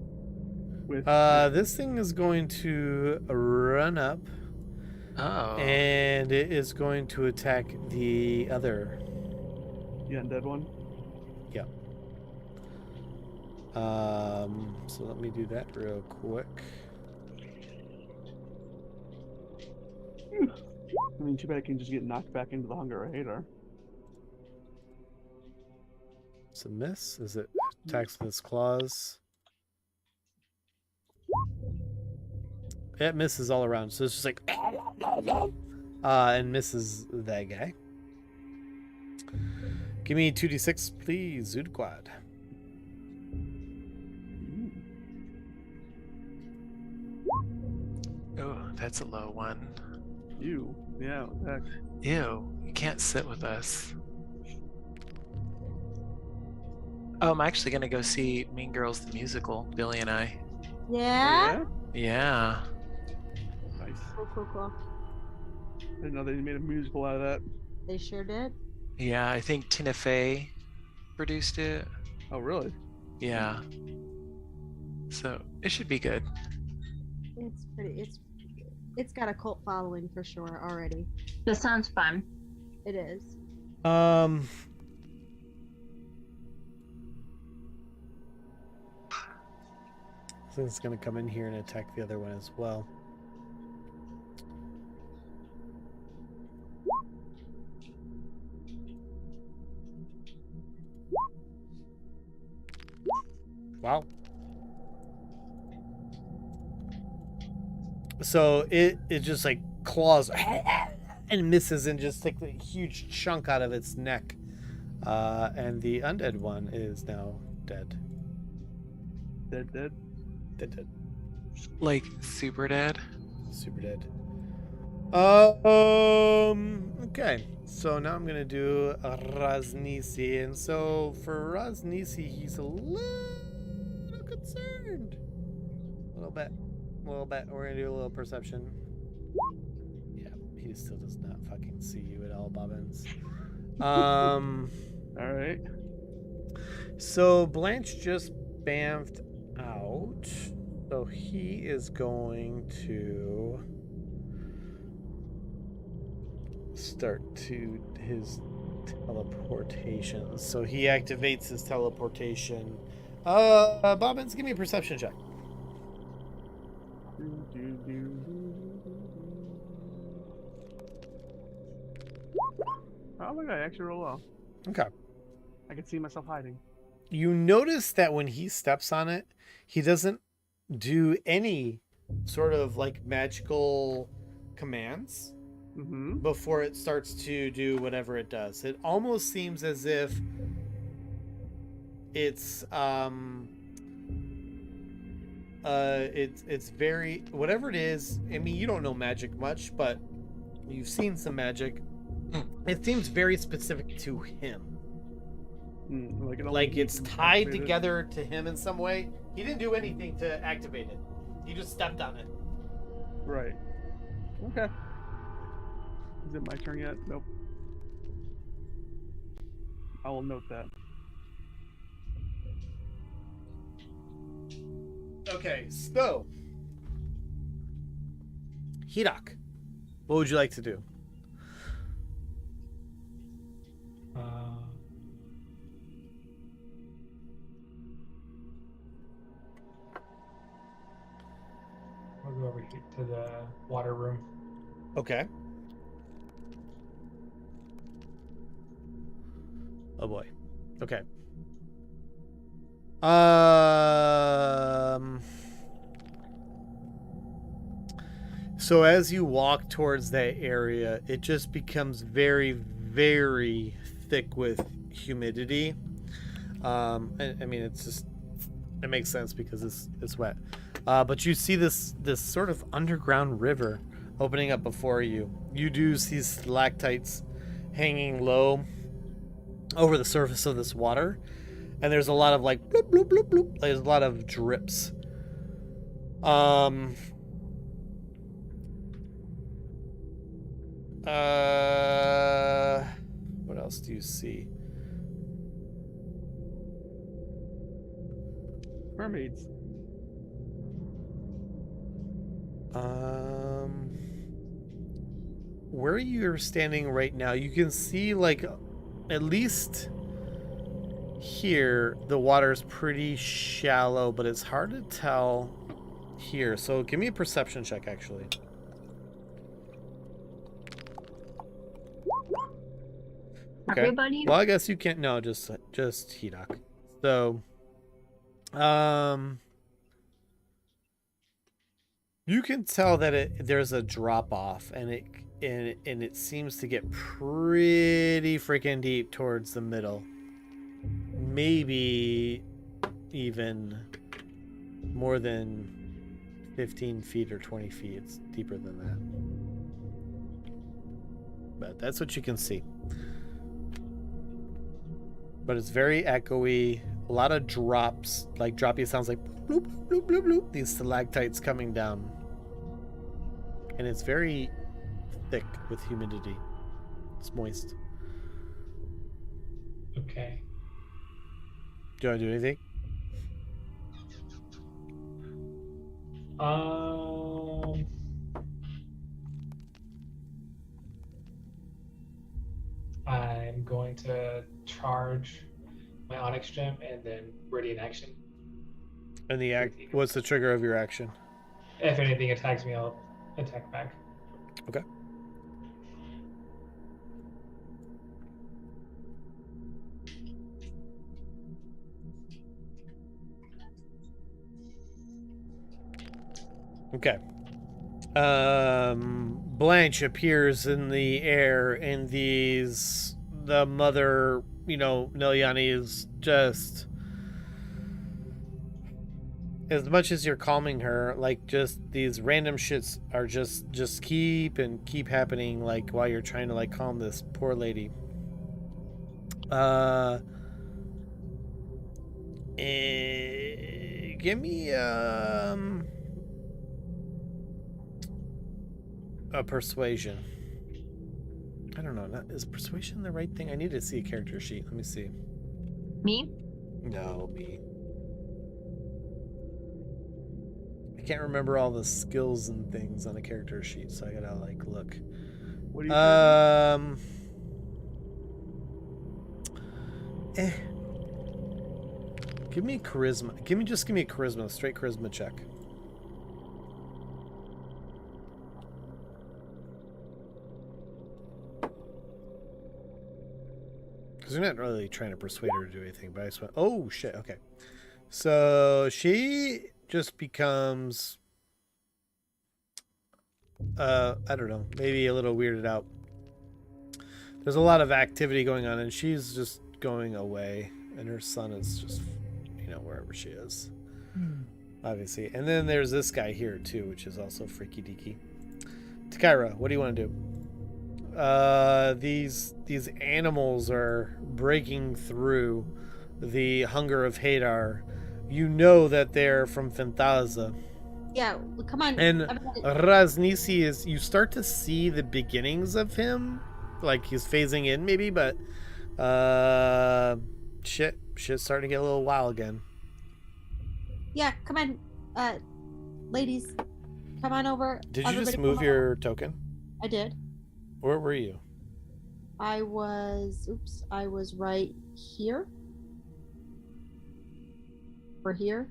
With This thing is going to run up. Oh. And it is going to attack the other. the undead one. Yeah. So let me do that real quick. I mean, too bad I can just get knocked back into the hunger I hate her. It's a miss. Is it attacks with its claws? It misses all around, so it's just like and misses that guy. Give me 2d6, please, Zudquad. Oh, that's a low one. You, yeah, heck. Ew, you can't sit with us. Oh, I'm actually gonna go see Mean Girls the musical, Billy and I. Yeah? Yeah. Nice. Cool. I didn't know they made a musical out of that. They sure did. Yeah, I think Tina Fey produced it. Oh, really? Yeah. So it should be good. It's pretty. It's got a cult following for sure already. This sounds fun. It is. So it's going to come in here and attack the other one as well. Wow. So it just like claws and misses and just takes a huge chunk out of its neck. And the undead one is now dead. Dead. Like super dead. Super dead. Okay. So now I'm gonna do Raznisi, and so for Raznisi, he's a little concerned. A little bit. We're gonna do a little perception. Yeah, he He still does not fucking see you at all, Bobbins. All right. So Blanche just bamfed out. So he is going to start to his teleportation. So he activates his teleportation. Bobbins, give me a perception check. Oh, look, I actually roll well. Okay. I can see myself hiding. You notice that when he steps on it, he doesn't do any sort of like magical commands before it starts to do whatever it does. It almost seems as if it's it's very, whatever it is. I mean, you don't know magic much, but you've seen some magic. It seems very specific to him. Like it's tied together to him in some way. He didn't do anything to activate it. He just stepped on it. Right. Okay. Is it my turn yet? Nope. I will note that. Okay, so Hidak, what would you like to do? I'll go over here to the water room. Okay. Oh boy. Okay. So as you walk towards that area, it just becomes very, very thick with humidity. I mean, it's just, it makes sense because it's wet. But you see this sort of underground river opening up before you. You do see stalactites hanging low over the surface of this water, and there's a lot of like bloop bloop bloop bloop. There's a lot of drips. What else do you see? Mermaids. Where you're standing right now, you can see like at least here the water's pretty shallow, but it's hard to tell here. So give me a perception check, actually. Okay. Everybody? Well, I guess you can't. No, just Hidak. So, you can tell that there's a drop off, and it seems to get pretty freaking deep towards the middle. Maybe even more than 15 feet or 20 feet. It's deeper than that. But that's what you can see. But it's very echoey. A lot of drops, like droppy sounds like bloop, bloop, bloop, bloop. These stalactites coming down. And it's very thick with humidity. It's moist. Okay. Do you want to do anything? I'm going to charge my Onyx Gem and then ready in action. And what's the trigger of your action? If anything attacks me, I'll attack back. Okay. Okay. Blanche appears in the air, and the mother, Nelyani is just, as much as you're calming her, like just these random shits are just keep happening, like while you're trying to like calm this poor lady. Give me a persuasion. I don't know. Is persuasion the right thing? I need to see a character sheet. Let me see. Me? No, me. I can't remember all the skills and things on a character sheet, so I gotta like look. What do you Give me charisma. Give me a charisma, straight charisma check. Because we're not really trying to persuade her to do anything, but I just went, oh shit, okay. So she just becomes, I don't know, maybe a little weirded out. There's a lot of activity going on, and she's just going away, and her son is just, you know, wherever she is, obviously. And then there's this guy here too, which is also freaky deaky. Takaira, what do you want to do? These animals are breaking through the hunger of Hadar. You know that they're from Fenthaza. Yeah, come on. And Raznisi is, you start to see the beginnings of him, like he's phasing in maybe, but shit's starting to get a little wild again. Yeah, come on, ladies, come on over. Did you just Everybody move come your over. token? I did. Where were you? I was right here. Or here.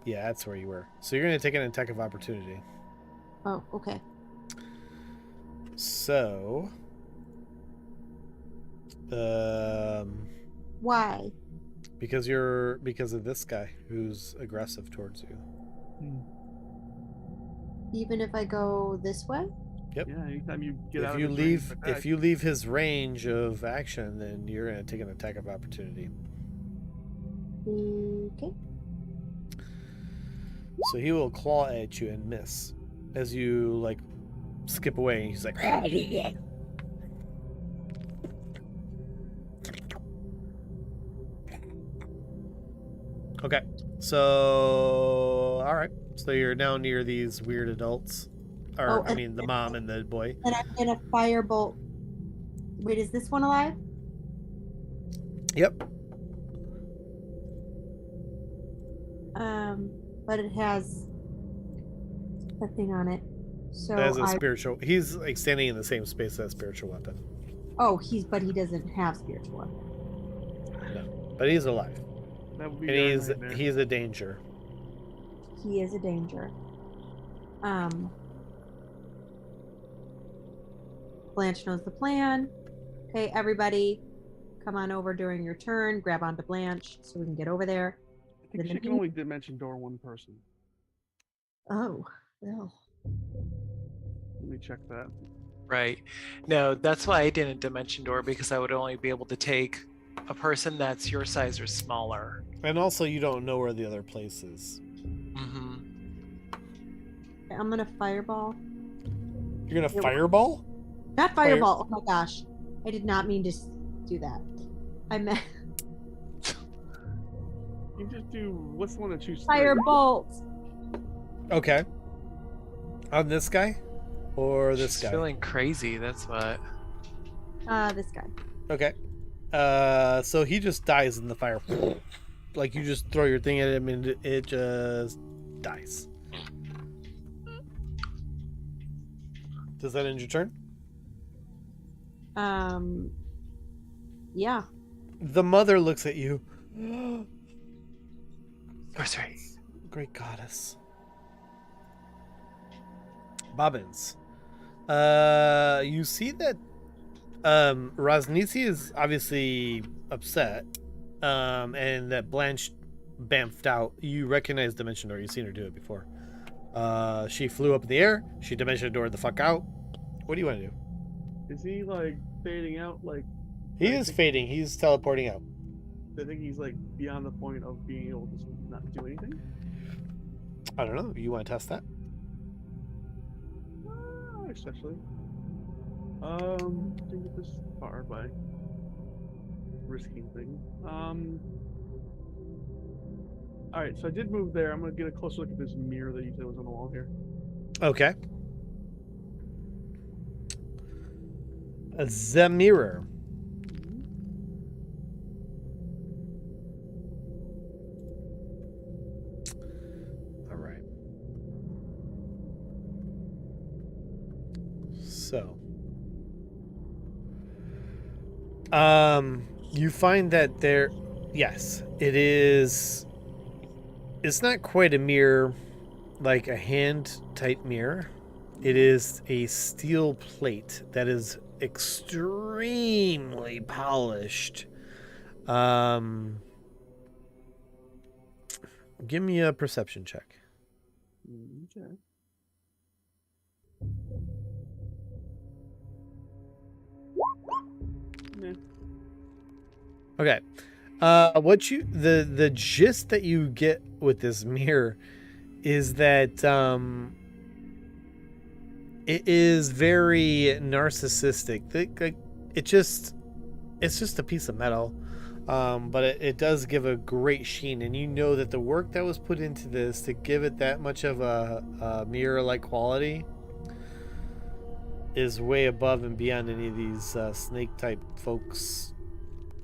Yeah, that's where you were. So you're going to take an attack of opportunity. Oh, okay. So, Why? because of this guy who's aggressive towards you. Even if I go this way? Yep. Yeah, anytime you get out If of you his range leave, of attack. if you leave his range of action, then you're going to take an attack of opportunity. Okay. So he will claw at you and miss as you like skip away. He's like, okay. So all right. So you're now near these weird adults, or I mean the mom and the boy. And I'm gonna firebolt. Wait, is this one alive? Yep. But it has a thing on it. So As a spiritual, he's like standing in the same space as spiritual weapon. Oh, but he doesn't have spiritual weapon. No, but he's alive, That would be and he's a danger. He is a danger. Blanche knows the plan. Okay, everybody, come on over during your turn. Grab onto Blanche so we can get over there. I think she can only dimension door one person. Oh, well. Let me check that. Right. No, that's why I didn't dimension door, because I would only be able to take a person that's your size or smaller. And also, you don't know where the other place is. Mm-hmm. I'm gonna fireball. You're gonna fireball? Not fireball. Oh my gosh, I did not mean to do that. I meant You just do, what's the one that chooses? firebolt. Okay. On this guy? Or this She's guy? feeling crazy, that's what. This guy. Okay. So he just dies in the fire. Like you just throw your thing at him and it just dies. Does that end your turn? Yeah. The mother looks at you. Sorry. Great goddess. Bobbins. You see that Raznisi is obviously upset, and that Blanche bamfed out. You recognize Dimension Door. You've seen her do it before. She flew up in the air. She Dimension Door the fuck out. What do you want to do? Is he like fading out? Like He is fading. He's teleporting out. I think he's like beyond the point of being able to not do anything. I don't know. You want to test that? Especially. Didn't get this far by risking things. Alright, so I did move there. I'm gonna get a closer look at this mirror that you said was on the wall here. Okay. The mirror. All right. So, you find that there, yes, it is. It's not quite a mirror, like a hand-type mirror. It is a steel plate that is extremely polished. Give me a perception check. Okay. Meh. Okay. What you the gist that you get with this mirror is that it is very narcissistic. It's just a piece of metal, but it does give a great sheen, and you know that the work that was put into this to give it that much of a mirror-like quality is way above and beyond any of these snake-type folks.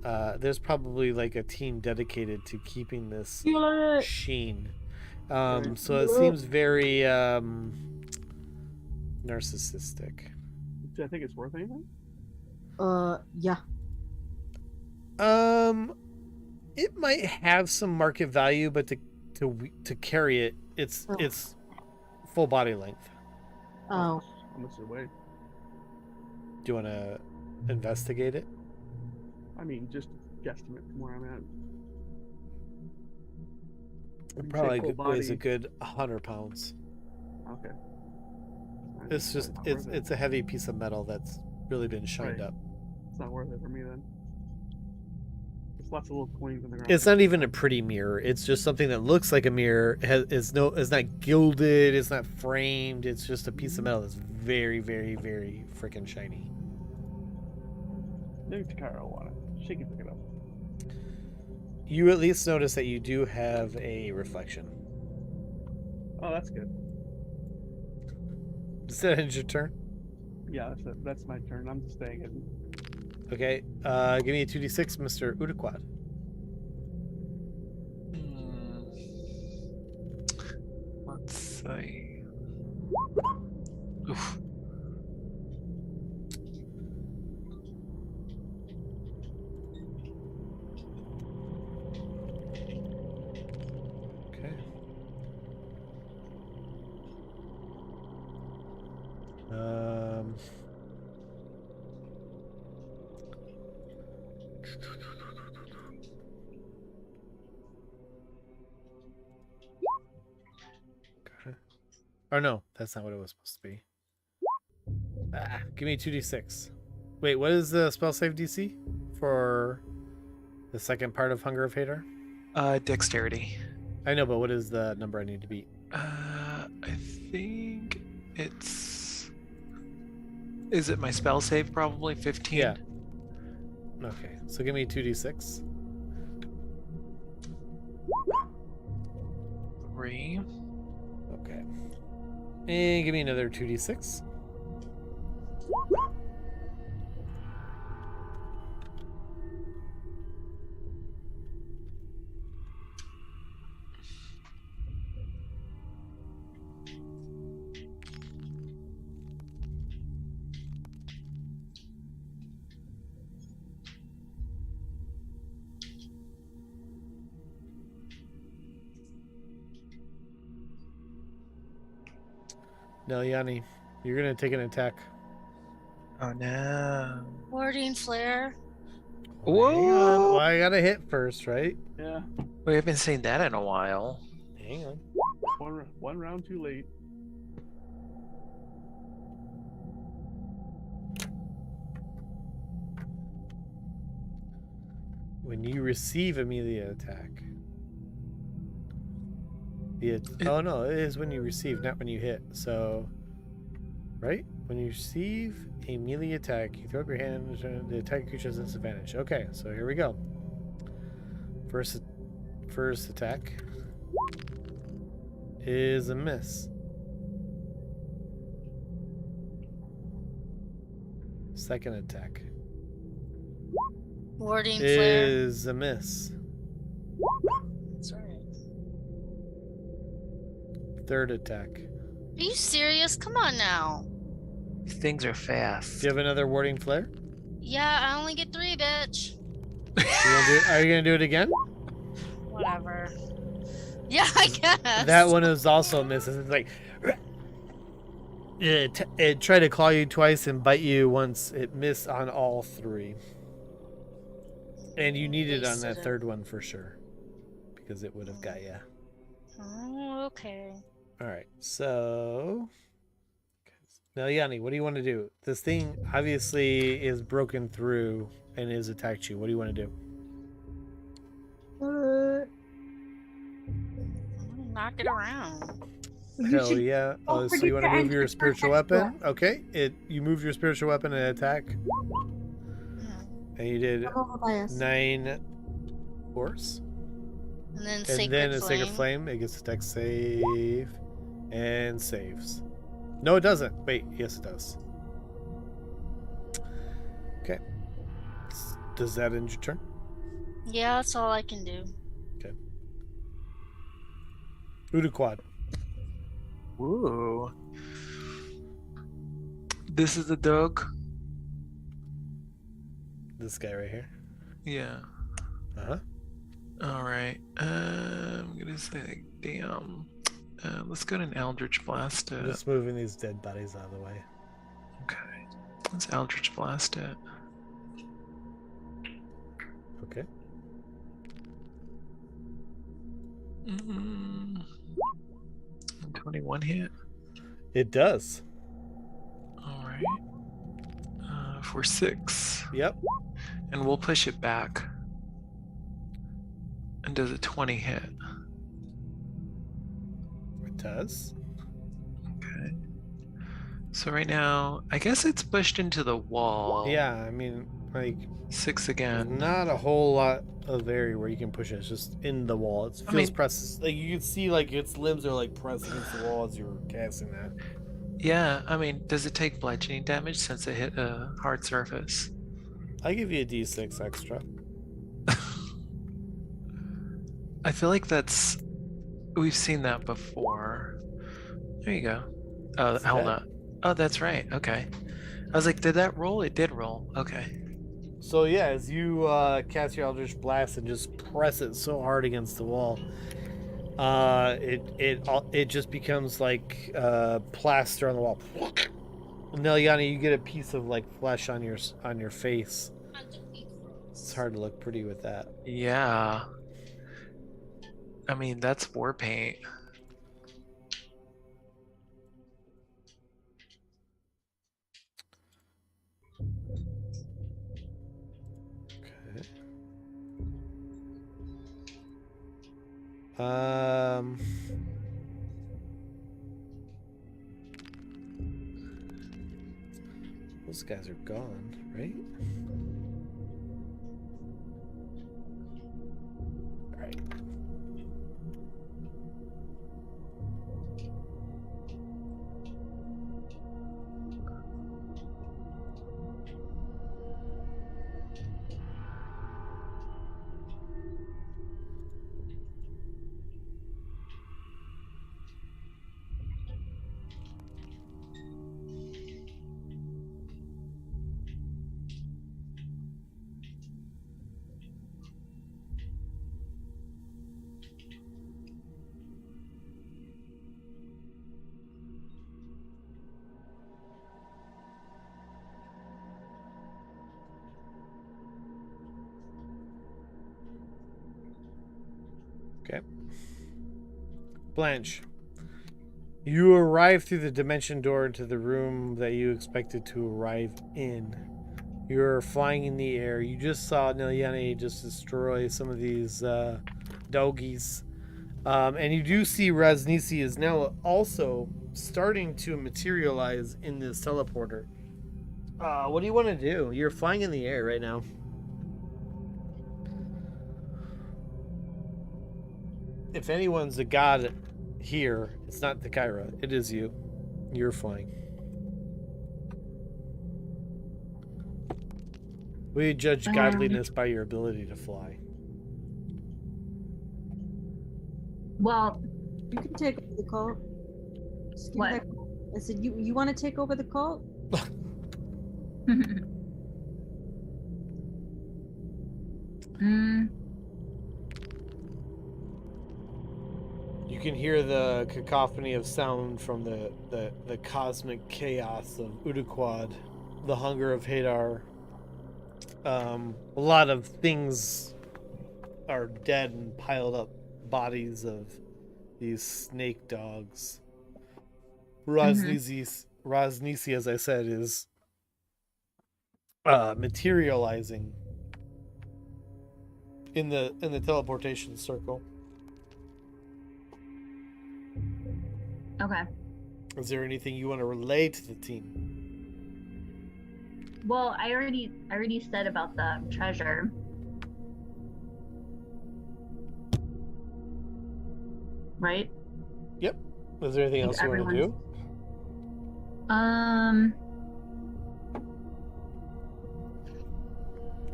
There's probably like a team dedicated to keeping this sheen. So it seems very narcissistic. Do I think it's worth anything? Yeah. It might have some market value, but to carry it, it's full body length. Oh. How much does it weigh? Do you want to investigate it? I mean, just guesstimate from where I'm at. It You probably say full weighs a body. good 100 pounds. Okay. It's just not worth it. it's a heavy piece of metal that's really been shined Right. up. It's not worth it for me then. There's lots of little coins in the ground. It's not even a pretty mirror. It's just something that looks like a mirror. It's not gilded. It's not framed. It's just a piece of metal that's very, very, very freaking shiny. Maybe Takara will want it. She can pick it up. You at least notice that you do have a reflection. Oh, that's good. Does that end your turn? Yeah, that's my turn. I'm just staying hidden. Okay. Give me a 2d6, Mr. Udaquad. Let's see. Oof. Okay. Okay. Oh no, that's not what it was supposed to be. Give me 2d6. Wait, what is the spell save DC for the second part of Hunger of Hadar? Dexterity. I know, but what is the number I need to beat? I think it's. Is it my spell save? Probably 15. Yeah. Okay, so give me 2d6. 3. Okay. And give me another 2d6. No, Yanni, you're gonna take an attack. Oh no. Warding flare. Whoa! Hang on. Well, I gotta hit first, right? Yeah. We haven't seen that in a while. Hang on. One round too late. When you receive a melee attack. Oh no, it is when you receive, not when you hit. So, right? When you receive a melee attack, you throw up your hand, the attack creature has disadvantage. Okay, so here we go. First attack is a miss. Second attack Warding flare. is a miss. That's right. Third attack. Are you serious? Come on now. Things are fast. Do you have another warding flare? Yeah, I only get 3, bitch. Are you gonna do it again? Whatever. Yeah, I guess. That one is also a miss. It's like it tried to claw you twice and bite you once. It missed on all 3. And you need it on that third one for sure, because it would have got you. Oh, okay. All right, so now Yanni, what do you want to do? This thing obviously is broken through and has attacked you. What do you want to do? Knock it around. Hell yeah! Oh, so you want to move your spiritual weapon? Okay, you moved your spiritual weapon and attack, and you did 9 force. And then a sacred flame. It gets a dex save and saves. No, it doesn't. Wait, yes, it does. Okay. Does that end your turn? Yeah, that's all I can do. Okay. Uduquad. Ooh. This is the dog. This guy right here. Yeah. Uh-huh. All right. I'm gonna say, damn. Let's go to an Eldritch Blast. I'm just moving these dead bodies out of the way. Okay. Let's Eldritch Blast it. Okay. 21 hit. It does. All right. For 6. Yep. And we'll push it back. And does a 20 hit? It does. Okay. So right now, I guess it's pushed into the wall. Yeah, I mean, like 6 again. not a whole lot of area where you can push it. It's just in the wall. It feels pressed. Like you can see, like its limbs are like pressed against the wall as you're casting that. Yeah, I mean, does it take bludgeoning damage since it hit a hard surface? I give you a d6 extra. I feel like we've seen that before. There you go. Oh, hold on. Oh, that's right. Okay. I was like, did that roll? It did roll. Okay. So yeah, as you cast your Eldritch Blast and just press it so hard against the wall, it just becomes like plaster on the wall. Neliani, you get a piece of like flesh on your face. It's hard to look pretty with that. Yeah. I mean, that's war paint. Okay. Those guys are gone, right? All right. Okay. Blanche, you arrive through the dimension door into the room that you expected to arrive in. You're flying in the air. You just saw Neliani just destroy some of these doggies. And you do see Raznisi is now also starting to materialize in this teleporter. What do you want to do? You're flying in the air right now. If anyone's a god here, it's not the Kyra. It is you. You're flying. We judge godliness by your ability to fly. Well, You can take over the cult. Just give me What? that cult. I said, you want to take over the cult? mm, You can hear the cacophony of sound from the cosmic chaos of Uduquad, the hunger of Hadar. A lot of things are dead and piled up bodies of these snake dogs. Rosnisi, as I said, is materializing in the teleportation circle. okay. Is there anything you want to relay to the team? Well, I already said about the treasure. Right? Yep. Is there anything else you want to do?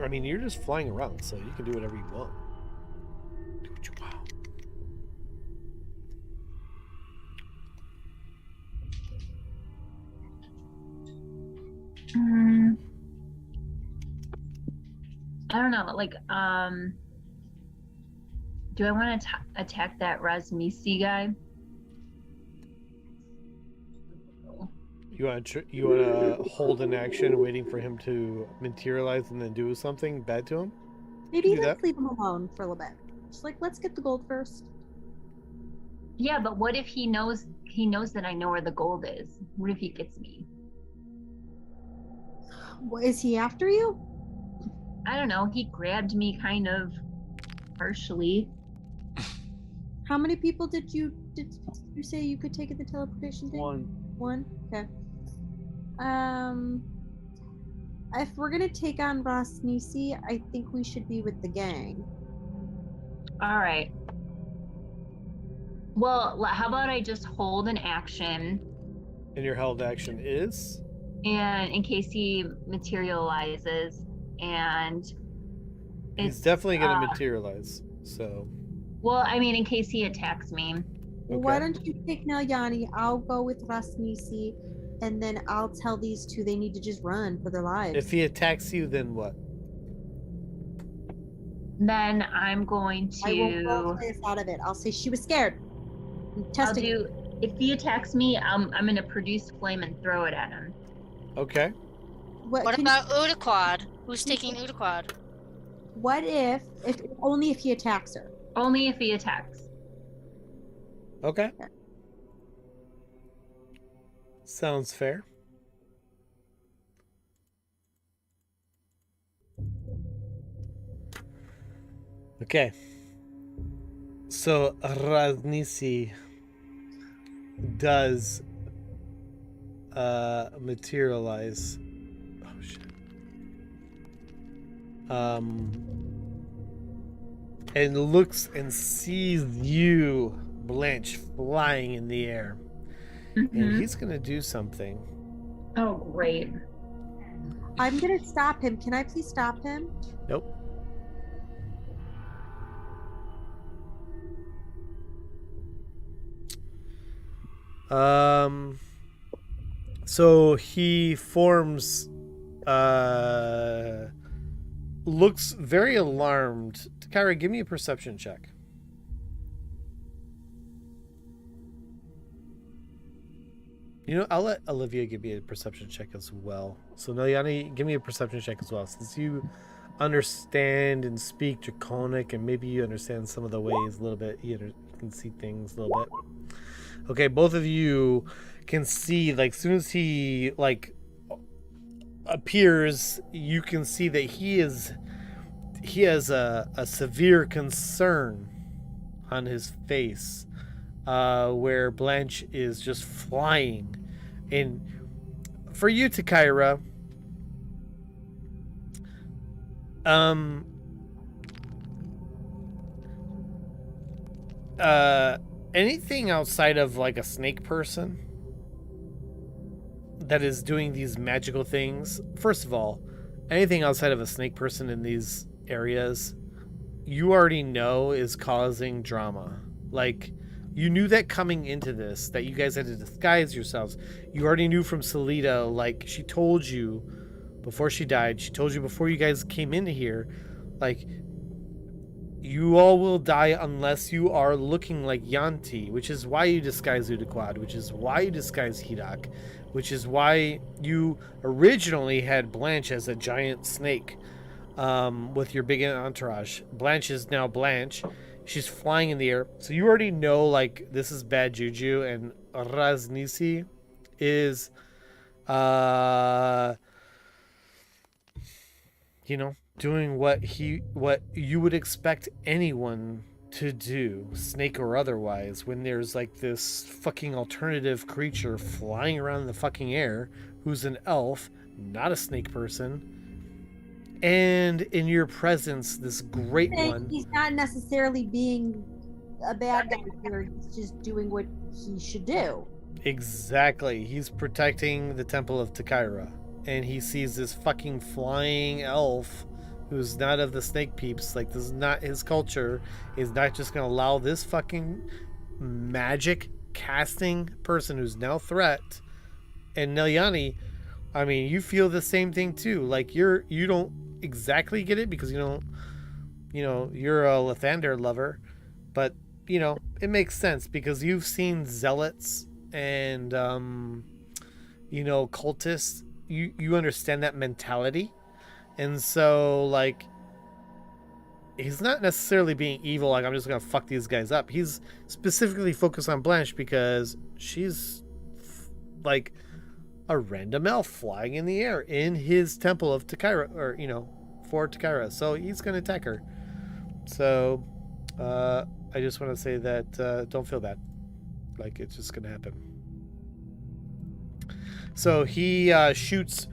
I mean, you're just flying around, so you can do whatever you want. Do what you want. I don't know, like, do I want to attack that Razmisi guy? You want to hold an action waiting for him to materialize and then do something bad to him? Maybe Do let's that. leave him alone for a little bit. Just like, let's get the gold first. Yeah, but what if he knows that I know where the gold is? What if he gets me? What, is he after you? I don't know. He grabbed me kind of partially. How many people did you say you could take at the teleportation thing? One? Okay. If we're gonna take on Rosnisi, I think we should be with the gang. All right. Well, how about I just hold an action, And your held action is? and in case he materializes, and He's it's definitely going to materialize. So, well, I mean, in case he attacks me. Well, why Okay. don't you take Nalyani? I'll go with Rosnisi, and then I'll tell these two they need to just run for their lives. if he attacks you, then what? Then I'm going I won't roll to. this out of it. I'll say she was scared. I'm I'll testing. do. If he attacks me, I'm going to produce flame and throw it at him. Okay. What can- about Udaquad? Who's taking Udaquad? What if only if he attacks her? Only if he attacks. Okay. Sounds fair. Okay. So Raznisi does materialize. Oh shit. And looks and sees you, Blanche, flying in the air. And he's gonna do something. Oh, great. I'm gonna stop him. Can I please stop him? Nope. So he forms looks very alarmed. Kyra, give me a perception check. You know, I'll let Olivia give me a perception check as well. So Nalyani, give me a perception check as well. Since you understand and speak Draconic, and maybe you understand some of the ways a little bit, you can see things a little bit. Okay, both of you can see, like, as soon as he, like, appears, you can see that he has a severe concern on his face, where Blanche is just flying. And for you, Takira, anything outside of like a snake person that is doing these magical things, first of all, anything outside of a snake person in these areas, you already know is causing drama. Like, you knew that coming into this, that you guys had to disguise yourselves. You already knew from Salida, like, she told you before she died, she told you before you guys came into here, like, you all will die unless you are looking like yuan-ti, which is why you disguise Udaquad, which is why you disguise Hidak, which is why you originally had Blanche as a giant snake with your big entourage. Blanche is now Blanche. She's flying in the air. So you already know, like, this is bad juju, and Raznisi is, you know, doing what you would expect anyone to do, snake or otherwise, when there's like this fucking alternative creature flying around in the fucking air who's an elf, not a snake person, and in your presence, this great one. He's not necessarily being a bad guy here. He's just doing what he should do. Exactly. He's protecting the Temple of Takaira, and he sees this fucking flying elf who's not of the snake peeps. Like, this is not his culture. Is not just gonna allow this fucking magic casting person who's now threat. And Nelyani, I mean, you feel the same thing too. Like, you don't exactly get it because you're a Lathander lover, but you know it makes sense because you've seen zealots and cultists. You understand that mentality. And so, like, he's not necessarily being evil, like, I'm just gonna fuck these guys up. He's specifically focused on Blanche because she's, like, a random elf flying in the air in his temple of Takaira, or, for Takaira. So he's gonna attack her. So, I just want to say that, don't feel bad. Like, it's just gonna happen. So he shoots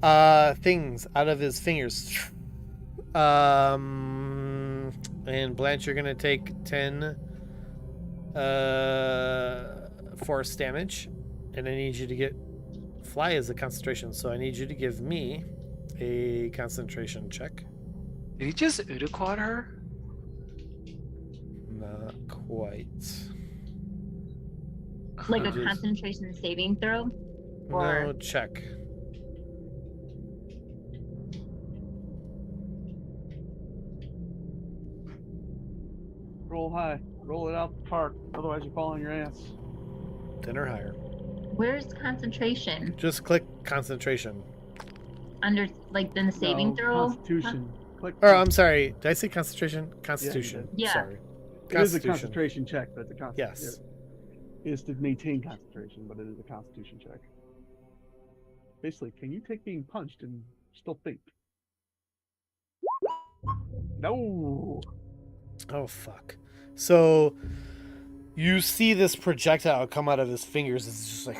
things out of his fingers. And Blanche, you're gonna take 10 force damage, and I need you to get fly as a concentration, so I need you to give me a concentration check. Did he just Udaquad her? Not quite. Like a concentration saving throw? Or... No, check. Roll high. Roll it out the park. Otherwise, you fall on your ass. 10 or higher. Where's concentration? Just click concentration. Under, like, the saving throw? Constitution. Click. Or, I'm sorry. Did I say concentration? Constitution. Yeah. Sorry. It is a concentration check, but it's a concentration. Yes. It is to maintain concentration, but it is a constitution check. Basically, can you take being punched and still think? No. Oh, fuck. So, you see this projectile come out of his fingers. It's just like...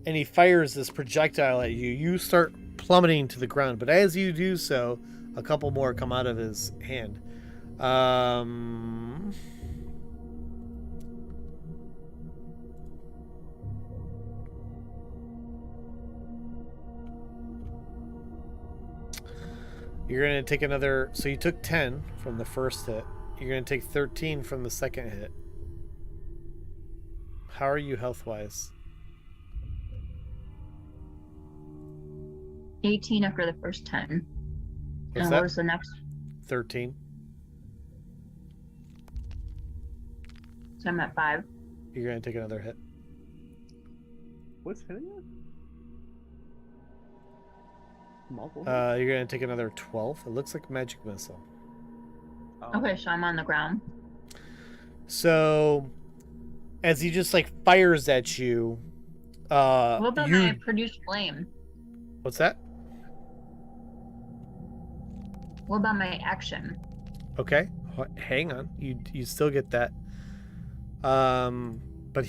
and he fires this projectile at you. You start plummeting to the ground. But as you do so, a couple more come out of his hand. You're going to take another... So you took 10 from the first hit. You're going to take 13 from the second hit. How are you health-wise? 18 after the first 10. What's and that? what was the next? 13. So I'm at 5. You're going to take another hit. What's hitting you? Multiple. You're going to take another 12. It looks like magic missile. Oh. Okay, so I'm on the ground. So, as he just, like, fires at you... what about my produced flame? What's that? What about my action? Okay, hang on. You still get that. But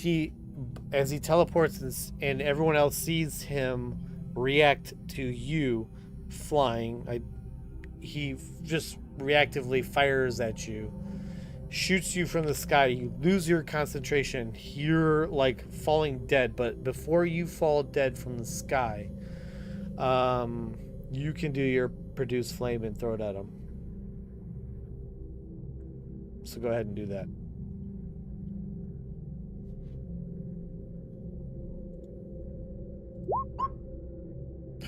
as he teleports and everyone else sees him react to you flying, he just reactively fires at you, shoots you from the sky. You lose your concentration. You're like falling dead, but before you fall dead from the sky, You can do your produce flame and throw it at him. So go ahead and do that.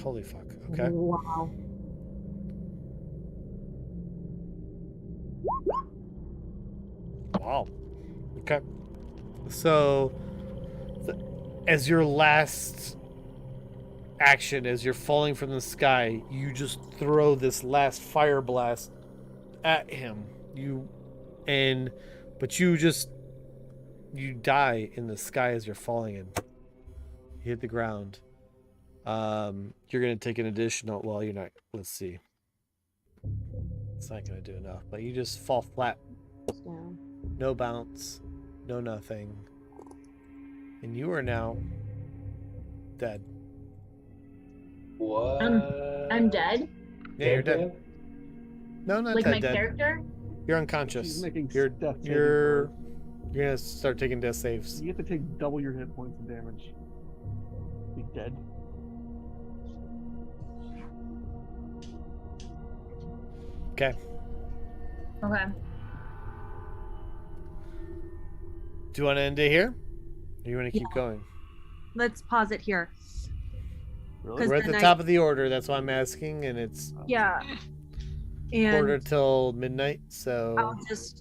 Holy fuck. Okay. Wow. Wow. Okay. So, as your last action, as you're falling from the sky, you just throw this last fire blast at him. But you die in the sky as you're falling in. You hit the ground. You're gonna take an additional. Well, you're not. Let's see. It's not gonna do enough, but you just fall flat. Down. No bounce, no nothing, and you are now dead. What? I'm dead. Yeah, you're dead. No, not Like that my dead. character. You're unconscious. She's making You're death saving you're throws. you're gonna start taking death saves. You have to take double your hit points of damage. Be dead. Okay. Okay. Do you want to end it here? Or you want to keep going? Let's pause it here. Really? We're at then the I- top of the order. That's why I'm asking, and it's Yeah. quarter And till midnight. So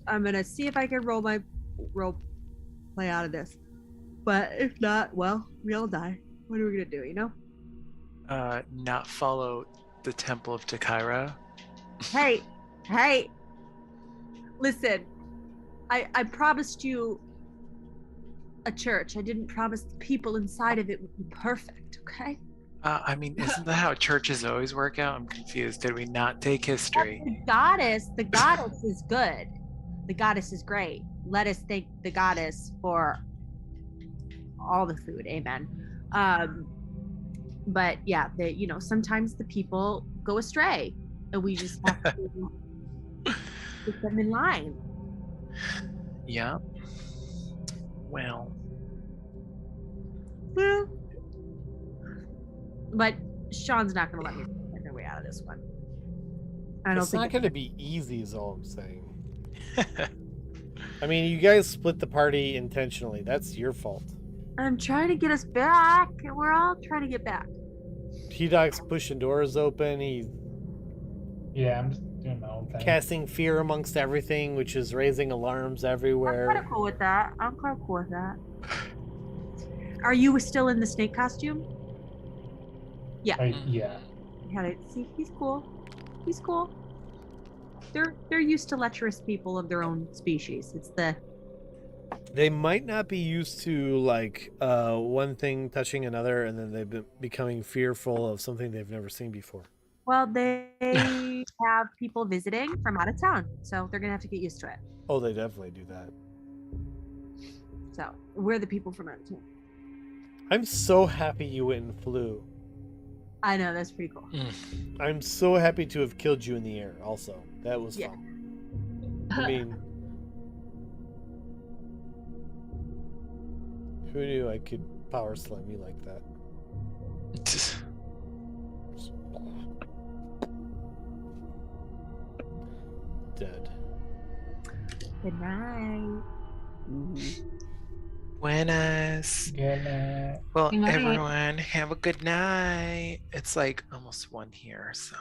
I'm gonna see if I can roll my role play out of this. But if not, well, we all die. What are we gonna do, you know? Not follow the Temple of Takira. Hey, listen, I promised you a church. I didn't promise the people inside of it would be perfect, okay? I mean, isn't that how churches always work out? I'm confused. Did we not take history? The goddess is good. The goddess is great. Let us thank the goddess for all the food. Amen. But yeah, sometimes the people go astray, and we just have to put them in line. Yeah. Well, Well, but Sean's not going to let me find their way out of this one. I don't it's think not going to be easy, is all I'm saying. I mean, you guys split the party intentionally. That's your fault. I'm trying to get us back, and we're all trying to get back. T-Doc's pushing doors open. He's Yeah, I'm just doing my own thing. casting fear amongst everything, which is raising alarms I'm everywhere. kind of cool with that. Are you still in the snake costume? Yeah. Yeah, see, he's cool. They're used to lecherous people of their own species. They might not be used to like one thing touching another, and then they've been becoming fearful of something they've never seen before. Well, they have people visiting from out of town, so they're gonna have to get used to it. Oh, they definitely do that. So we're the people from out of town. I'm so happy you went and flew. I know, that's pretty cool. I'm so happy to have killed you in the air. Also, that was Yeah. fun. I mean, who knew I could power slam you like that? Dead. Good night. Buenas. Yeah. Well, Good night. everyone, have a good night. It's like almost 1 here, so.